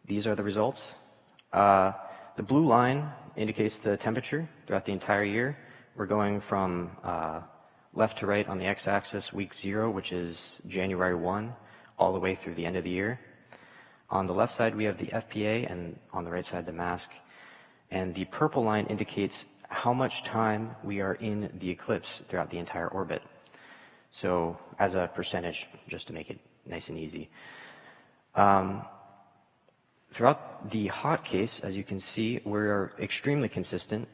these are the results. The blue line indicates the temperature throughout the entire year. We're going from left to right on the x-axis, week 0, which is January 1, all the way through the end of the year. On the left side, we have the FPA, and on the right side, the mask. And the purple line indicates how much time we are in the eclipse throughout the entire orbit. So as a percentage, just to make it nice and easy. Throughout the hot case, as you can see, we're extremely consistent.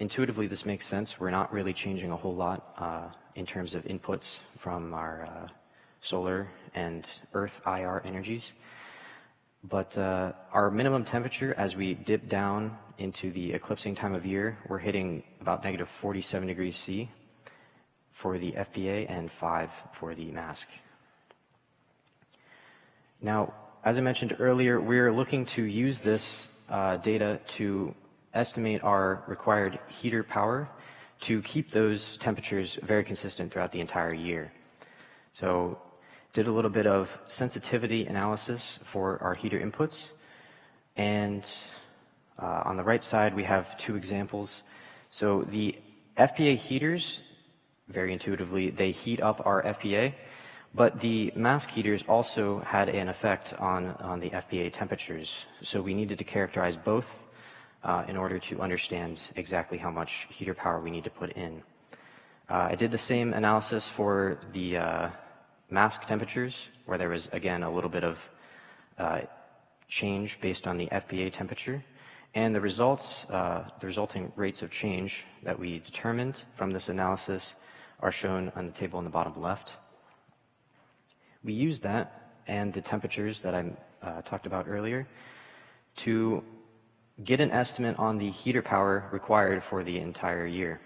Intuitively, this makes sense. We're not really changing a whole lot in terms of inputs from our solar and Earth IR energies. But our minimum temperature, as we dip down into the eclipsing time of year, we're hitting about negative 47 degrees C for the FPA and 5 for the mask. Now, as I mentioned earlier, we're looking to use this data to estimate our required heater power to keep those temperatures very consistent throughout the entire year. So did a little bit of sensitivity analysis for our heater inputs. And on the right side, we have 2 examples. So the FPA heaters, very intuitively, they heat up our FPA, but the mask heaters also had an effect on the FPA temperatures. So we needed to characterize both in order to understand exactly how much heater power we need to put in. I did the same analysis for the mask temperatures, where there was, again, a little bit of change based on the FPA temperature. And the results, the resulting rates of change that we determined from this analysis are shown on the table in the bottom left. We used that and the temperatures that I talked about earlier to get an estimate on the heater power required for the entire year.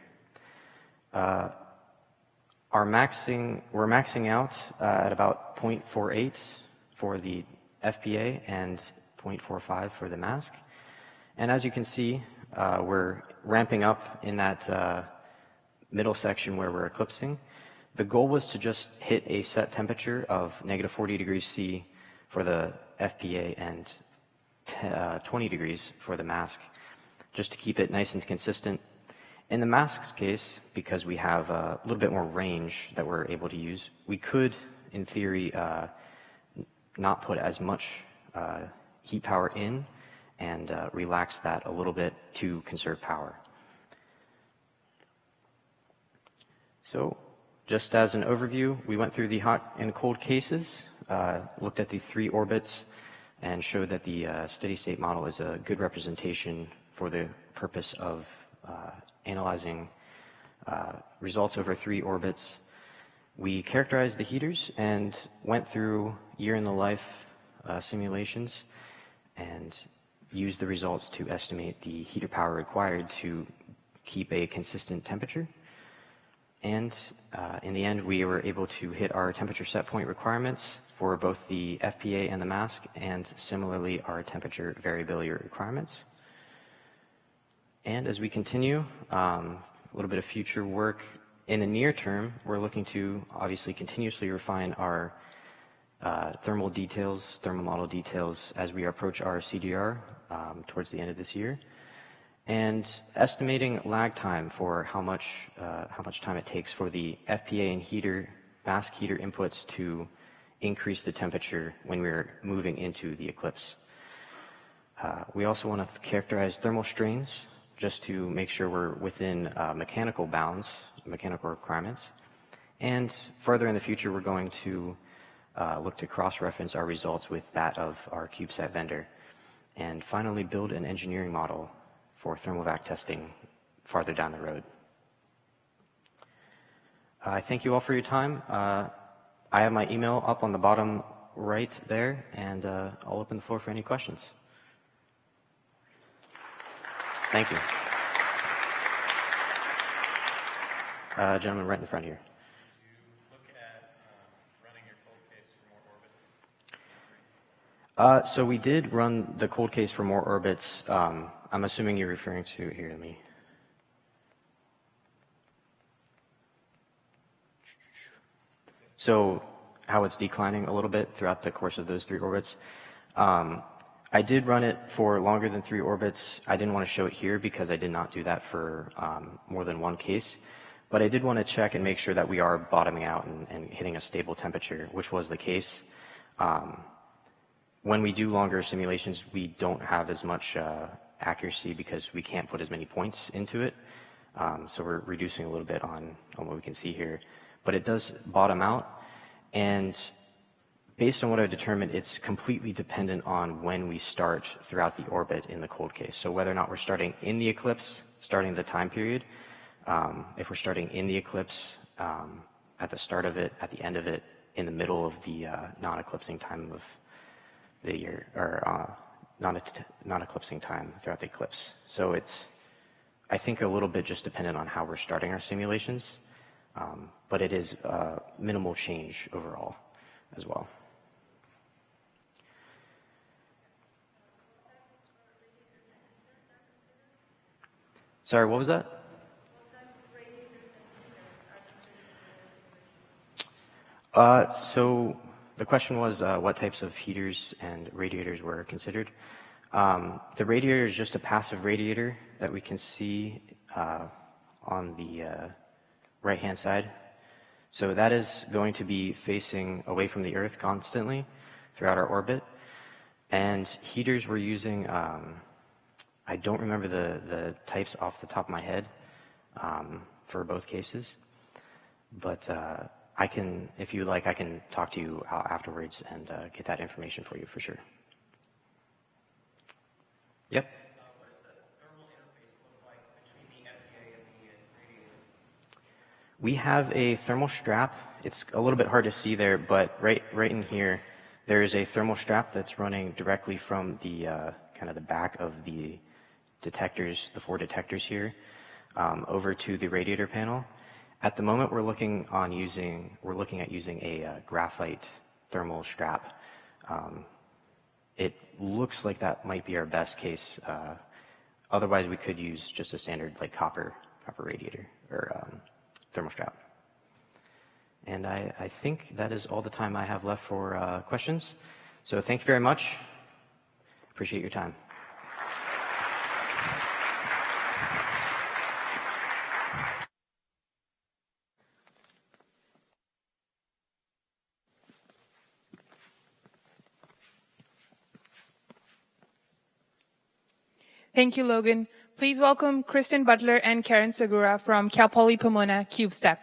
We're maxing out at about 0.48 for the FPA and 0.45 for the mask. And as you can see, we're ramping up in that middle section where we're eclipsing. The goal was to just hit a set temperature of negative 40 degrees C for the FPA and 20 degrees for the mask, just to keep it nice and consistent. In the mask's case, because we have a little bit more range that we're able to use, we could, in theory, not put as much heat power in and relax that a little bit to conserve power. So, just as an overview, we went through the hot and cold cases, looked at the 3 orbits, and showed that the steady state model is a good representation for the purpose of analyzing results over 3 orbits. We characterized the heaters and went through year in the life simulations and used the results to estimate the heater power required to keep a consistent temperature. And in the end, we were able to hit our temperature set point requirements for both the FPA and the mask, and similarly our temperature variability requirements. And as we continue, a little bit of future work. In the near term, we're looking to obviously continuously refine our thermal model details as we approach our CDR towards the end of this year. And estimating lag time for how much time it takes for the FPA and mask heater inputs to increase the temperature when we're moving into the eclipse. We also want to characterize thermal strains just to make sure we're within mechanical bounds, mechanical requirements. And further in the future, we're going to look to cross-reference our results with that of our CubeSat vendor. And finally, build an engineering model for thermal vac testing farther down the road. I thank you all for your time. I have my email up on the bottom right there, and I'll open the floor for any questions. Thank you. Gentleman right in the front here. So we did run the cold case for more orbits. I'm assuming you're referring to, here, let me. So how it's declining a little bit throughout the course of those 3 orbits. I did run it for longer than 3 orbits. I didn't want to show it here because I did not do that for more than 1 case. But I did want to check and make sure that we are bottoming out and hitting a stable temperature, which was the case. When we do longer simulations, we don't have as much accuracy because we can't put as many points into it. So we're reducing a little bit on what we can see here. But it does bottom out. And based on what I've determined, it's completely dependent on when we start throughout the orbit in the cold case. So whether or not we're starting in the eclipse, starting the time period, if we're starting in the eclipse, at the start of it, at the end of it, in the middle of the non-eclipsing time of the year, or non-eclipsing time throughout the eclipse. So it's, I think, a little bit just dependent on how we're starting our simulations, but it is minimal change overall as well. Sorry, what was that? So the question was what types of heaters and radiators were considered. The radiator is just a passive radiator that we can see on the right-hand side. So that is going to be facing away from the Earth constantly throughout our orbit. And heaters we're using, I don't remember the types off the top of my head for both cases, but I can, if you like, I can talk to you afterwards and get that information for you for sure. Yep. What does the thermal interface look like between the FPA and the radiator? We have a thermal strap. It's a little bit hard to see there, but right in here, there is a thermal strap that's running directly from the kind of the back of the detectors, the 4 detectors here, over to the radiator panel. At the moment, we're looking at using a graphite thermal strap. It looks like that might be our best case. Otherwise, we could use just a standard like copper radiator or thermal strap. And I think that is all the time I have left for questions. So thank you very much. Appreciate your time. Thank you, Logan. Please welcome Kristen Butler and Karen Segura from Cal Poly Pomona CubeSat.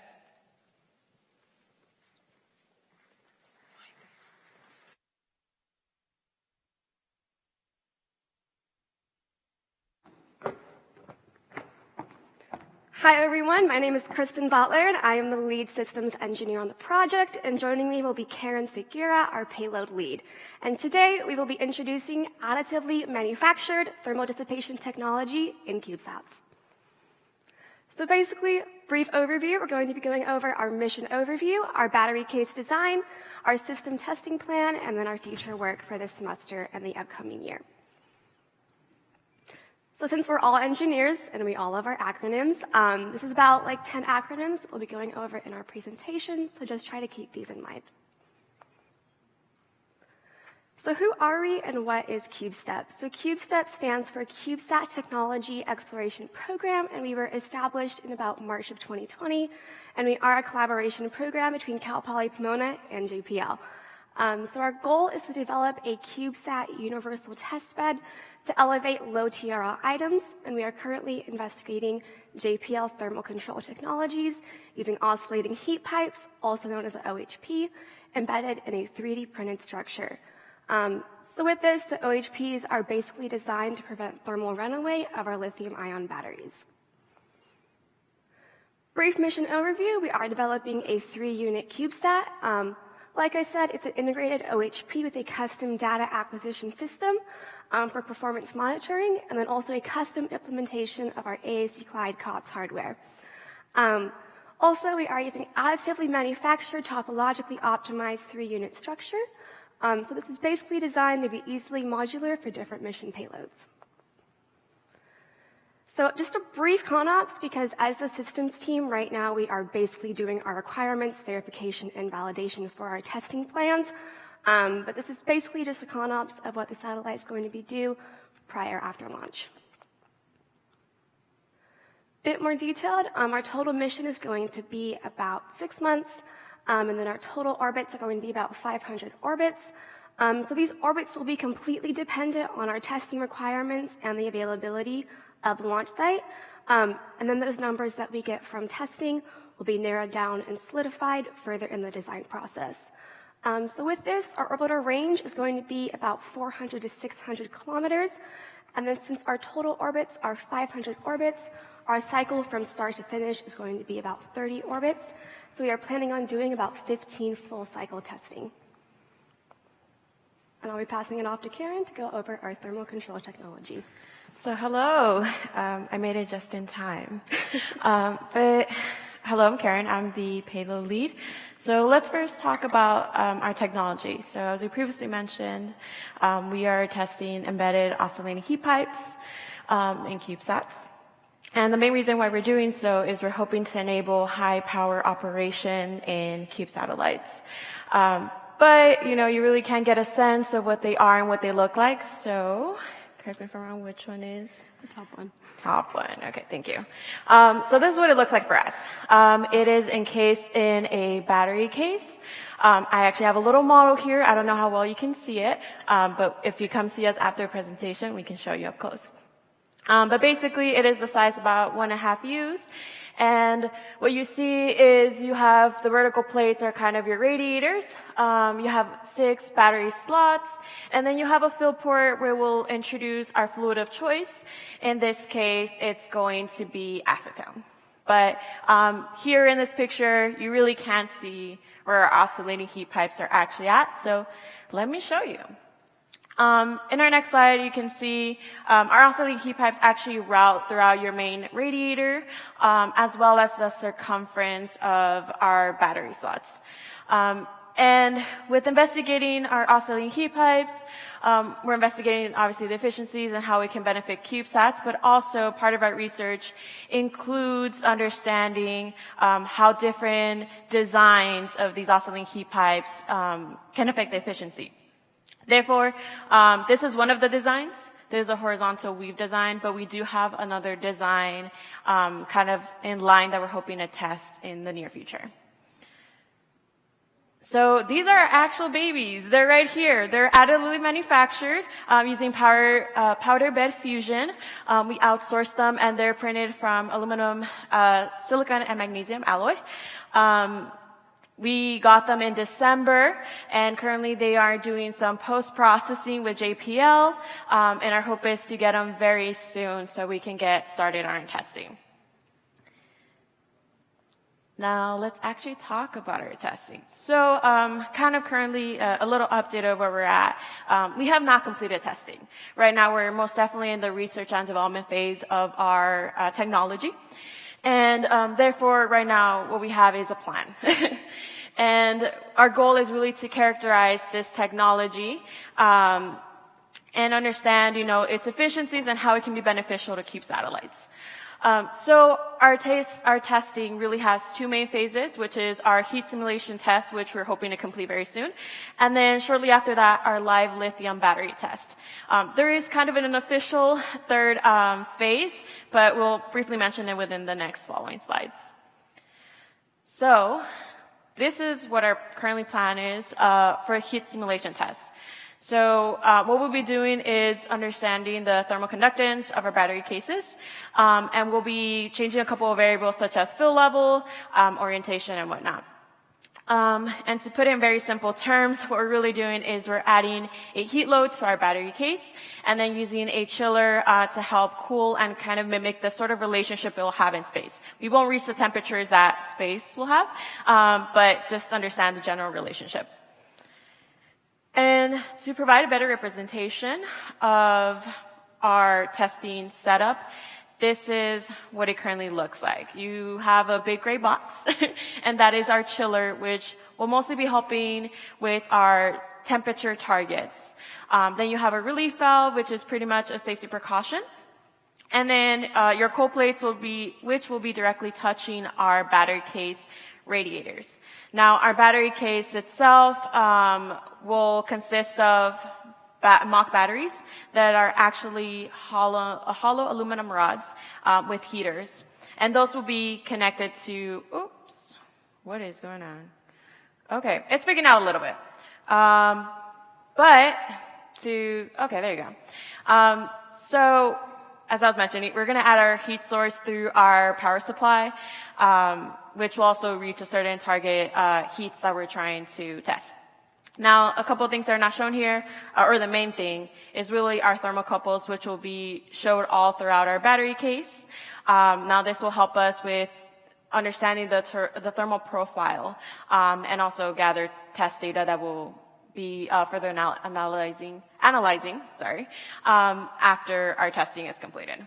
Hi everyone, my name is Kristen Butler and I am the lead systems engineer on the project, and joining me will be Karen Segura, our payload lead. And today we will be introducing additively manufactured thermal dissipation technology in CubeSats. So basically, brief overview, we're going to be going over our mission overview, our battery case design, our system testing plan, and then our future work for this semester and the upcoming year. So since we're all engineers and we all love our acronyms, this is about like 10 acronyms that we'll be going over in our presentation, so just try to keep these in mind. So who are we and what is CubeSat? So CubeSat stands for CubeSat Technology Exploration Program, and we were established in about March of 2020, and we are a collaboration program between Cal Poly Pomona and JPL. So our goal is to develop a CubeSat universal testbed to elevate low TRL items, and we are currently investigating JPL thermal control technologies using oscillating heat pipes, also known as OHP, embedded in a 3D printed structure. So with this, the OHPs are basically designed to prevent thermal runaway of our lithium-ion batteries. Brief mission overview, we are developing a 3-unit CubeSat. Like I said, it's an integrated OHP with a custom data acquisition system for performance monitoring, and then also a custom implementation of our AAC Clyde COTS hardware. Also, we are using additively manufactured, topologically optimized 3-unit structure. So this is basically designed to be easily modular for different mission payloads. So just a brief ConOps, because as the systems team right now, we are basically doing our requirements, verification, and validation for our testing plans. But this is basically just a ConOps of what the satellite is going to be due prior after launch. Bit more detailed, our total mission is going to be about 6 months, and then our total orbits are going to be about 500 orbits. So these orbits will be completely dependent on our testing requirements and the availability of the launch site. And then those numbers that we get from testing will be narrowed down and solidified further in the design process. So with this, our orbital range is going to be about 400 to 600 kilometers. And then since our total orbits are 500 orbits, our cycle from start to finish is going to be about 30 orbits. So we are planning on doing about 15 full cycle testing. And I'll be passing it off to Karen to go over our thermal control technology. So hello, I made it just in time. But hello, I'm Karen, I'm the payload lead. So let's first talk about our technology. So as we previously mentioned, we are testing embedded oscillating heat pipes in CubeSats. And the main reason why we're doing so is we're hoping to enable high power operation in Cube satellites. But, you know, you really can't get a sense of what they are and what they look like, so correct me if I'm wrong, which one is? The top one. Top one, okay, thank you. So this is what it looks like for us. It is encased in a battery case. I actually have a little model here. I don't know how well you can see it, but if you come see us after the presentation, we can show you up close. But basically, it is the size of about 1.5 U's. And what you see is you have the vertical plates are kind of your radiators. You have 6 battery slots. And then you have a fill port where we'll introduce our fluid of choice. In this case, it's going to be acetone. But here in this picture, you really can't see where our oscillating heat pipes are actually at. So let me show you. In our next slide, you can see our oscillating heat pipes actually route throughout your main radiator, as well as the circumference of our battery slots. And with investigating our oscillating heat pipes, we're investigating obviously the efficiencies and how we can benefit CubeSats, but also part of our research includes understanding how different designs of these oscillating heat pipes can affect the efficiency. Therefore, this is one of the designs. There's a horizontal weave design, but we do have another design kind of in line that we're hoping to test in the near future. So these are our actual babies. They're right here. They're additively manufactured using powder bed fusion. We outsource them, and they're printed from aluminum, silicon, and magnesium alloy. We got them in December, and currently they are doing some post-processing with JPL, and our hope is to get them very soon so we can get started on testing. Now, let's actually talk about our testing. So, kind of currently a little update of where we're at. We have not completed testing. Right now, we're most definitely in the research and development phase of our technology. And therefore, right now, what we have is a plan. And our goal is really to characterize this technology and understand, you know, its efficiencies and how it can be beneficial to Cube satellites. So our testing really has 2 main phases, which is our heat simulation test, which we're hoping to complete very soon. And then shortly after that, our live lithium battery test. There is kind of an unofficial 3rd phase, but we'll briefly mention it within the next following slides. So this is what our currently plan is for a heat simulation test. So what we'll be doing is understanding the thermal conductance of our battery cases, and we'll be changing a couple of variables such as fill level, orientation, and whatnot. And to put it in very simple terms, what we're really doing is we're adding a heat load to our battery case, and then using a chiller to help cool and kind of mimic the sort of relationship it will have in space. We won't reach the temperatures that space will have, but just understand the general relationship. And to provide a better representation of our testing setup, this is what it currently looks like. You have a big gray box, and that is our chiller, which will mostly be helping with our temperature targets. Then you have a relief valve, which is pretty much a safety precaution. And then your cold plates which will be directly touching our battery case radiators. Now, our battery case itself will consist of mock batteries that are actually hollow aluminum rods with heaters. And those will be connected to, oops, what is going on? Okay, it's freaking out a little bit. Okay, there you go. So, as I was mentioning, we're going to add our heat source through our power supply, which will also reach a certain target heats that we're trying to test. Now, a couple of things that are not shown here, or the main thing, is really our thermocouples, which will be showed all throughout our battery case. Now, this will help us with understanding the thermal profile, and also gather test data that will be further analyzing, after our testing is completed.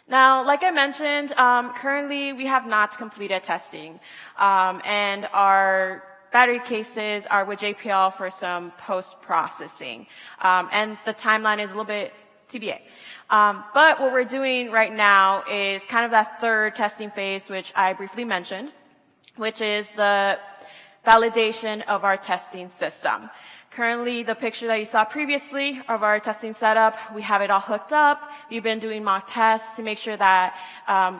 Now, like I mentioned, currently we have not completed testing, and our battery cases are with JPL for some post-processing, and the timeline is a little bit TBA. But what we're doing right now is kind of that third testing phase, which I briefly mentioned, which is the validation of our testing system. Currently, the picture that you saw previously of our testing setup, we have it all hooked up. We've been doing mock tests to make sure that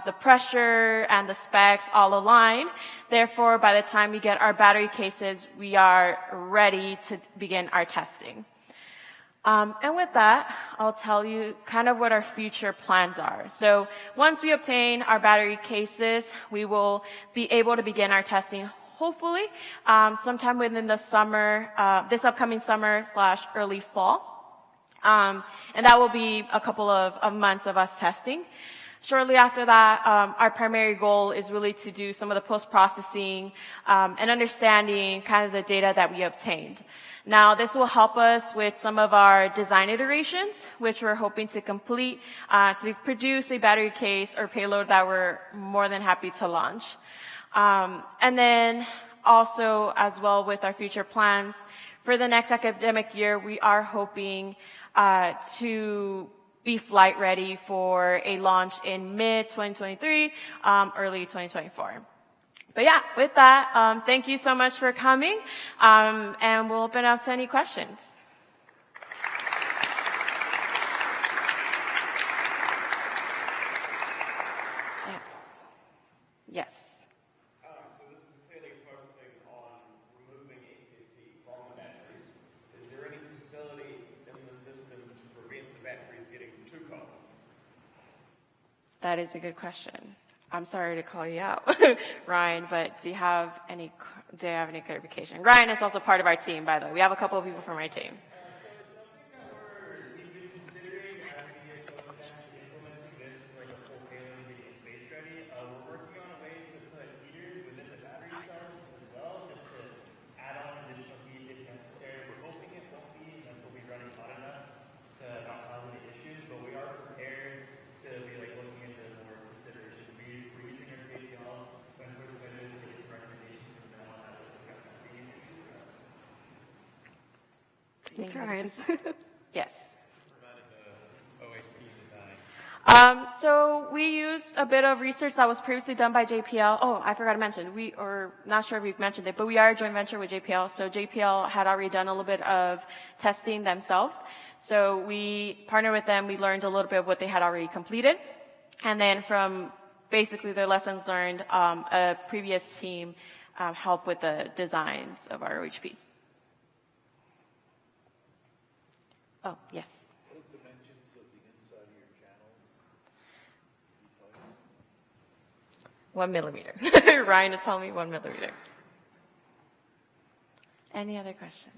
the pressure and the specs all align. Therefore, by the time we get our battery cases, we are ready to begin our testing. And with that, I'll tell you kind of what our future plans are. So once we obtain our battery cases, we will be able to begin our testing hopefully sometime within the summer, this upcoming summer / early fall. And that will be a couple of months of us testing. Shortly after that, our primary goal is really to do some of the post-processing and understanding kind of the data that we obtained. Now, this will help us with some of our design iterations, which we're hoping to complete to produce a battery case or payload that we're more than happy to launch. And then also as well with our future plans for the next academic year, we are hoping to be flight ready for a launch in mid-2023, early 2024. But yeah, with that, thank you so much for coming, and we'll open up to any questions. Yeah. Yes. So this is clearly focusing on removing HCSD from the batteries. Is there any facility in the system to prevent the batteries getting too cold? That is a good question. I'm sorry to call you out, Ryan, but do you have any clarification? Ryan is also part of our team, by the way. We have a couple of people from our team. Thanks, Ryan. Yes. OSP design. So we used a bit of research that was previously done by JPL. Oh, I forgot to mention, not sure if we've mentioned it, but we are a joint venture with JPL. So JPL had already done a little bit of testing themselves. So we partnered with them. We learned a little bit of what they had already completed. And then from basically their lessons learned, a previous team helped with the designs of our OHPs. Oh, yes. What are the dimensions of the inside of your channels? 1 millimeter. Ryan is telling me 1 millimeter. Any other questions?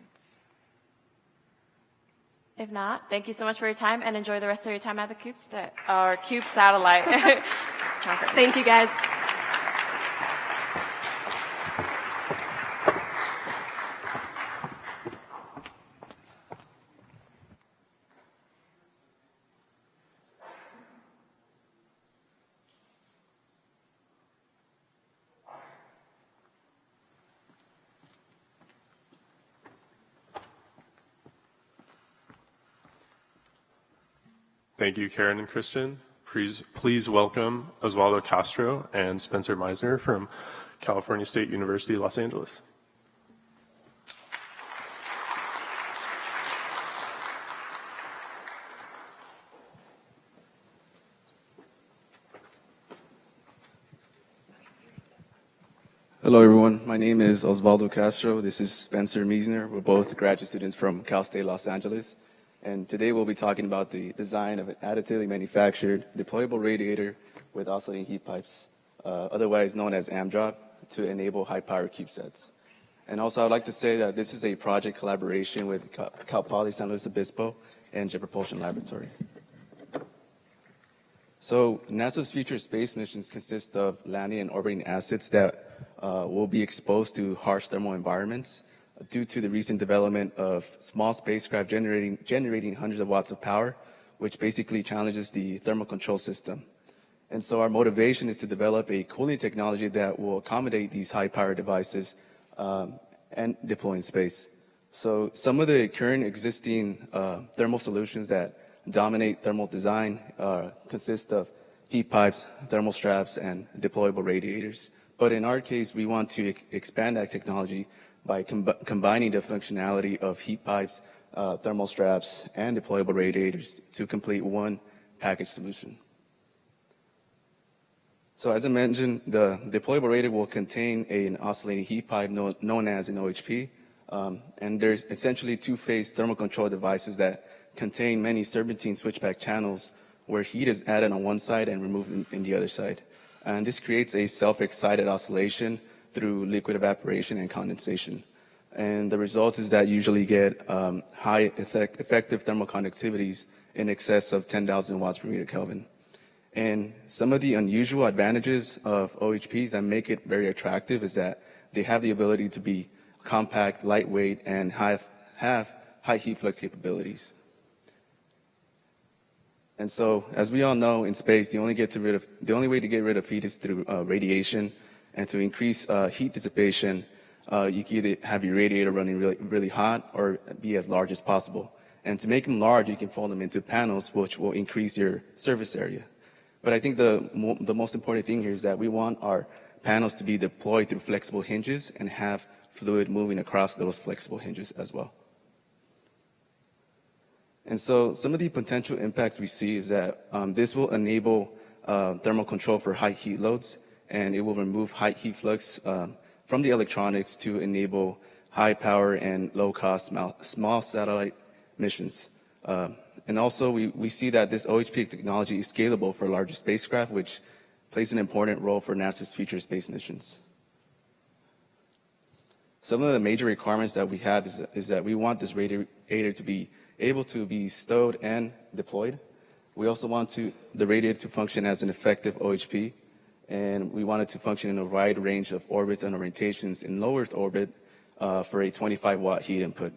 If not, thank you so much for your time and enjoy the rest of your time at the Cube Satellite Conference. Thank you, guys. Thank you, Karen and Kristen. Please welcome Osvaldo Castro and Spencer Meisner from California State University, Los Angeles. Hello, everyone. My name is Osvaldo Castro. This is Spencer Meisner. We're both graduate students from Cal State Los Angeles. And today we'll be talking about the design of an additively manufactured deployable radiator with oscillating heat pipes, otherwise known as AMDROP, to enable high-power CubeSats. And also, I'd like to say that this is a project collaboration with Cal Poly San Luis Obispo and Jet Propulsion Laboratory. So NASA's future space missions consist of landing and orbiting assets that will be exposed to harsh thermal environments due to the recent development of small spacecraft generating hundreds of watts of power, which basically challenges the thermal control system. And so our motivation is to develop a cooling technology that will accommodate these high-power devices and deploy in space. So some of the current existing thermal solutions that dominate thermal design consist of heat pipes, thermal straps, and deployable radiators. But in our case, we want to expand that technology by combining the functionality of heat pipes, thermal straps, and deployable radiators to complete one package solution. So as I mentioned, the deployable radiator will contain an oscillating heat pipe known as an OHP. And there's essentially two-phase thermal control devices that contain many serpentine switchback channels where heat is added on one side and removed in the other side. And this creates a self-excited oscillation through liquid evaporation and condensation. And the result is that you usually get high effective thermal conductivities in excess of 10,000 watts per meter Kelvin. And some of the unusual advantages of OHPs that make it very attractive is that they have the ability to be compact, lightweight, and have high heat flux capabilities. And so, as we all know, in space, the only way to get rid of heat is through radiation. And to increase heat dissipation, you can either have your radiator running really hot or be as large as possible. And to make them large, you can fold them into panels, which will increase your surface area. But I think the most important thing here is that we want our panels to be deployed through flexible hinges and have fluid moving across those flexible hinges as well. And so some of the potential impacts we see is that this will enable thermal control for high heat loads, and it will remove high heat flux from the electronics to enable high power and low cost small satellite missions. And also we see that this OHP technology is scalable for larger spacecraft, which plays an important role for NASA's future space missions. Some of the major requirements that we have is that we want this radiator to be able to be stowed and deployed. We also want the radiator to function as an effective OHP, and we want it to function in a wide range of orbits and orientations in low Earth orbit for a 25-watt heat input.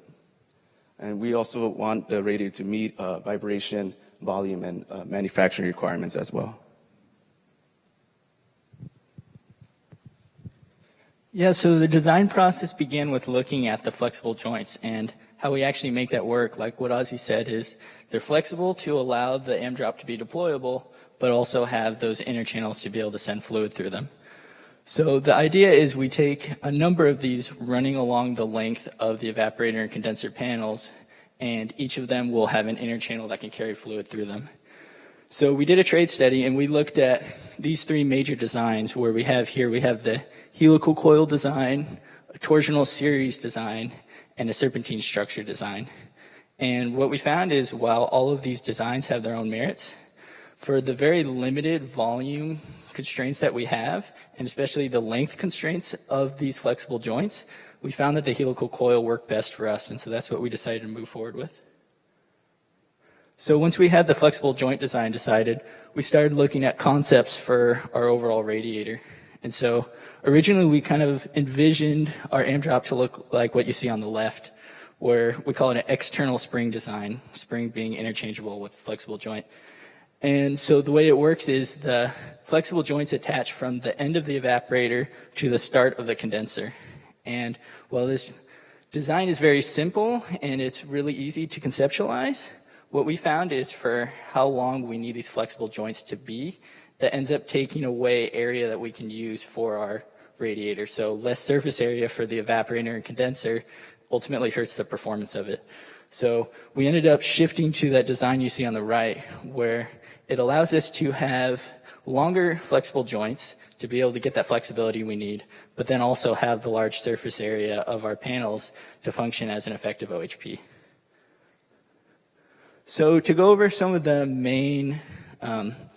And we also want the radiator to meet vibration, volume, and manufacturing requirements as well. Yeah, so the design process began with looking at the flexible joints and how we actually make that work. Like what Ozzy said is they're flexible to allow the AMDROP to be deployable, but also have those inner channels to be able to send fluid through them. So the idea is we take a number of these running along the length of the evaporator and condenser panels, and each of them will have an inner channel that can carry fluid through them. So we did a trade study, and we looked at these three major designs where we have the helical coil design, a torsional series design, and a serpentine structure design. And what we found is while all of these designs have their own merits, for the very limited volume constraints that we have, and especially the length constraints of these flexible joints, we found that the helical coil worked best for us, and so that's what we decided to move forward with. So once we had the flexible joint design decided, we started looking at concepts for our overall radiator. And so originally we kind of envisioned our AMDROP to look like what you see on the left, where we call it an external spring design, spring being interchangeable with flexible joint. And so the way it works is the flexible joints attach from the end of the evaporator to the start of the condenser. And while this design is very simple and it's really easy to conceptualize, what we found is for how long we need these flexible joints to be, that ends up taking away area that we can use for our radiator. So less surface area for the evaporator and condenser ultimately hurts the performance of it. So we ended up shifting to that design you see on the right, where it allows us to have longer flexible joints to be able to get that flexibility we need, but then also have the large surface area of our panels to function as an effective OHP. So to go over some of the main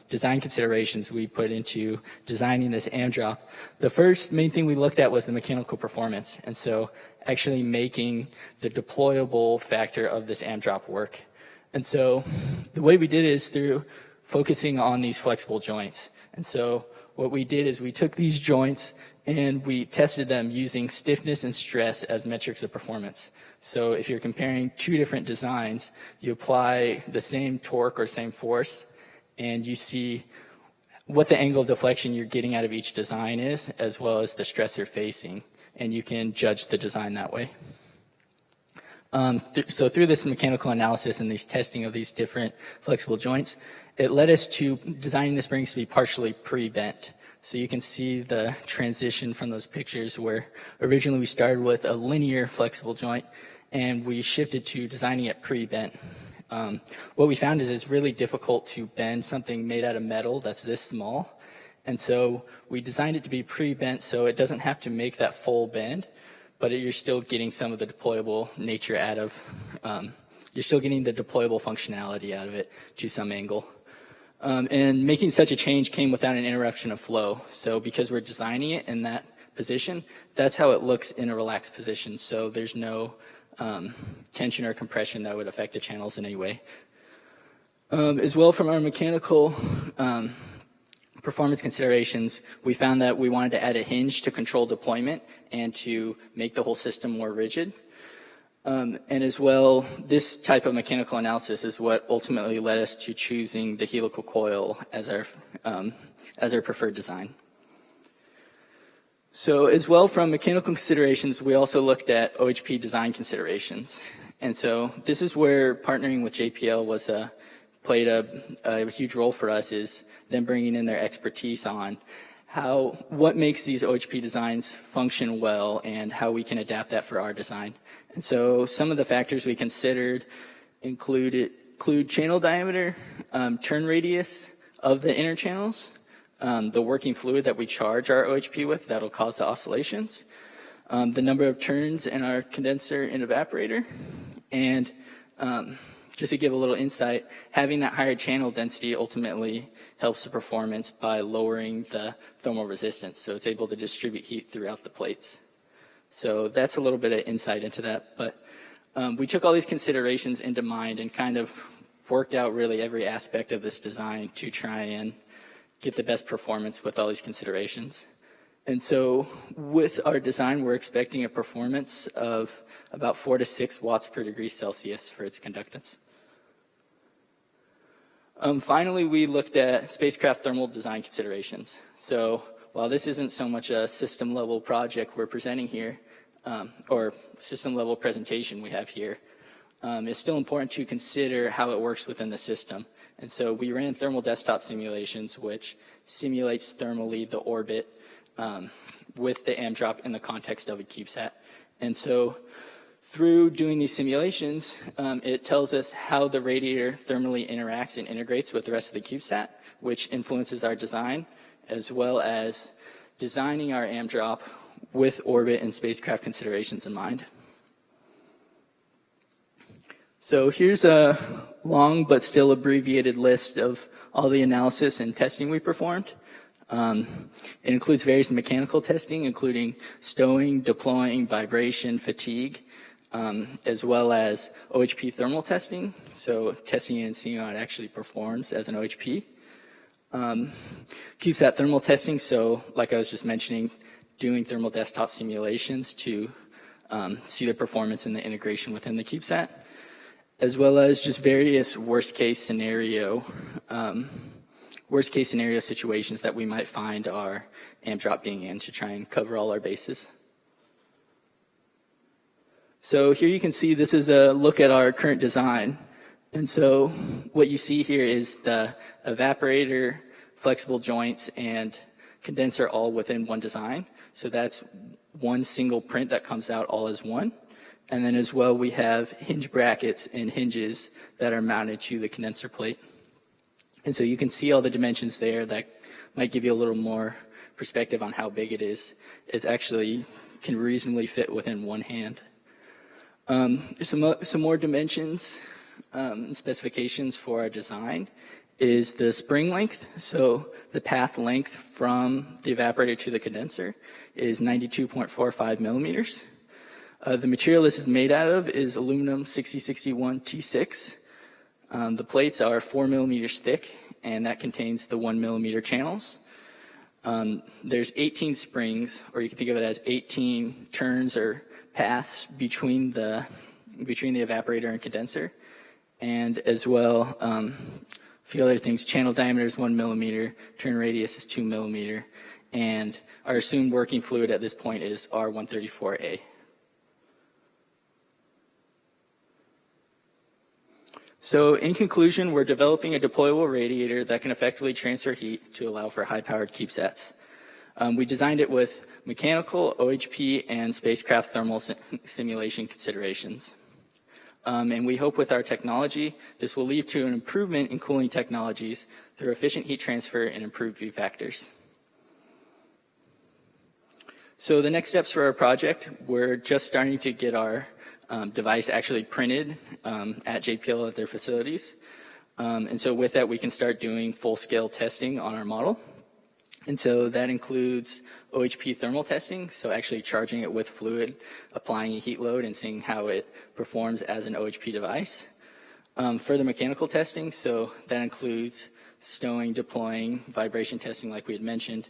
design considerations we put into designing this AMDrop, the first main thing we looked at was the mechanical performance. And so actually making the deployable factor of this AMDrop work. And so the way we did it is through focusing on these flexible joints. And so what we did is we took these joints and we tested them using stiffness and stress as metrics of performance. So if you're comparing two different designs, you apply the same torque or same force, and you see what the angle of deflection you're getting out of each design is, as well as the stress they're facing, and you can judge the design that way. So through this mechanical analysis and these testing of these different flexible joints, it led us to designing the springs to be partially pre-bent. So you can see the transition from those pictures where originally we started with a linear flexible joint and we shifted to designing it pre-bent. What we found is it's really difficult to bend something made out of metal that's this small. And so we designed it to be pre-bent so it doesn't have to make that full bend, but you're still getting some of the deployable nature out of, you're still getting the deployable functionality out of it to some angle. And making such a change came without an interruption of flow. So because we're designing it in that position, that's how it looks in a relaxed position. So there's no tension or compression that would affect the channels in any way. As well, from our mechanical performance considerations, we found that we wanted to add a hinge to control deployment and to make the whole system more rigid. And as well, this type of mechanical analysis is what ultimately led us to choosing the helical coil as our preferred design. So as well, from mechanical considerations, we also looked at OHP design considerations. And so this is where partnering with JPL played a huge role for us, is them bringing in their expertise on what makes these OHP designs function well and how we can adapt that for our design. And so some of the factors we considered include channel diameter, turn radius of the inner channels, the working fluid that we charge our OHP with that'll cause the oscillations, the number of turns in our condenser and evaporator, and just to give a little insight, having that higher channel density ultimately helps the performance by lowering the thermal resistance, so it's able to distribute heat throughout the plates. So that's a little bit of insight into that, but we took all these considerations into mind and kind of worked out really every aspect of this design to try and get the best performance with all these considerations. And so with our design, we're expecting a performance of about 4 to 6 watts per degree Celsius for its conductance. Finally, we looked at spacecraft thermal design considerations. So while this isn't so much a system level project we're presenting here, or system level presentation we have here, it's still important to consider how it works within the system. And so we ran thermal desktop simulations, which simulates thermally the orbit with the AMDrop in the context of a CubeSat. And so through doing these simulations, it tells us how the radiator thermally interacts and integrates with the rest of the CubeSat, which influences our design, as well as designing our AMDrop with orbit and spacecraft considerations in mind. So here's a long but still abbreviated list of all the analysis and testing we performed. It includes various mechanical testing, including stowing, deploying, vibration, fatigue, as well as OHP thermal testing, so testing and seeing how it actually performs as an OHP. CubeSat thermal testing, so like I was just mentioning, doing thermal desktop simulations to see the performance and the integration within the CubeSat, as well as just various worst case scenario situations that we might find our AMDrop being in to try and cover all our bases. So here you can see this is a look at our current design. And so what you see here is the evaporator, flexible joints, and condenser all within one design. So that's one single print that comes out all as one. And then as well, we have hinge brackets and hinges that are mounted to the condenser plate. And so you can see all the dimensions there that might give you a little more perspective on how big it is. It actually can reasonably fit within one hand. Some more dimensions and specifications for our design is the spring length. So the path length from the evaporator to the condenser is 92.45 millimeters. The material this is made out of is aluminum 6061 T6. The plates are 4 millimeters thick, and that contains the 1 millimeter channels. There's 18 springs, or you can think of it as 18 turns or paths between the evaporator and condenser. And as well, a few other things. Channel diameter is 1 millimeter, turn radius is 2 millimeter, and our assumed working fluid at this point is R134A. So in conclusion, we're developing a deployable radiator that can effectively transfer heat to allow for high-powered CubeSats. We designed it with mechanical, OHP, and spacecraft thermal simulation considerations. And we hope with our technology, this will lead to an improvement in cooling technologies through efficient heat transfer and improved view factors. So the next steps for our project, we're just starting to get our device actually printed at JPL at their facilities. And so with that, we can start doing full-scale testing on our model. And so that includes OHP thermal testing, so actually charging it with fluid, applying a heat load, and seeing how it performs as an OHP device. Further mechanical testing, so that includes stowing, deploying, vibration testing like we had mentioned,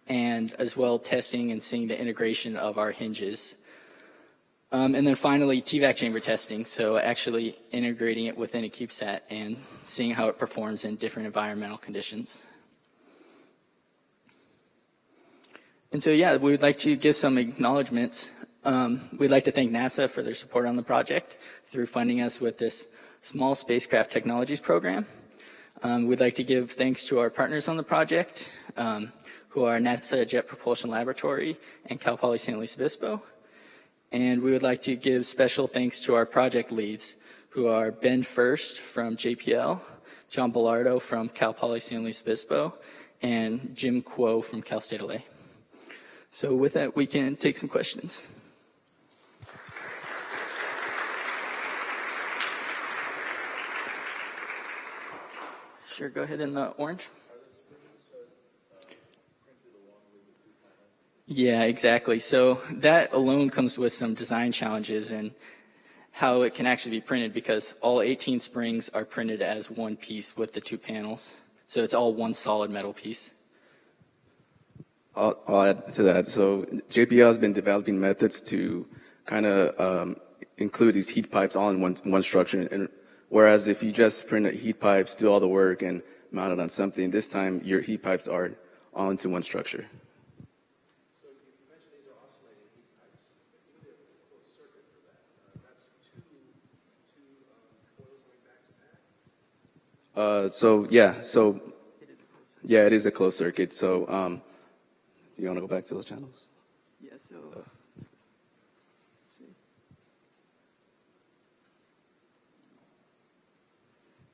and as well testing and seeing the integration of our hinges. And then finally, TVAC chamber testing, so actually integrating it within a CubeSat and seeing how it performs in different environmental conditions. And so, yeah, we would like to give some acknowledgments. We'd like to thank NASA for their support on the project through funding us with this Small Spacecraft Technologies program. We'd like to give thanks to our partners on the project, who are NASA Jet Propulsion Laboratory and Cal Poly San Luis Obispo. And we would like to give special thanks to our project leads, who are Ben First from JPL, John Bellardo from Cal Poly San Luis Obispo, and Jim Kuo from Cal State LA. So with that, we can take some questions. Sure, go ahead in the orange. Yeah, exactly. So that alone comes with some design challenges and how it can actually be printed, because all 18 springs are printed as one piece with the two panels. So it's all one solid metal piece. I'll add to that. So JPL has been developing methods to kind of include these heat pipes all in one structure. And whereas if you just print heat pipes, do all the work, and mount it on something, this time your heat pipes are all into one structure. So you mentioned these are oscillating heat pipes, but you need a closed circuit for that. That's two coils going back to back? It is a closed circuit. So do you want to go back to those channels? Yeah, so let's see.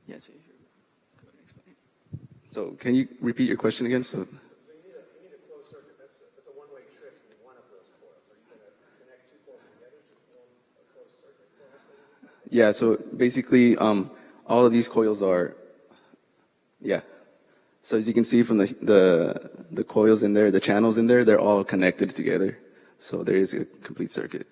Yeah, so here, go ahead and explain. So can you repeat your question again? So you need a closed circuit. That's a one-way trip in one of those coils. Are you going to connect two coils together to form a closed circuit for oscillating? yeah, so basically all of these coils are, So as you can see from the coils in there, the channels in there, they're all connected together. So there is a complete circuit.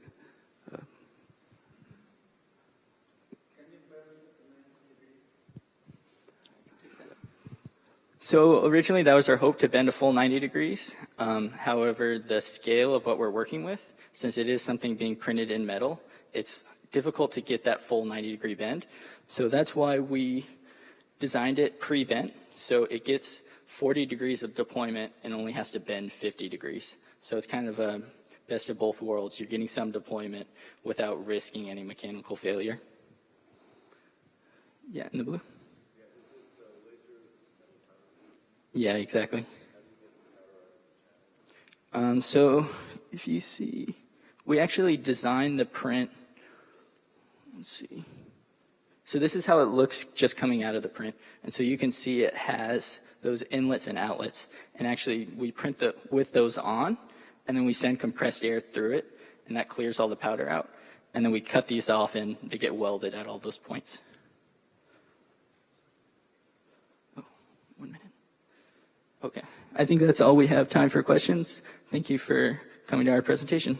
So originally that was our hope, to bend a full 90 degrees. However, the scale of what we're working with, since it is something being printed in metal, it's difficult to get that full 90-degree bend. So that's why we designed it pre-bent. So it gets 40 degrees of deployment and only has to bend 50 degrees. So it's kind of a best of both worlds. You're getting some deployment without risking any mechanical failure. Yeah, in the blue. Yeah, exactly. So if you see, we actually designed the print. Let's see. So this is how it looks just coming out of the print. And so you can see it has those inlets and outlets. And actually, we print with those on, and then we send compressed air through it, and that clears all the powder out. And then we cut these off, and they get welded at all those points. Oh, 1 minute. Okay. I think that's all we have time for questions. Thank you for coming to our presentation.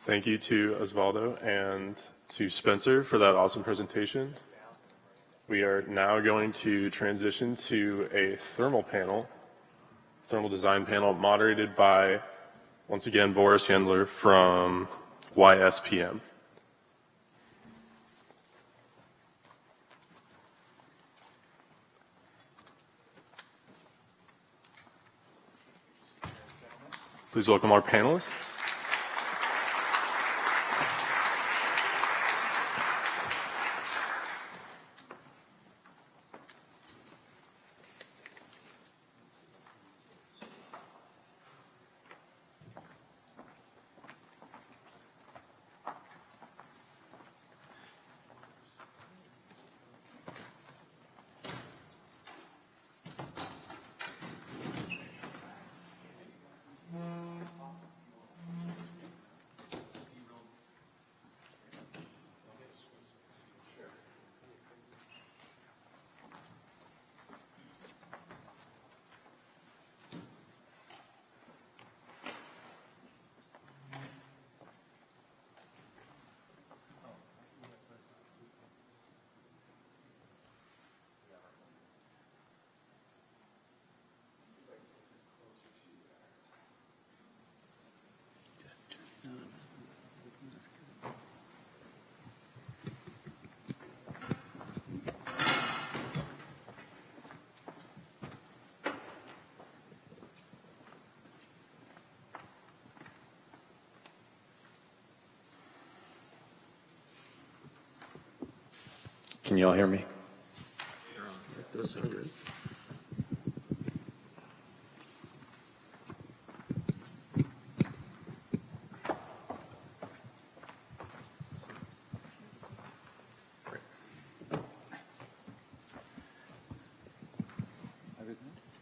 Thank you to Osvaldo and to Spencer for that awesome presentation. We are now going to transition to a thermal design panel moderated by, once again, Boris Handler from YSPM. Please welcome our panelists. Can you all hear me? That does sound good.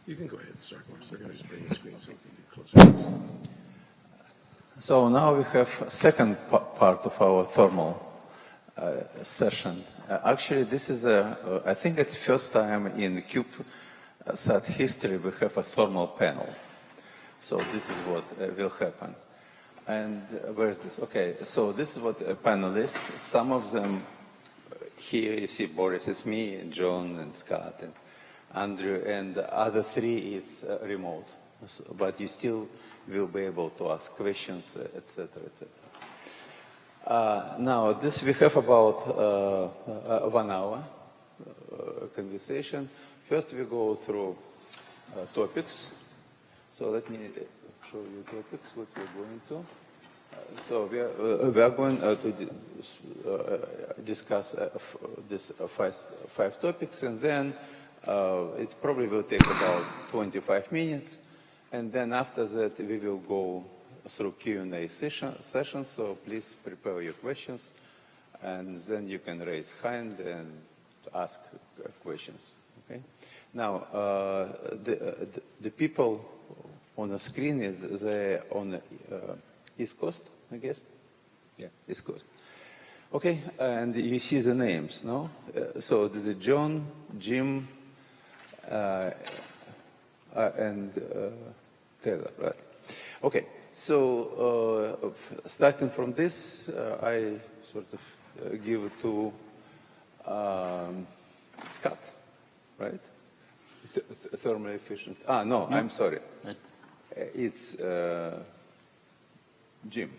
You can go ahead and start, Morris. They're going to just bring the screen so we can get closer. So now we have second part of our thermal session. Actually, this is I think it's first time in CubeSat history we have a thermal panel. So this is what will happen. And where is this? Okay, so this is what panelists, some of them here, you see Boris, it's me, and John, and Scott, and Andrew, and the other three is remote. So, but you still will be able to ask questions, etc., etc. Now, this we have about 1 hour conversation. First, we go through topics. So let me show you topics, what we're going to. So we are going to discuss this five topics, and then it probably will take about 25 minutes. And then after that, we will go through Q&A session, so please prepare your questions, and then you can raise hand and ask questions. Okay. Now, the people on the screen is on the East Coast, I guess. Yeah, East Coast. Okay, and you see the names, no? So this is John, Jim, and Taylor, right? Okay, so starting from this, I sort of give it to Scott, right? Thermally efficient. Ah, no, I'm sorry. It's Jim.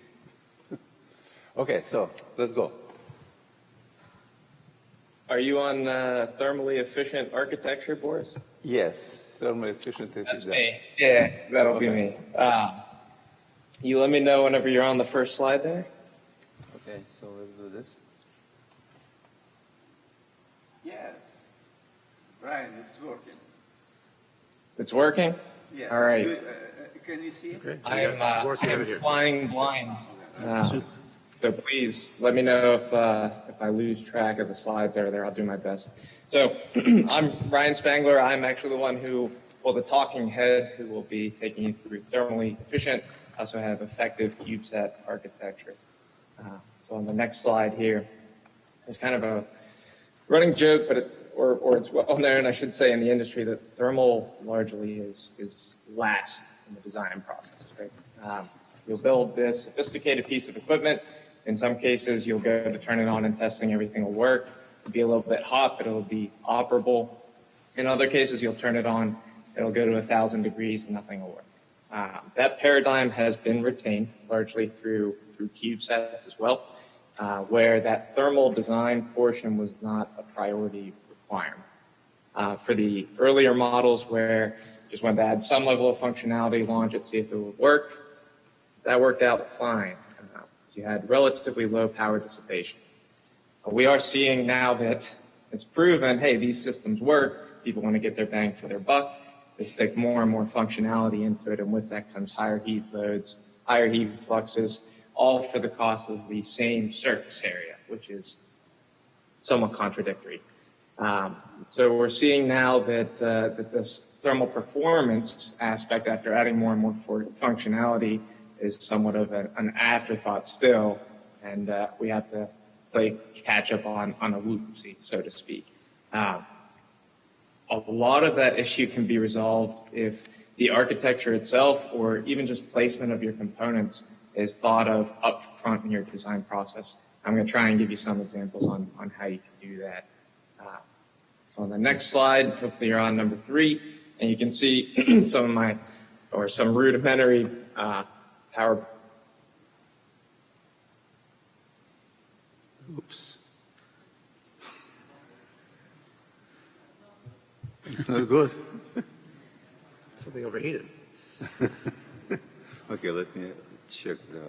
Okay, so let's go. Are you on thermally efficient architecture, Boris? Yes, thermally efficient. That's me. Yeah, that'll be me. You let me know whenever you're on the first slide there. Okay, so let's do this. Yes. Brian, it's working. It's working? Yeah. All right. Can you see it? Okay. I am flying blind. So please let me know if I lose track of the slides that are there. I'll do my best. So I'm Ryan Spangler. I'm actually the one who, well, the talking head who will be taking you through thermally efficient. I also have effective CubeSat architecture. So on the next slide here, there's kind of a running joke, but or it's well known, I should say, in the industry that thermal largely is last in the design process, right? You'll build this sophisticated piece of equipment. In some cases, you'll go to turn it on and testing, everything will work. It'll be a little bit hot, but it'll be operable. In other cases, you'll turn it on, it'll go to 1,000 degrees and nothing will work. That paradigm has been retained largely through CubeSats as well, where that thermal design portion was not a priority requirement. For the earlier models where just wanted to add some level of functionality, launch it, see if it would work, that worked out fine. You had relatively low power dissipation. We are seeing now that it's proven, hey, these systems work. People want to get their bang for their buck. They stick more and more functionality into it, and with that comes higher heat loads, higher heat fluxes, all for the cost of the same surface area, which is somewhat contradictory. So we're seeing now that this thermal performance aspect, after adding more and more functionality, is somewhat of an afterthought still, and we have to play catch up on a whoopsie, so to speak. A lot of that issue can be resolved if the architecture itself, or even just placement of your components, is thought of up front in your design process. I'm going to try and give you some examples on how you can do that. So on the next slide, hopefully you're on number 3, and you can see some rudimentary power. Oops. It's not good. Something overheated. Okay, let me check the.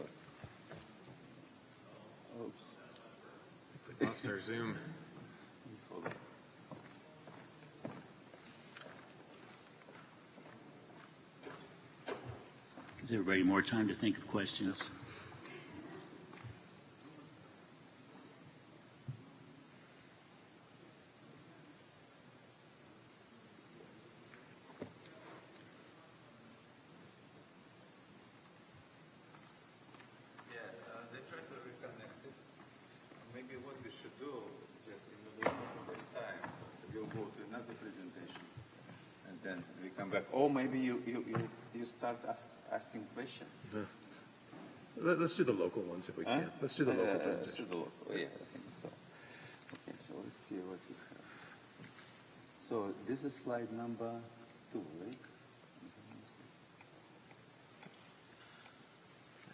Oops. We lost our Zoom. Hold on. Gives everybody more time to think of questions. They try to reconnect it. Maybe what we should do, just in the first time, we'll go to another presentation, and then we come back. Or maybe you start asking questions. Let's do the local ones if we can. Let's do the local presentation. Let's do the local, yeah, I think so. Okay, so let's see what we have. So this is slide number 2, right?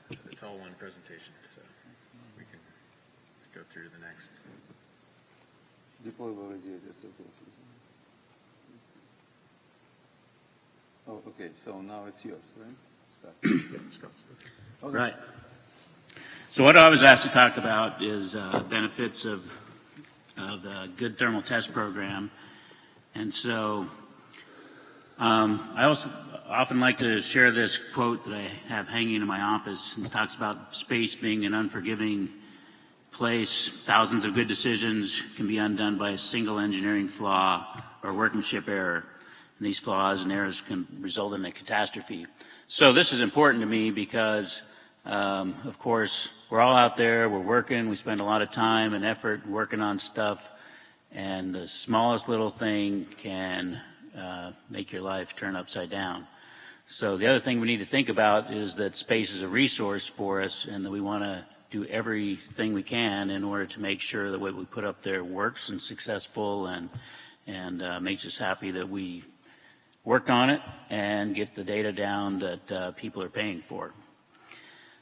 So it's all one presentation, so we can just go through to the next. Deployable radiators. Oh, okay. So now it's yours, right? Scott. Okay. Right. So what I was asked to talk about is benefits of the good thermal test program, and so I often like to share this quote that I have hanging in my office. It talks about space being an unforgiving place. Thousands of good decisions can be undone by a single engineering flaw or workmanship error. And these flaws and errors can result in a catastrophe. So this is important to me because, of course, we're all out there, we're working, we spend a lot of time and effort working on stuff, and the smallest little thing can make your life turn upside down. So the other thing we need to think about is that space is a resource for us, and that we want to do everything we can in order to make sure that what we put up there works and successful and makes us happy that we worked on it and get the data down that people are paying for.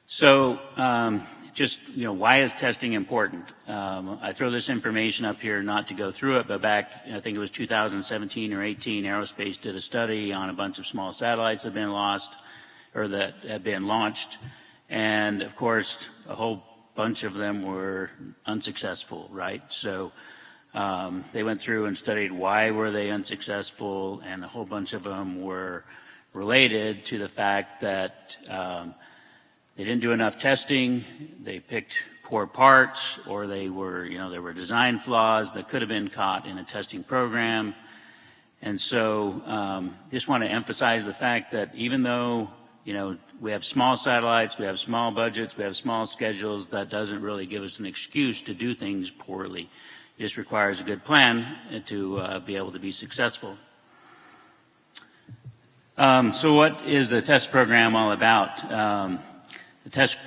So why is testing important? I throw this information up here not to go through it, but back, I think it was 2017 or 18, Aerospace did a study on a bunch of small satellites that have been lost or that have been launched. And of course, a whole bunch of them were unsuccessful, right? So they went through and studied why were they unsuccessful, and a whole bunch of them were related to the fact that they didn't do enough testing, they picked poor parts, or they were, there were design flaws that could have been caught in a testing program. And so just want to emphasize the fact that even though, we have small satellites, we have small budgets, we have small schedules, that doesn't really give us an excuse to do things poorly. It just requires a good plan to be able to be successful. So what is the test program all about? The test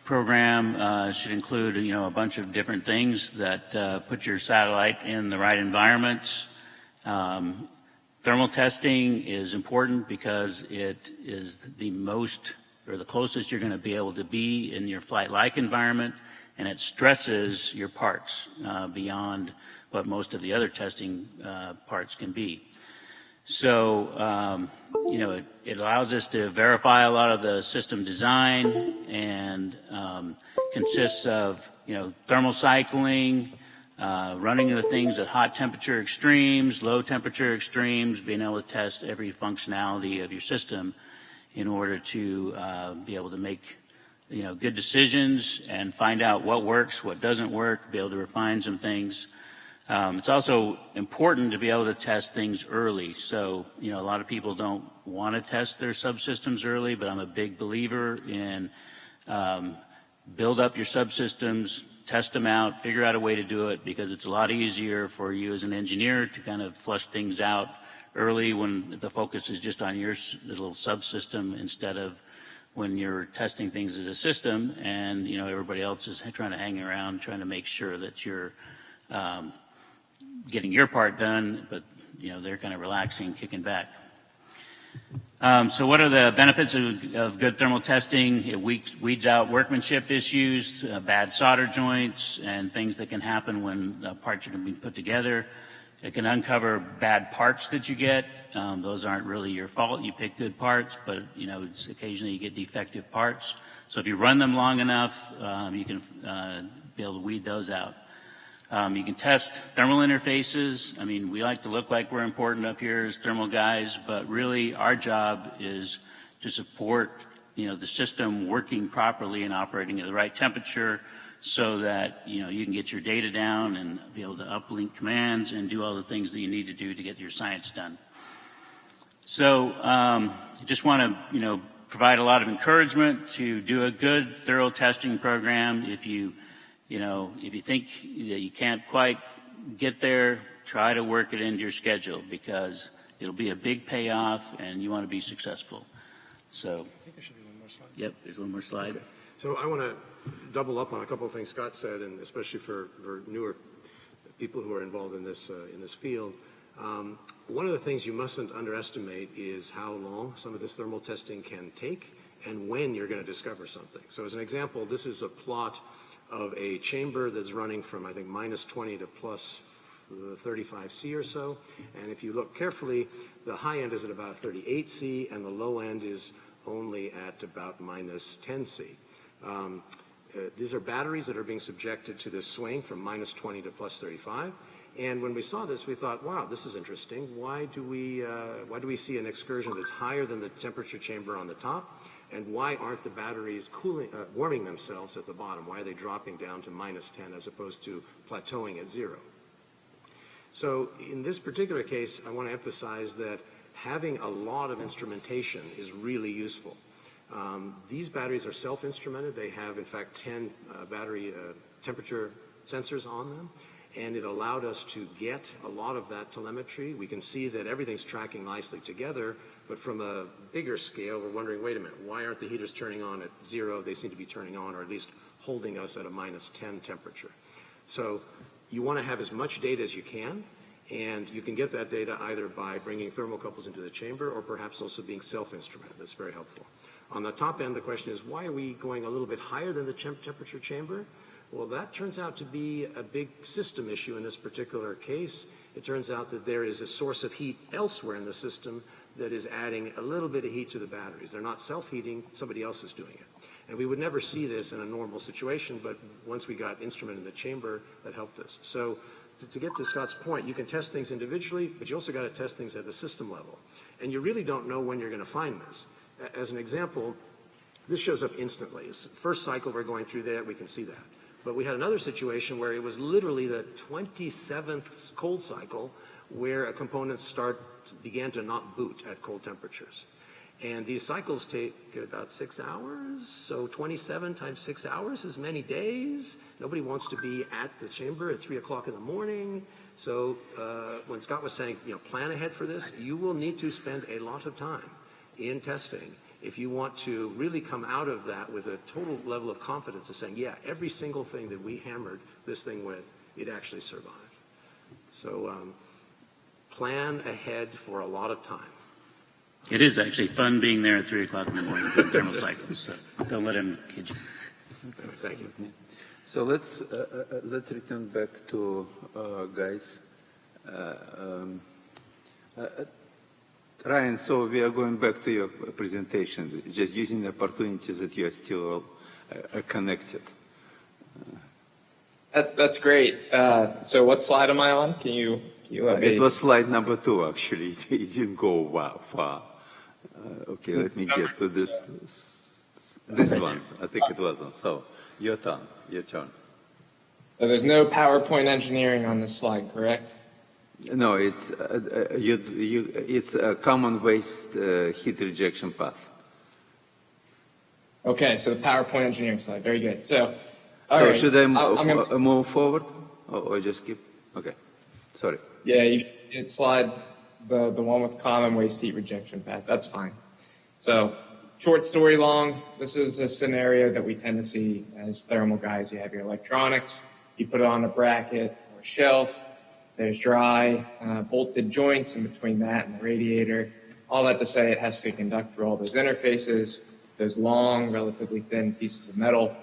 program should include, a bunch of different things that put your satellite in the right environments. Thermal testing is important because it is the most, or the closest you're going to be able to be in your flight-like environment, and it stresses your parts beyond what most of the other testing parts can be. So, it allows us to verify a lot of the system design, and consists of, thermal cycling, running the things at hot temperature extremes, low temperature extremes, being able to test every functionality of your system in order to be able to make good decisions and find out what works, what doesn't work, be able to refine some things. It's also important to be able to test things early. So, a lot of people don't want to test their subsystems early, but I'm a big believer in build up your subsystems, test them out, figure out a way to do it, because it's a lot easier for you as an engineer to kind of flush things out early when the focus is just on your little subsystem instead of when you're testing things as a system and, everybody else is trying to hang around trying to make sure that you're getting your part done, but they're kind of relaxing, kicking back. So what are the benefits of good thermal testing? It weeds out workmanship issues, bad solder joints, and things that can happen when parts are going to be put together. It can uncover bad parts that you get. Those aren't really your fault. You pick good parts, but it's occasionally you get defective parts. So if you run them long enough, you can be able to weed those out. You can test thermal interfaces. I mean, we like to look like we're important up here as thermal guys, but really our job is to support, the system working properly and operating at the right temperature so that, you can get your data down and be able to uplink commands and do all the things that you need to do to get your science done. So I just want to, provide a lot of encouragement to do a good, thorough testing program. If you think that you can't quite get there, try to work it into your schedule because it'll be a big payoff and you want to be successful. So, I think there should be one more slide. Yep, there's one more slide. Okay. So I want to double up on a couple of things Scott said, and especially for newer people who are involved in this field. One of the things you mustn't underestimate is how long some of this thermal testing can take and when you're going to discover something. So as an example, this is a plot of a chamber that's running from, I think, minus 20 to plus 35 C or so. And if you look carefully, the high end is at about 38 C and the low end is only at about minus 10 C. These are batteries that are being subjected to this swing from minus 20 to plus 35. And when we saw this, we thought, wow, this is interesting. Why do we see an excursion that's higher than the temperature chamber on the top? And why aren't the batteries warming themselves at the bottom? Why are they dropping down to -10 as opposed to plateauing at 0? So in this particular case, I want to emphasize that having a lot of instrumentation is really useful. These batteries are self-instrumented. They have, in fact, 10 battery temperature sensors on them. And it allowed us to get a lot of that telemetry. We can see that everything's tracking nicely together, but from a bigger scale, we're wondering, wait a minute, why aren't the heaters turning on at 0? They seem to be turning on, or at least holding us at a -10 temperature. So you want to have as much data as you can, and you can get that data either by bringing thermocouples into the chamber or perhaps also being self-instrumented. That's very helpful. On the top end, the question is, why are we going a little bit higher than the temperature chamber? Well, that turns out to be a big system issue in this particular case. It turns out that there is a source of heat elsewhere in the system that is adding a little bit of heat to the batteries. They're not self-heating, somebody else is doing it. And we would never see this in a normal situation, but once we got instrument in the chamber, that helped us. So to get to Scott's point, you can test things individually, but you also got to test things at the system level. And you really don't know when you're going to find this. As an example, this shows up instantly. It's the first cycle we're going through there, we can see that. But we had another situation where it was literally the 27th cold cycle where a component began to not boot at cold temperatures. And these cycles take about 6 hours, so 27 times 6 hours is many days. Nobody wants to be at the chamber at 3 o'clock in the morning. So when Scott was saying, plan ahead for this, you will need to spend a lot of time in testing if you want to really come out of that with a total level of confidence of saying, yeah, every single thing that we hammered this thing with, it actually survived. So plan ahead for a lot of time. It is actually fun being there at 3 o'clock in the morning doing thermal cycles, so don't let him kid you. Thank you. So let's return back to guys. Ryan, so we are going back to your presentation, just using the opportunity that you are still connected. That's great. So what slide am I on? Can you let me... It was slide number 2, actually. It didn't go far. Okay, let me get to this one. I think it was one. So your turn. So there's no PowerPoint engineering on this slide, correct? No, it's a common waste heat rejection path. Okay, so the PowerPoint engineering slide. Very good. So right. Should I move forward or just keep? Okay, sorry. Yeah, you'd slide the one with common waste heat rejection path. That's fine. So short story long, this is a scenario that we tend to see as thermal guys. You have your electronics, you put it on a bracket or a shelf. There's dry, bolted joints in between that and the radiator. All that to say it has to conduct through all those interfaces, those long, relatively thin pieces of metal.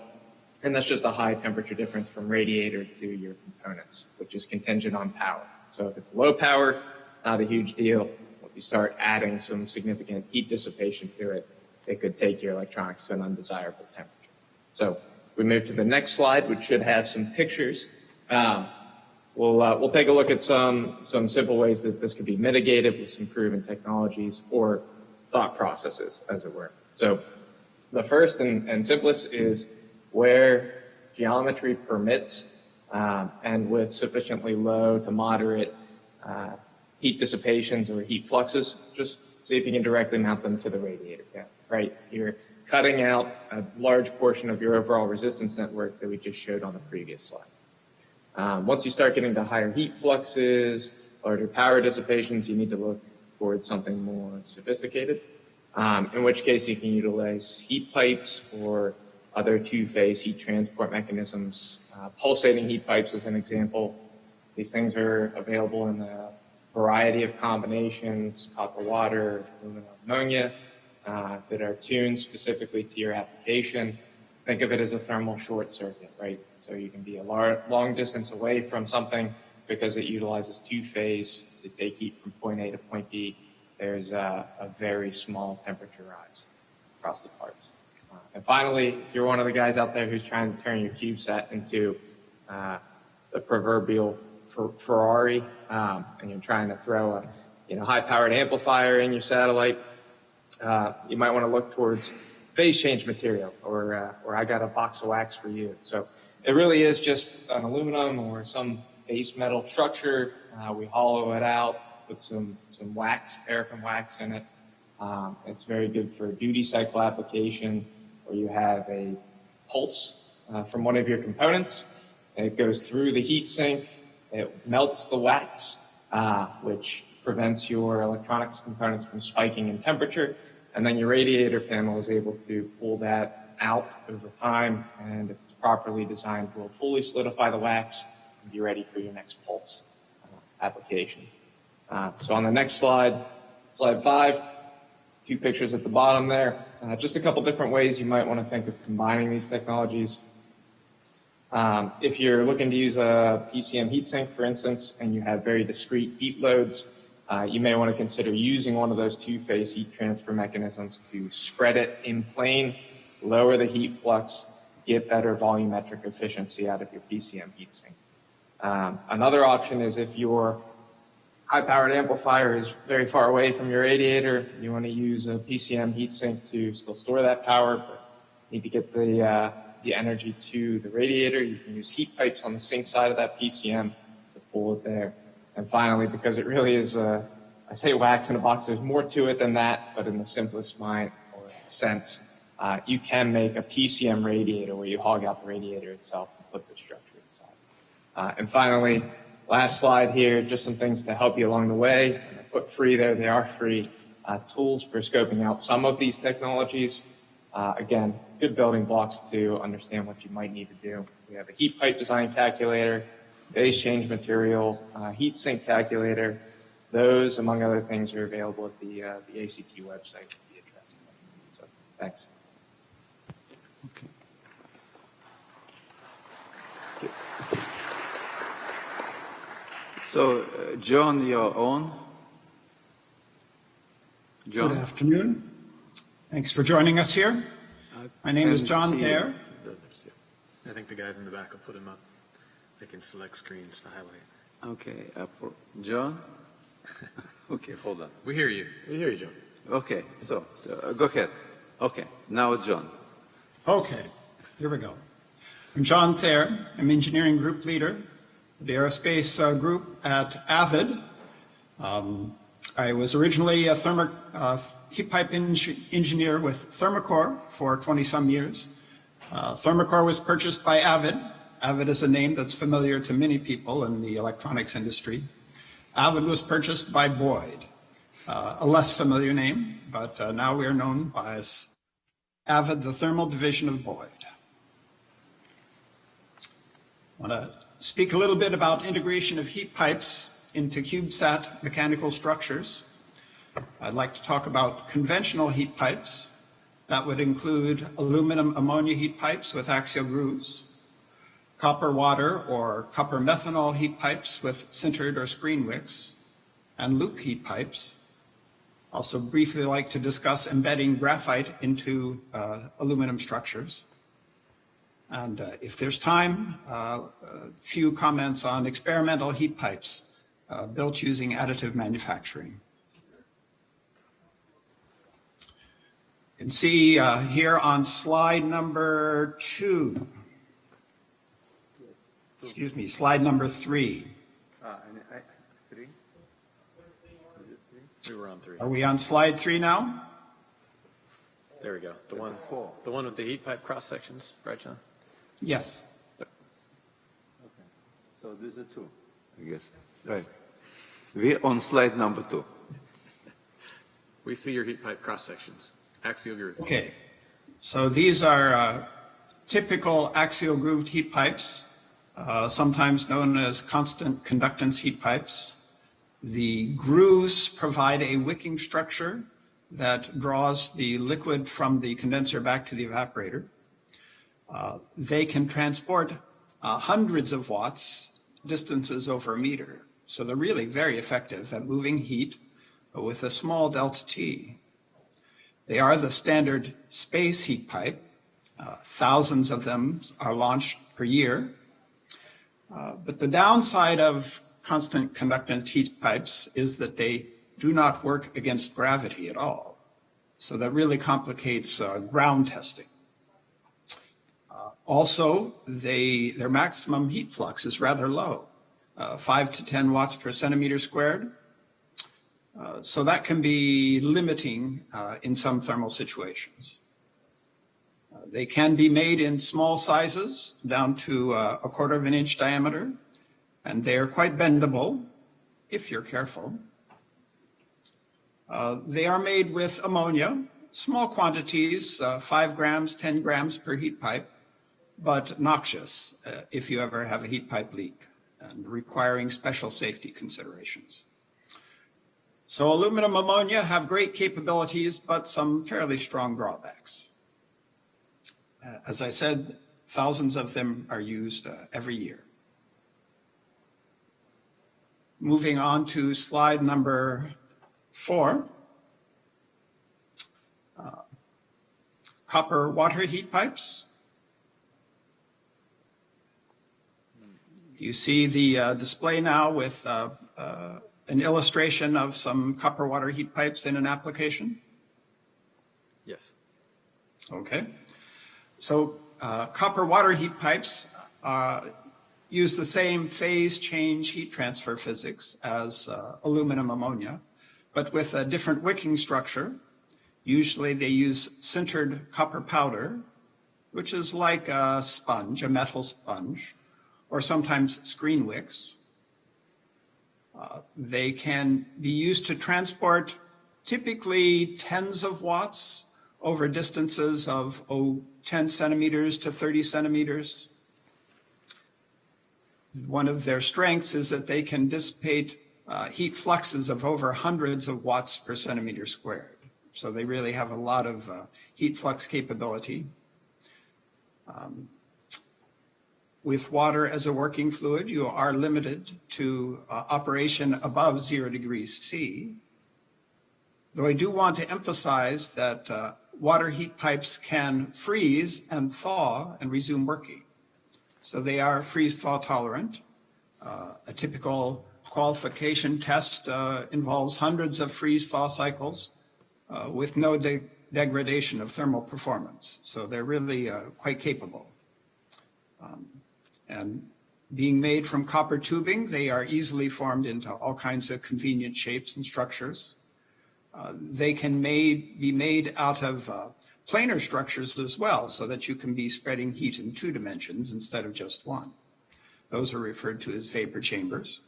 And that's just a high temperature difference from radiator to your components, which is contingent on power. So if it's low power, not a huge deal. Once you start adding some significant heat dissipation to it, it could take your electronics to an undesirable temperature. So we move to the next slide, which should have some pictures. We'll take a look at some simple ways that this could be mitigated with some proven technologies or thought processes, as it were. So the first and simplest is where geometry permits and with sufficiently low to moderate heat dissipations or heat fluxes, just see if you can directly mount them to the radiator cap, right? You're cutting out a large portion of your overall resistance network that we just showed on the previous slide. Once you start getting to higher heat fluxes, larger power dissipations, you need to look towards something more sophisticated, in which case you can utilize heat pipes or other two-phase heat transport mechanisms. Pulsating heat pipes is an example. These things are available in a variety of combinations, copper water, aluminum ammonia, that are tuned specifically to your application. Think of it as a thermal short circuit, right? So you can be a long distance away from something because it utilizes two-phase to take heat from point A to point B. There's a very small temperature rise across the parts. And finally, if you're one of the guys out there who's trying to turn your CubeSat into the proverbial Ferrari, and you're trying to throw a high-powered amplifier in your satellite, you might want to look towards phase change material, or I got a box of wax for you. So it really is just an aluminum or some base metal structure. We hollow it out, put some wax, paraffin wax in it. It's very good for duty cycle application, where you have a pulse from one of your components. It goes through the heat sink. It melts the wax, which prevents your electronics components from spiking in temperature. And then your radiator panel is able to pull that out over time. And if it's properly designed, will fully solidify the wax and be ready for your next pulse application. So on the next slide, slide 5, 2 pictures at the bottom there. Just a couple different ways you might want to think of combining these technologies. If you're looking to use a PCM heatsink, for instance, and you have very discrete heat loads, you may want to consider using one of those two-phase heat transfer mechanisms to spread it in plane, lower the heat flux, get better volumetric efficiency out of your PCM heatsink. Another option is if your high-powered amplifier is very far away from your radiator, you want to use a PCM heatsink to still store that power, but need to get the energy to the radiator. You can use heat pipes on the sink side of that PCM to pull it there. And finally, because it really is, I say wax in a box, there's more to it than that, but in the simplest mind or sense, you can make a PCM radiator where you hog out the radiator itself and flip the structure inside. And finally, last slide here, just some things to help you along the way. And I put free there, they are free. Tools for scoping out some of these technologies. Again, good building blocks to understand what you might need to do. We have a heat pipe design calculator, phase change material, heat sink calculator. Those, among other things, are available at the ACT website to be addressed. So, thanks. Okay. So, John, you're on. John? Good afternoon. Thanks for joining us here. My name is John Thayer. I think the guys in the back will put them up. They can select screens to highlight. Okay, John? Okay, hold on. We hear you. We hear you, John. Okay, so go ahead. Okay, now it's John. Okay, here we go. I'm John Thayer. I'm engineering group leader of the aerospace group at Avid. I was originally a heat pipe engineer with Thermocore for 20-some years. Thermocore was purchased by Avid. Avid is a name that's familiar to many people in the electronics industry. Avid was purchased by Boyd, a less familiar name, but now we are known as Avid, the thermal division of Boyd. I want to speak a little bit about integration of heat pipes into CubeSat mechanical structures. I'd like to talk about conventional heat pipes. That would include aluminum ammonia heat pipes with axial grooves, copper water or copper methanol heat pipes with sintered or screen wicks, and loop heat pipes. Also briefly like to discuss embedding graphite into aluminum structures. And if there's time, a few comments on experimental heat pipes built using additive manufacturing. You can see here on slide number 2, excuse me, slide number 3. Three? We were on 3. Are we on slide 3 now? There we go. The one with the heat pipe cross sections, right, John? Yes. Okay. So these are 2, I guess. Right. We're on slide number 2. We see your heat pipe cross sections. Axial groove. Okay. So these are typical axial grooved heat pipes, sometimes known as constant conductance heat pipes. The grooves provide a wicking structure that draws the liquid from the condenser back to the evaporator. They can transport hundreds of watts, distances over a meter. So they're really very effective at moving heat with a small delta T. They are the standard space heat pipe. Thousands of them are launched per year. But the downside of constant conductance heat pipes is that they do not work against gravity at all. So that really complicates ground testing. Also, their maximum heat flux is rather low, 5 to 10 watts per centimeter squared. So that can be limiting in some thermal situations. They can be made in small sizes, down to 1/4 of an inch diameter, and they are quite bendable, if you're careful. They are made with ammonia, small quantities, 5 grams, 10 grams per heat pipe, but noxious if you ever have a heat pipe leak and requiring special safety considerations. So aluminum ammonia have great capabilities, but some fairly strong drawbacks. As I said, thousands of them are used every year. Moving on to slide number 4. Copper water heat pipes. You see the display now with an illustration of some copper water heat pipes in an application? Yes. Okay. So copper water heat pipes use the same phase change heat transfer physics as aluminum ammonia, but with a different wicking structure. Usually they use sintered copper powder, which is like a sponge, a metal sponge, or sometimes screen wicks. They can be used to transport typically tens of watts over distances of 10 centimeters to 30 centimeters. One of their strengths is that they can dissipate heat fluxes of over hundreds of watts per centimeter squared. So they really have a lot of heat flux capability. With water as a working fluid, you are limited to operation above 0 degrees C. Though I do want to emphasize that water heat pipes can freeze and thaw and resume working. So they are freeze-thaw tolerant. A typical qualification test involves hundreds of freeze-thaw cycles with no degradation of thermal performance. So they're really quite capable. And being made from copper tubing, they are easily formed into all kinds of convenient shapes and structures. They can be made out of planar structures as well, so that you can be spreading heat in 2 dimensions instead of just 1. Those are referred to as vapor chambers.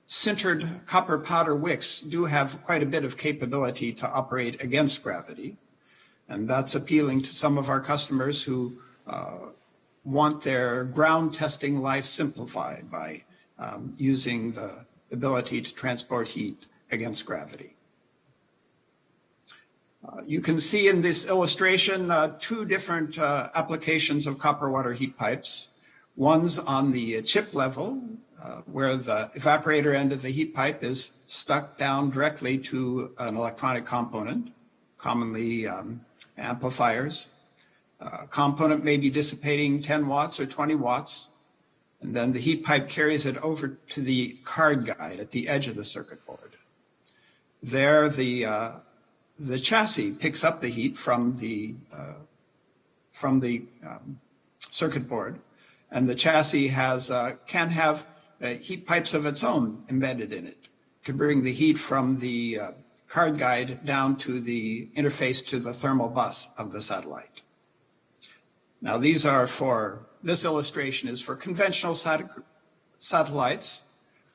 Sintered copper powder wicks do have quite a bit of capability to operate against gravity. And that's appealing to some of our customers who want their ground testing life simplified by using the ability to transport heat against gravity. You can see in this illustration 2 different applications of copper water heat pipes. One's on the chip level, where the evaporator end of the heat pipe is stuck down directly to an electronic component, commonly amplifiers. Component may be dissipating 10 watts or 20 watts, and then the heat pipe carries it over to the card guide at the edge of the circuit board. There, the chassis picks up the heat from the circuit board, and the chassis can have heat pipes of its own embedded in it to bring the heat from the card guide down to the interface to the thermal bus of the satellite. Now this illustration is for conventional satellites,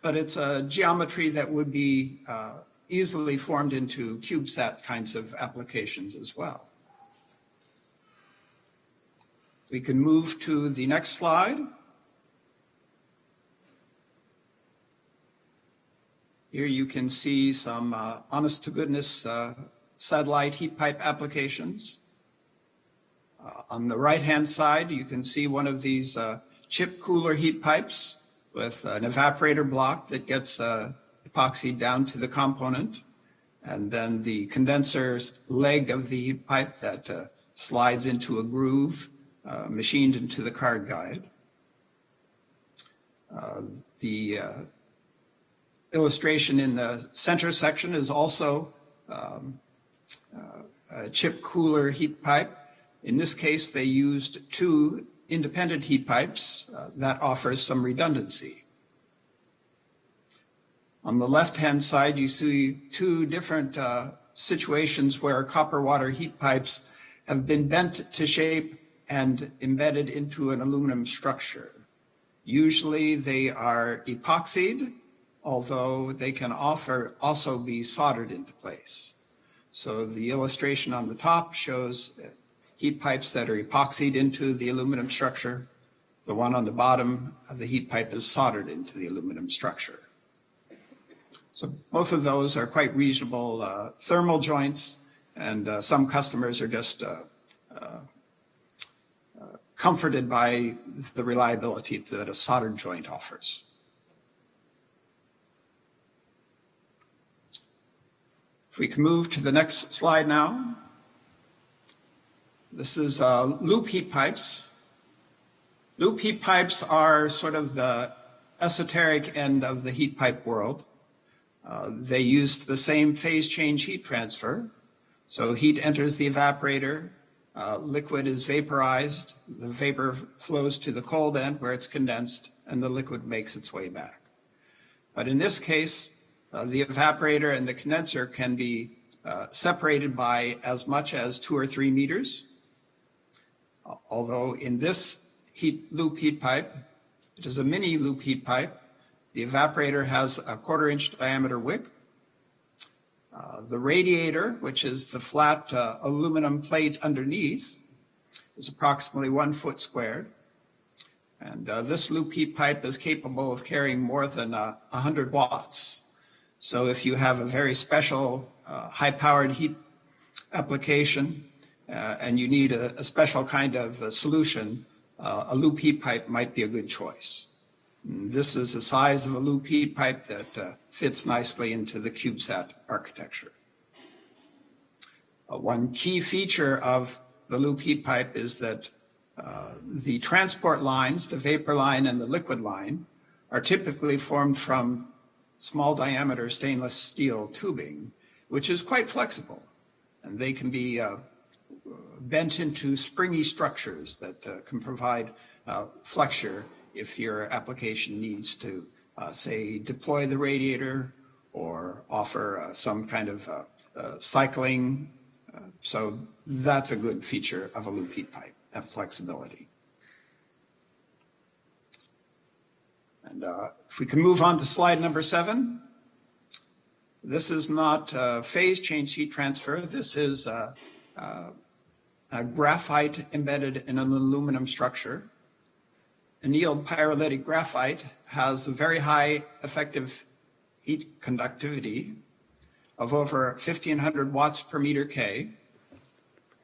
but it's a geometry that would be easily formed into CubeSat kinds of applications as well. We can move to the next slide. Here you can see some honest-to-goodness satellite heat pipe applications. On the right-hand side, you can see one of these chip cooler heat pipes with an evaporator block that gets epoxied down to the component, and then the condenser's leg of the heat pipe that slides into a groove machined into the card guide. The illustration in the center section is also a chip cooler heat pipe. In this case, they used two independent heat pipes that offers some redundancy. On the left-hand side, you see two different situations where copper water heat pipes have been bent to shape and embedded into an aluminum structure. Usually they are epoxied, although they can also be soldered into place. So the illustration on the top shows heat pipes that are epoxied into the aluminum structure. The one on the bottom of the heat pipe is soldered into the aluminum structure. So both of those are quite reasonable thermal joints, and some customers are just comforted by the reliability that a soldered joint offers. If we can move to the next slide now. This is loop heat pipes. Loop heat pipes are sort of the esoteric end of the heat pipe world. They used the same phase change heat transfer. So heat enters the evaporator, liquid is vaporized, the vapor flows to the cold end where it's condensed, and the liquid makes its way back. But in this case, the evaporator and the condenser can be separated by as much as 2 or 3 meters. Although in this loop heat pipe, it is a mini loop heat pipe. The evaporator has a 1/4 inch diameter wick. The radiator, which is the flat aluminum plate underneath, is approximately 1 foot squared. And this loop heat pipe is capable of carrying more than 100 watts. So if you have a very special high-powered heat application and you need a special kind of solution, a loop heat pipe might be a good choice. And this is the size of a loop heat pipe that fits nicely into the CubeSat architecture. One key feature of the loop heat pipe is that the transport lines, the vapor line and the liquid line, are typically formed from small diameter stainless steel tubing, which is quite flexible. And they can be bent into springy structures that can provide flexure if your application needs to, say, deploy the radiator or offer some kind of cycling. So that's a good feature of a loop heat pipe, that flexibility. And if we can move on to slide number 7. This is not phase change heat transfer. This is a graphite embedded in an aluminum structure. Annealed pyrolytic graphite has a very high effective heat conductivity of over 1,500 watts per meter K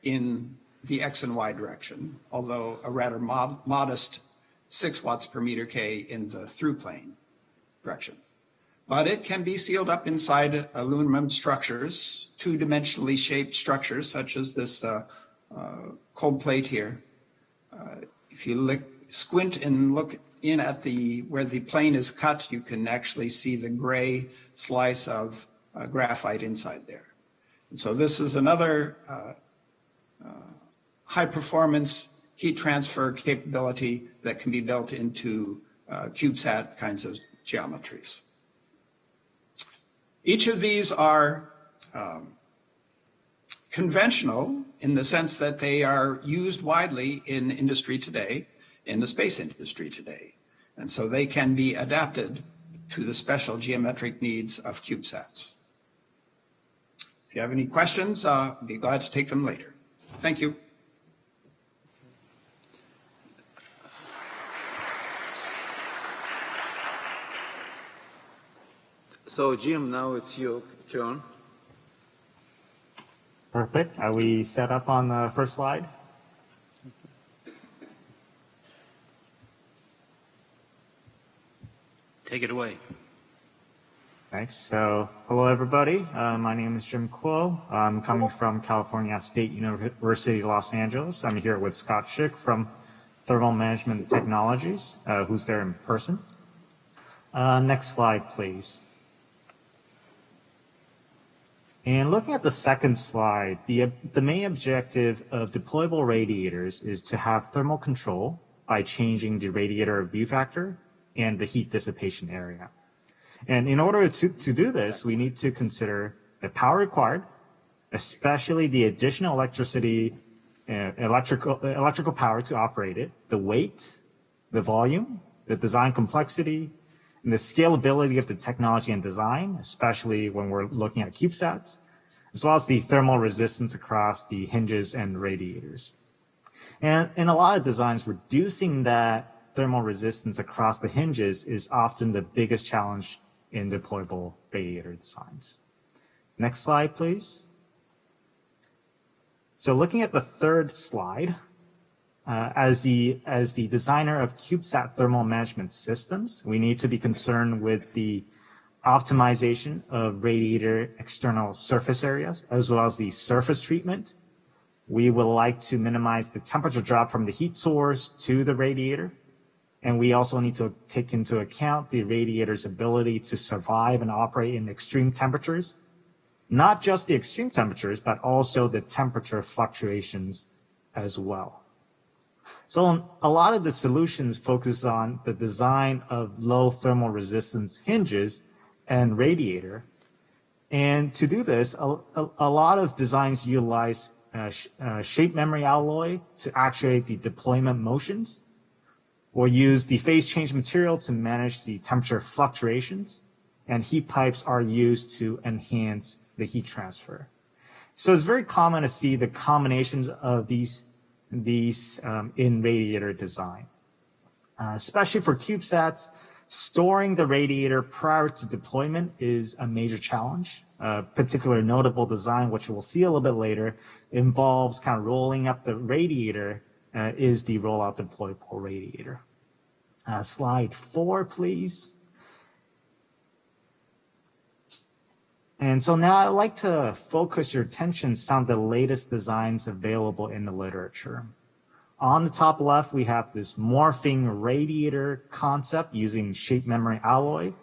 in the X and Y direction, although a rather modest 6 watts per meter K in the through plane direction. But it can be sealed up inside aluminum structures, 2-dimensionally shaped structures, such as this cold plate here. If you squint and look in at where the plane is cut, you can actually see the gray slice of graphite inside there. And so this is another high-performance heat transfer capability that can be built into CubeSat kinds of geometries. Each of these are conventional in the sense that they are used widely in industry today, in the space industry today. And so they can be adapted to the special geometric needs of CubeSats. If you have any questions, I'll be glad to take them later. Thank you. So, Jim, now it's your turn. Perfect. Are we set up on the first slide? Take it away. Thanks. So, hello everybody. My name is Jim Kuo. I'm coming from California State University, Los Angeles. I'm here with Scott Schick from Thermal Management Technologies, who's there in person. Next slide, please. And looking at the second slide, the main objective of deployable radiators is to have thermal control by changing the radiator view factor and the heat dissipation area. And in order to do this, we need to consider the power required, especially the additional electrical power to operate it, the weight, the volume, the design complexity, and the scalability of the technology and design, especially when we're looking at CubeSats, as well as the thermal resistance across the hinges and radiators. And in a lot of designs, reducing that thermal resistance across the hinges is often the biggest challenge in deployable radiator designs. Next slide, please. So looking at the third slide, as the designer of CubeSat thermal management systems, we need to be concerned with the optimization of radiator external surface areas, as well as the surface treatment. We would like to minimize the temperature drop from the heat source to the radiator. And we also need to take into account the radiator's ability to survive and operate in extreme temperatures, not just the extreme temperatures, but also the temperature fluctuations as well. So a lot of the solutions focus on the design of low thermal resistance hinges and radiator. And to do this, a lot of designs utilize shape memory alloy to actuate the deployment motions, or use the phase change material to manage the temperature fluctuations, and heat pipes are used to enhance the heat transfer. So it's very common to see the combinations of these in radiator design. Especially for CubeSats, storing the radiator prior to deployment is a major challenge. A particular notable design, which we'll see a little bit later, involves kind of rolling up the radiator, is the rollout deployable radiator. Slide 4, please. And so now I'd like to focus your attention on some of the latest designs available in the literature. On the top left, we have this morphing radiator concept using shape memory alloy,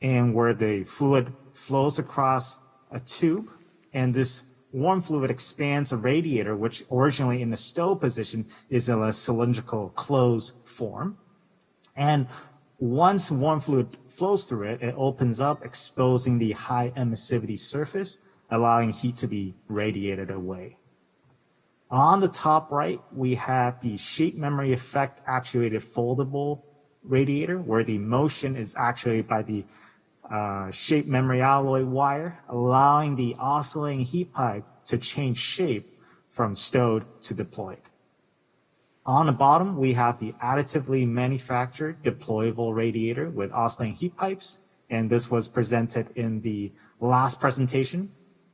and where the fluid flows across a tube, and this warm fluid expands a radiator, which originally in the stow position is in a cylindrical closed form. And once warm fluid flows through it, it opens up, exposing the high emissivity surface, allowing heat to be radiated away. On the top right, we have the shape memory effect actuated foldable radiator, where the motion is actuated by the shape memory alloy wire, allowing the oscillating heat pipe to change shape from stowed to deployed. On the bottom, we have the additively manufactured deployable radiator with oscillating heat pipes, and this was presented in the last presentation,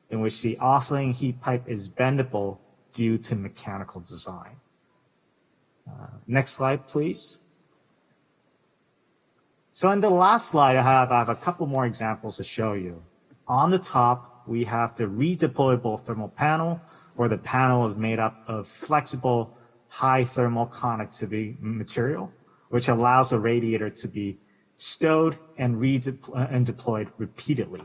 in which the oscillating heat pipe is bendable due to mechanical design. Next slide, please. So in the last slide, I have a couple more examples to show you. On the top, we have the redeployable thermal panel, where the panel is made up of flexible, high thermal conductivity material, which allows the radiator to be stowed and deployed repeatedly.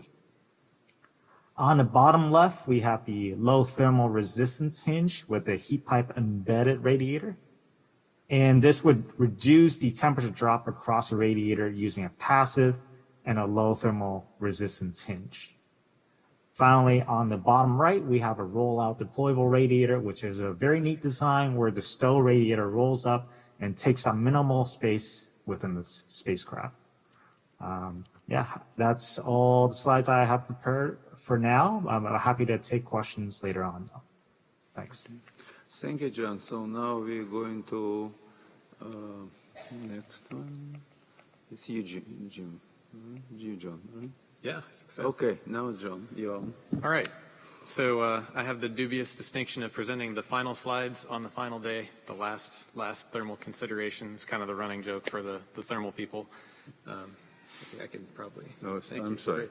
On the bottom left, we have the low thermal resistance hinge with a heat pipe embedded radiator. And this would reduce the temperature drop across the radiator using a passive and a low thermal resistance hinge. Finally, on the bottom right, we have a rollout deployable radiator, which is a very neat design where the stow radiator rolls up and takes up minimal space within the spacecraft. Yeah, that's all the slides I have prepared for now. I'm happy to take questions later on, though. Thanks. Thank you, John. So now we're going to next one. It's you, Jim. You, John, right? Yeah, I think so. Okay, now John, you're on. All right. So I have the dubious distinction of presenting the final slides on the final day, the last thermal considerations, kind of the running joke for the thermal people. I can probably. No, Thank I'm you. sorry.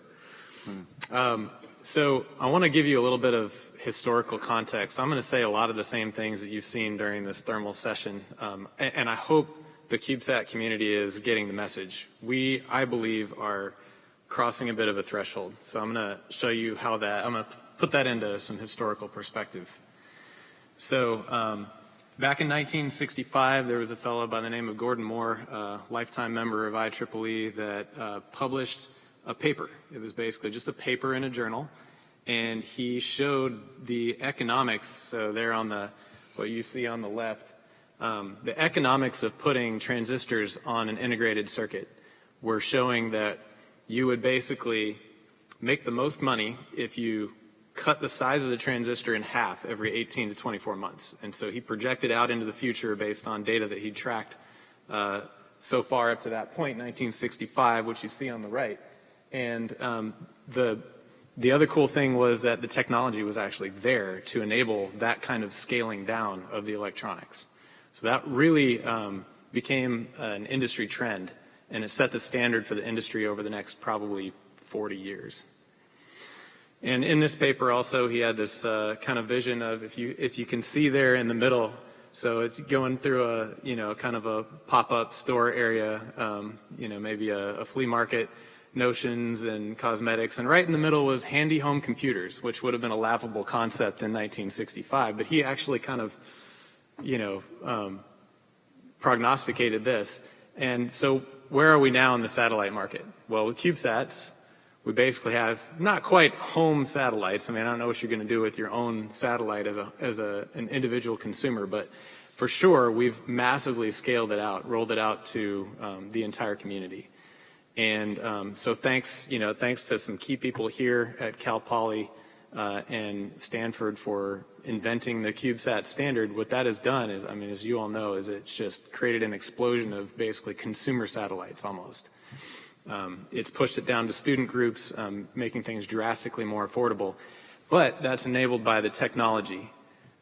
So I want to give you a little bit of historical context. I'm going to say a lot of the same things that you've seen during this thermal session, and I hope the CubeSat community is getting the message. We, I believe, are crossing a bit of a threshold. So I'm going to show you how that, I'm going to put that into some historical perspective. So back in 1965, there was a fellow by the name of Gordon Moore, a lifetime member of IEEE, that published a paper. It was basically just a paper in a journal, and he showed the economics. So there on the, what you see on the left, the economics of putting transistors on an integrated circuit were showing that you would basically make the most money if you cut the size of the transistor in half every 18 to 24 months. And so he projected out into the future based on data that he'd tracked so far up to that point, 1965, which you see on the right. And the other cool thing was that the technology was actually there to enable that kind of scaling down of the electronics. So that really became an industry trend, and it set the standard for the industry over the next probably 40 years. And in this paper also, he had this kind of vision of, if you can see there in the middle, so it's going through a, you know, kind of a pop-up store area, you know, maybe a flea market, notions and cosmetics, and right in the middle was handy home computers, which would have been a laughable concept in 1965, but he actually kind of, you know, prognosticated this. And so where are we now in the satellite market? Well, with CubeSats, we basically have not quite home satellites. I mean, I don't know what you're going to do with your own satellite as an individual consumer, but for sure, we've massively scaled it out, rolled it out to the entire community. And so thanks to some key people here at Cal Poly and Stanford for inventing the CubeSat standard, what that has done is, I mean, as you all know, is it's just created an explosion of basically consumer satellites almost. It's pushed it down to student groups, making things drastically more affordable. But that's enabled by the technology.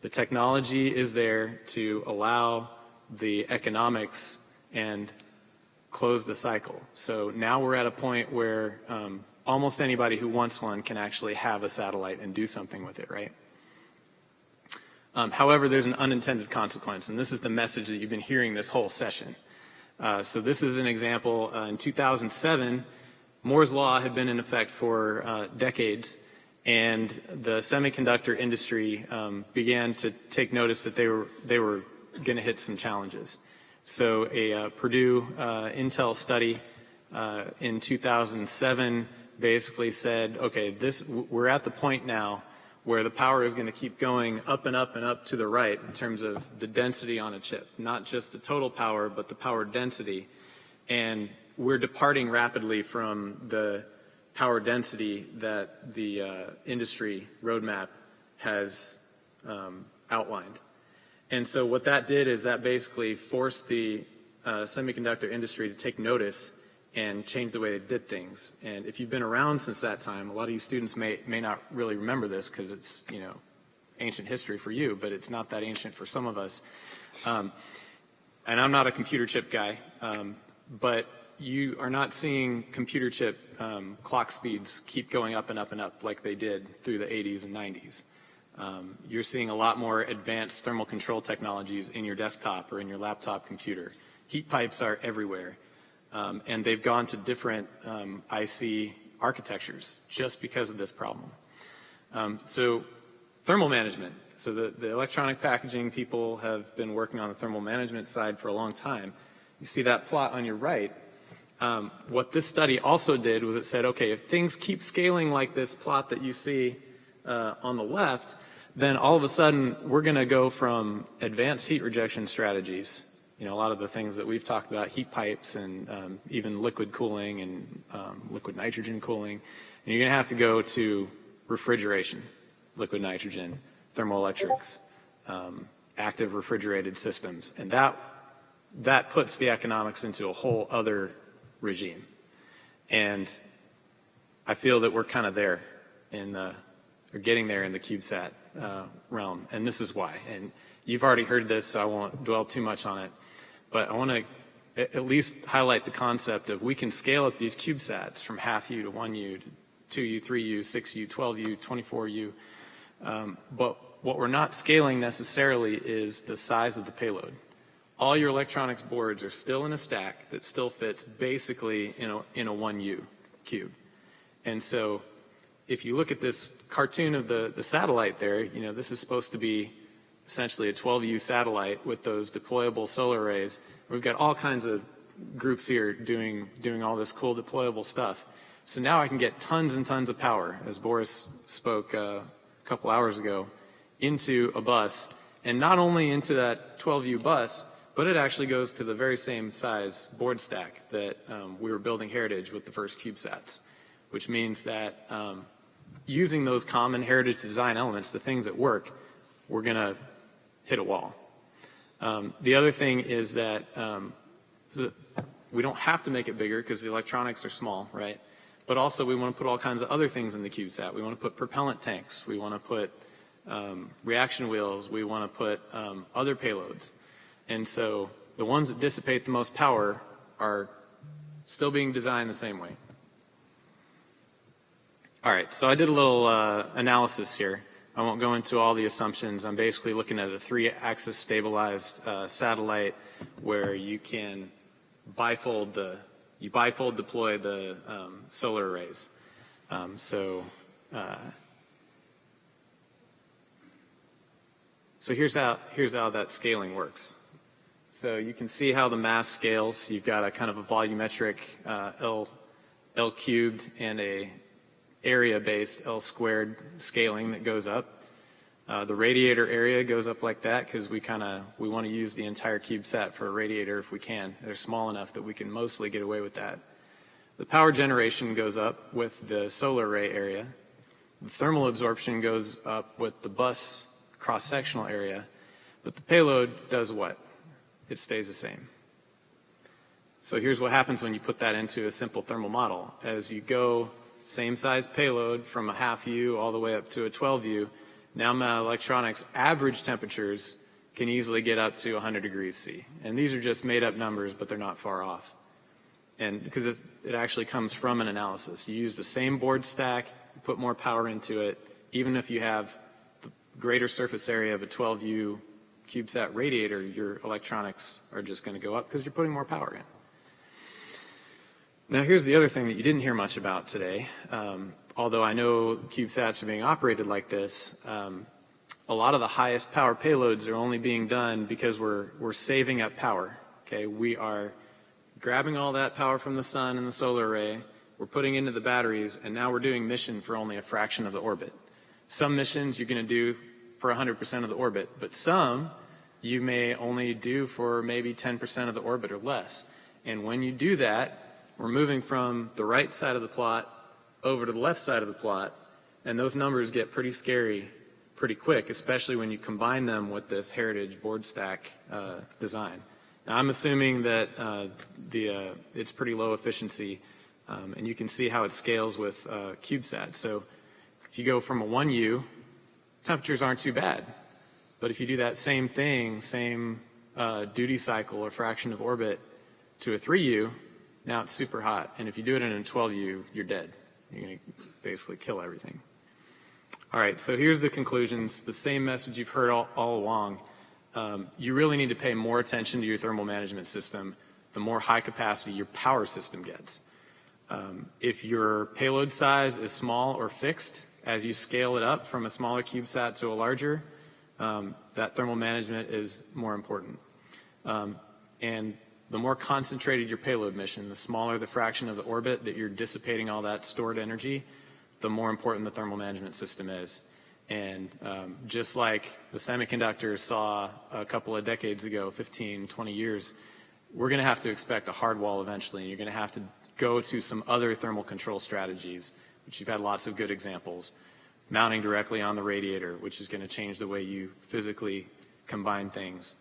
The technology is there to allow the economics and close the cycle. So now we're at a point where almost anybody who wants one can actually have a satellite and do something with it, right? However, there's an unintended consequence, and this is the message that you've been hearing this whole session. So this is an example. In 2007, Moore's Law had been in effect for decades, and the semiconductor industry began to take notice that they were going to hit some challenges. So a Purdue Intel study in 2007 basically said, okay, we're at the point now where the power is going to keep going up and up and up to the right in terms of the density on a chip, not just the total power, but the power density. And we're departing rapidly from the power density that the industry roadmap has outlined. And so what that did is that basically forced the semiconductor industry to take notice and change the way they did things. And if you've been around since that time, a lot of you students may not really remember this because it's, you know, ancient history for you, but it's not that ancient for some of us. And I'm not a computer chip guy, but you are not seeing computer chip clock speeds keep going up and up and up like they did through the 80s and 90s. You're seeing a lot more advanced thermal control technologies in your desktop or in your laptop computer. Heat pipes are everywhere. And they've gone to different IC architectures just because of this problem. So thermal management. So the electronic packaging people have been working on the thermal management side for a long time. You see that plot on your right. What this study also did was it said, okay, if things keep scaling like this plot that you see on the left, then all of a sudden we're going to go from advanced heat rejection strategies, you know, a lot of the things that we've talked about, heat pipes and even liquid cooling and liquid nitrogen cooling. And you're going to have to go to refrigeration, liquid nitrogen, thermoelectrics, active refrigerated systems. And that puts the economics into a whole other regime. And I feel that we're kind of there or getting there in the CubeSat realm. And this is why. And you've already heard this, so I won't dwell too much on it. But I want to at least highlight the concept of we can scale up these CubeSats from half U to 1U to 2U, 3U, 6U, 12U, 24U. But what we're not scaling necessarily is the size of the payload. All your electronics boards are still in a stack that still fits basically in a 1U cube. And so if you look at this cartoon of the satellite there, this is supposed to be essentially a 12U satellite with those deployable solar arrays. We've got all kinds of groups here doing all this cool deployable stuff. So now I can get tons and tons of power, as Boris spoke a couple hours ago, into a bus, and not only into that 12U bus, but it actually goes to the very same size board stack that we were building Heritage with the first CubeSats, which means that using those common Heritage design elements, the things that work, we're going to hit a wall. The other thing is that we don't have to make it bigger because the electronics are small, right? But also we want to put all kinds of other things in the CubeSat. We want to put propellant tanks. We want to put reaction wheels. We want to put other payloads. And so the ones that dissipate the most power are still being designed the same way. All right, so I did a little analysis here. I won't go into all the assumptions. I'm basically looking at a 3-axis stabilized satellite where you can bifold deploy the solar arrays. So here's how that scaling works. So you can see how the mass scales. You've got a kind of a volumetric L cubed and a area-based L squared scaling that goes up. The radiator area goes up like that because we want to use the entire CubeSat for a radiator if we can. They're small enough that we can mostly get away with that. The power generation goes up with the solar array area. The thermal absorption goes up with the bus cross-sectional area. But the payload does what? It stays the same. So here's what happens when you put that into a simple thermal model. As you go same size payload from a half U all the way up to a 12U, now my electronics average temperatures can easily get up to 100 degrees C. And these are just made up numbers, but they're not far off. And because it actually comes from an analysis. You use the same board stack, you put more power into it, even if you have the greater surface area of a 12U CubeSat radiator, your electronics are just going to go up because you're putting more power in. Now here's the other thing that you didn't hear much about today. Although I know CubeSats are being operated like this, a lot of the highest power payloads are only being done because we're saving up power. Okay, we are grabbing all that power from the sun and the solar array, we're putting into the batteries, and now we're doing mission for only a fraction of the orbit. Some missions you're going to do for 100% of the orbit, but some you may only do for maybe 10% of the orbit or less. And when you do that, we're moving from the right side of the plot over to the left side of the plot, and those numbers get pretty scary pretty quick, especially when you combine them with this Heritage board stack design. Now, I'm assuming that it's pretty low efficiency, and you can see how it scales with CubeSat. So if you go from a 1U, temperatures aren't too bad. But if you do that same thing, same duty cycle or fraction of orbit to a 3U, now it's super hot. And if you do it in a 12U, you're dead. You're going to basically kill everything. All right, so here's the conclusions. The same message you've heard all along. You really need to pay more attention to your thermal management system the more high capacity your power system gets. If your payload size is small or fixed, as you scale it up from a smaller CubeSat to a larger, that thermal management is more important. And the more concentrated your payload mission, the smaller the fraction of the orbit that you're dissipating all that stored energy, the more important the thermal management system is. And just like the semiconductors saw a couple of decades ago, 15, 20 years, we're going to have to expect a hard wall eventually. And you're going to have to go to some other thermal control strategies, which you've had lots of good examples. Mounting directly on the radiator, which is going to change the way you physically combine things.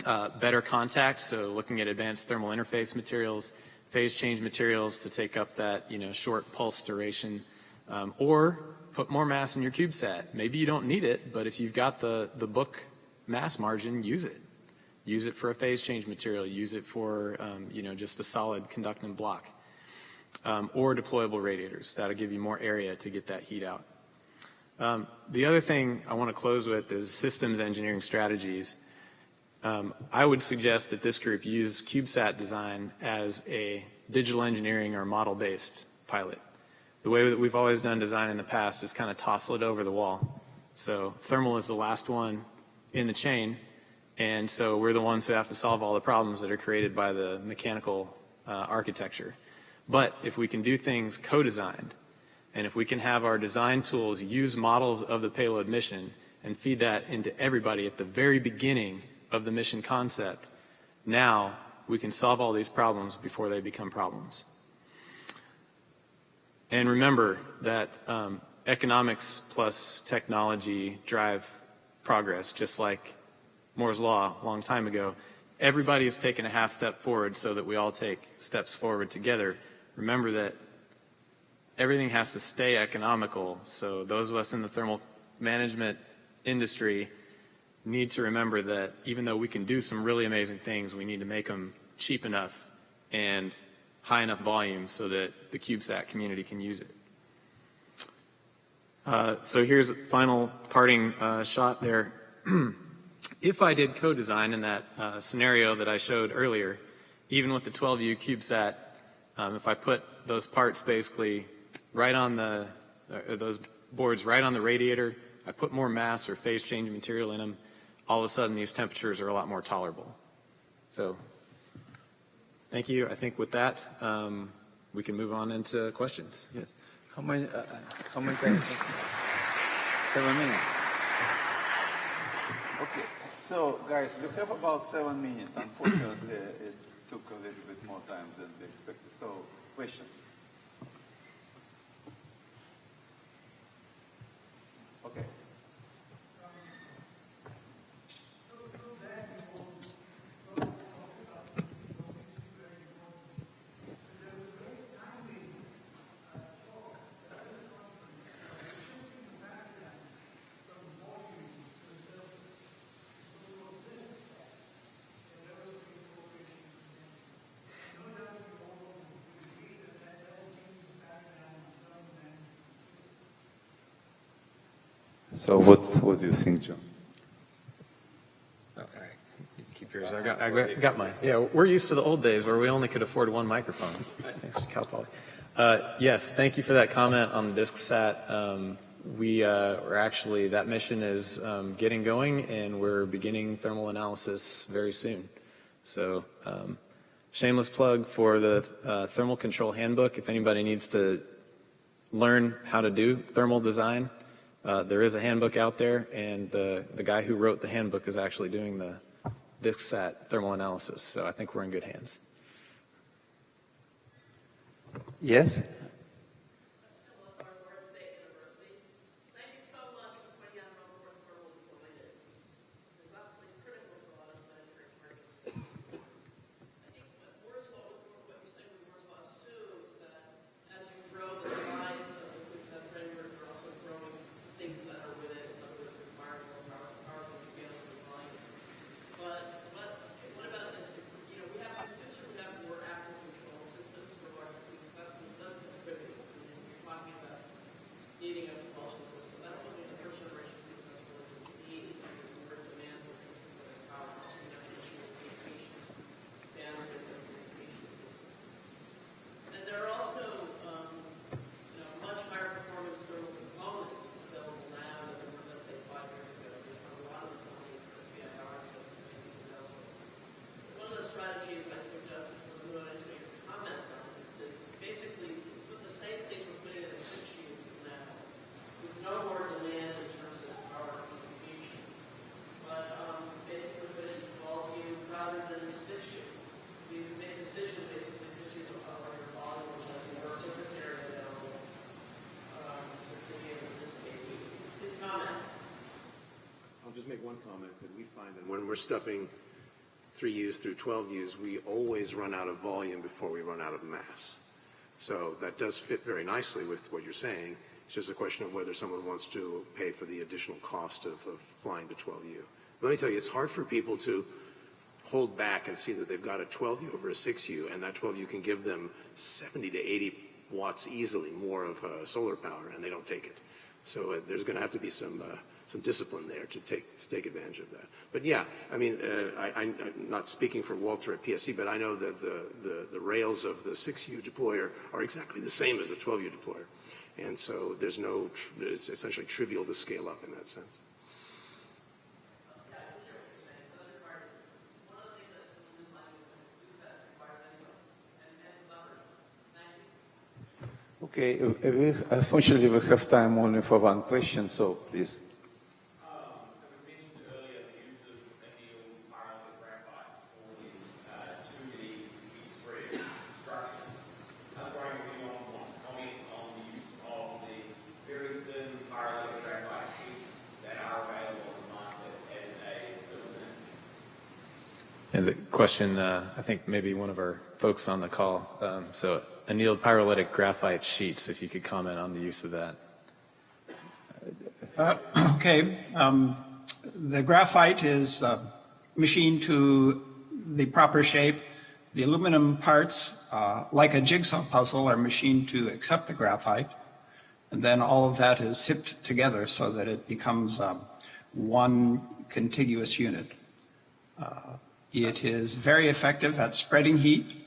Better contact, so looking at advanced thermal interface materials, phase change materials to take up that short pulse duration, or put more mass in your CubeSat. Maybe you don't need it, but if you've got the book mass margin, use it. Use it for a phase change material. Use it for, just a solid conductant block. Or deployable radiators. That'll give you more area to get that heat out. The other thing I want to close with is systems engineering strategies. I would suggest that this group use CubeSat design as a digital engineering or model-based pilot. The way that we've always done design in the past is kind of toss it over the wall. So thermal is the last one in the chain, and so we're the ones who have to solve all the problems that are created by the mechanical architecture. But if we can do things co-designed, and if we can have our design tools use models of the payload mission and feed that into everybody at the very beginning of the mission concept, now we can solve all these problems before they become problems. And remember that economics plus technology drive progress, just like Moore's Law a long time ago. Everybody has taken a half step forward so that we all take steps forward together. Remember that everything has to stay economical, so those of us in the thermal management industry need to remember that even though we can do some really amazing things, we need to make them cheap enough and high enough volume so that the CubeSat community can use it. So here's a final parting shot there. If I did co-design in that scenario that I showed earlier, even with the 12U CubeSat, if I put those parts basically right on those boards right on the radiator, I put more mass or phase change material in them, all of a sudden these temperatures are a lot more tolerable. So thank you. I think with that, we can move on into questions. Yes. How many time? 7 minutes. Okay. So, guys, we have about 7 minutes. Unfortunately, it took a little bit more time than we expected. So, questions? Okay. So what do you think, John? Okay, keep yours. I got mine. Yeah, we're used to the old days where we only could afford one microphone. Thanks to Cal Poly. Yes, thank you for that comment on the DiskSat. We're actually, that mission is getting going, and we're beginning thermal analysis very soon. So shameless plug for the Thermal Control Handbook. If anybody needs to learn how to do thermal design, there is a handbook out there, and the guy who wrote the handbook is actually doing the DiskSat thermal analysis, so I think we're in good hands. Yes? Make one comment that we find that when we're stuffing 3Us through 12Us, we always run out of volume before we run out of mass. So that does fit very nicely with what you're saying. It's just a question of whether someone wants to pay for the additional cost of flying the 12U. Let me tell you, it's hard for people to hold back and see that they've got a 12U over a 6U, and that 12U can give them 70 to 80 watts easily more of solar power, and they don't take it. So there's going to have to be some discipline there to take advantage of that. But yeah, I mean, I'm not speaking for Walter at PSC, but I know that the rails of the 6U deployer are exactly the same as the 12U deployer. And so it's essentially trivial to scale up in that sense. Okay, unfortunately we have time only for one question, so please. And the question, I think maybe one of our folks on the call, so annealed pyrolytic graphite sheets, if you could comment on the use of that. Okay. The graphite is machined to the proper shape. The aluminum parts, like a jigsaw puzzle, are machined to accept the graphite. And then all of that is hipped together so that it becomes one contiguous unit. It is very effective at spreading heat.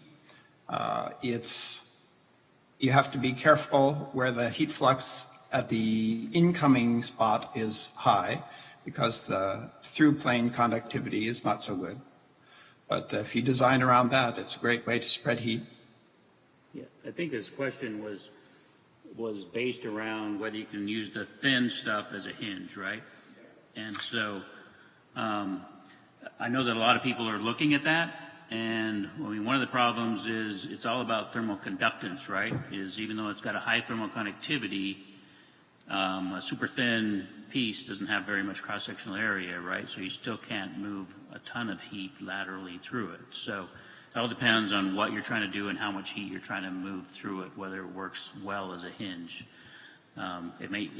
You have to be careful where the heat flux at the incoming spot is high because the through plane conductivity is not so good. But if you design around that, it's a great way to spread heat. Yeah, I think this question was based around whether you can use the thin stuff as a hinge, right? And so I know that a lot of people are looking at that, and I mean, one of the problems is it's all about thermal conductance, right? Is even though it's got a high thermal conductivity, a super thin piece doesn't have very much cross-sectional area, right? So you still can't move a ton of heat laterally through it. So it all depends on what you're trying to do and how much heat you're trying to move through it, whether it works well as a hinge. It may,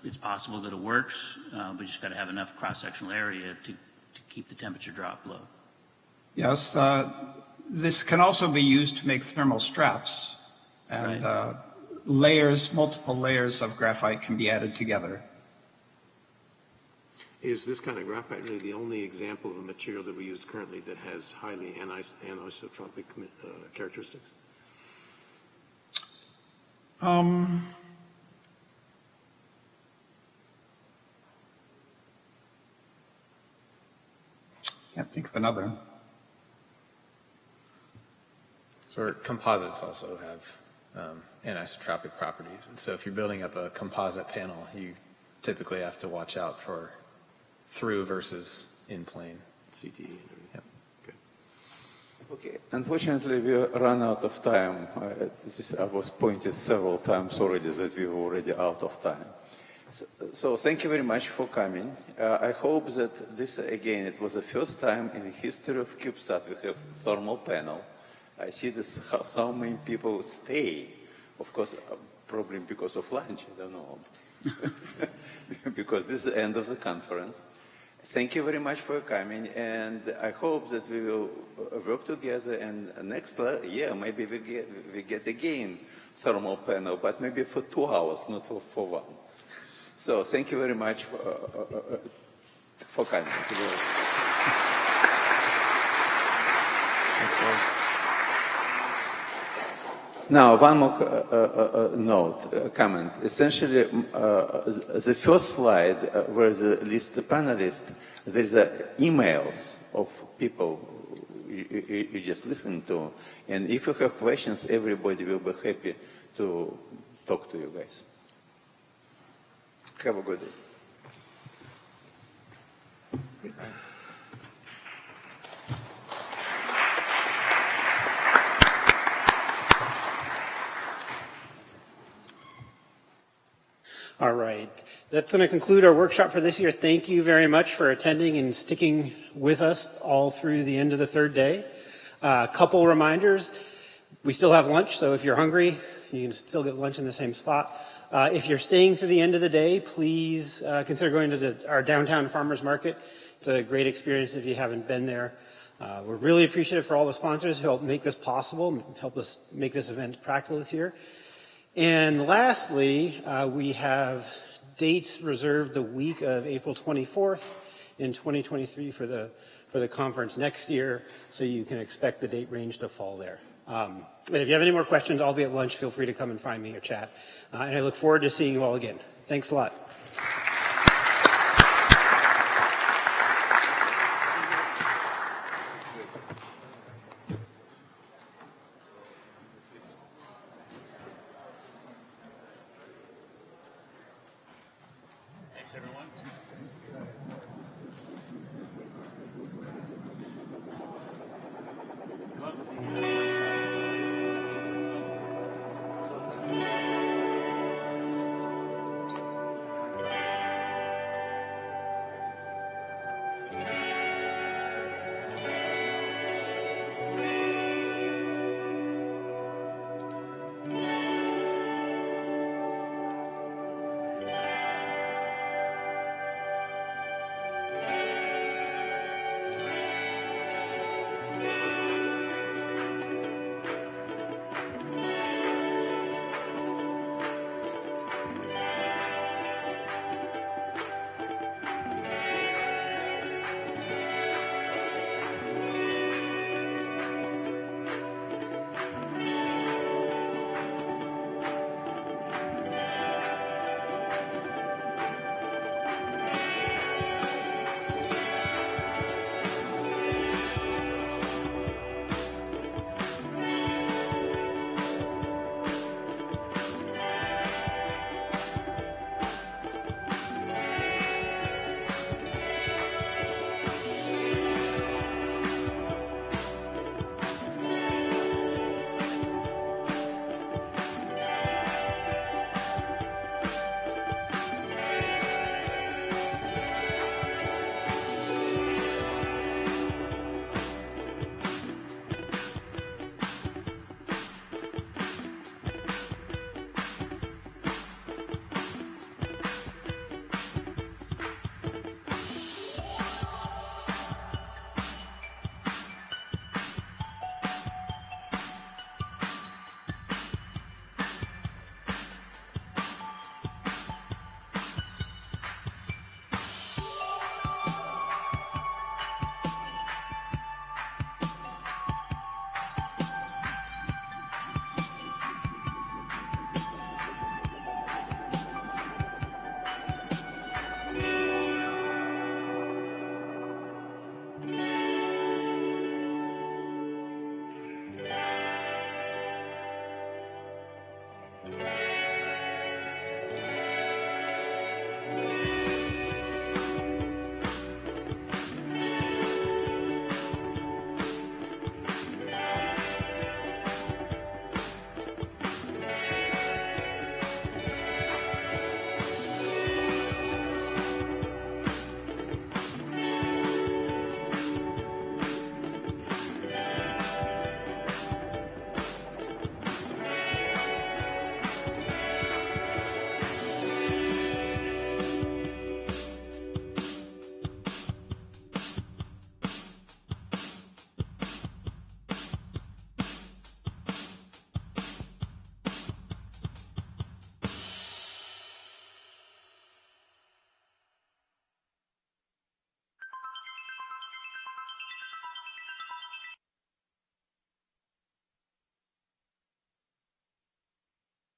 it's possible that it works, but you just got to have enough cross-sectional area to keep the temperature drop low. Yes, this can also be used to make thermal straps, and Right. Multiple layers of graphite can be added together. Is this kind of graphite really the only example of a material that we use currently that has highly anisotropic characteristics? Can't think of another. So composites also have anisotropic properties. And so if you're building up a composite panel, you typically have to watch out for through versus in plane. CTE. Yep. Okay, unfortunately we run out of time. I was pointed several times already that we were already out of time. So thank you very much for coming. I hope that this, again, it was the first time in the history of CubeSat we have thermal panel. I see this, how many people stay. Of course, probably because of lunch, I don't know. Because this is the end of the conference. Thank you very much for coming, and I hope that we will work together, and next year maybe we get again thermal panel, but maybe for 2 hours, not for 1. So thank you very much for coming. Thanks, guys. Now, one more comment. Essentially, the first slide where the list of panelists, there's emails of people you just listen to. And if you have questions, everybody will be happy to talk to you guys. Have a good day. All right. That's going to conclude our workshop for this year. Thank you very much for attending and sticking with us all through the end of the third day. A couple reminders. We still have lunch, so if you're hungry, you can still get lunch in the same spot. If you're staying through the end of the day, please consider going to our downtown farmers market. It's a great experience if you haven't been there. We're really appreciative for all the sponsors who helped make this possible, help us make this event practical this year. And lastly, we have dates reserved the week of April 24th in 2023 for the conference next year, so you can expect the date range to fall there. And if you have any more questions, I'll be at lunch. Feel free to come and find me or chat. And I look forward to seeing you all again. Thanks a lot. Thanks, everyone.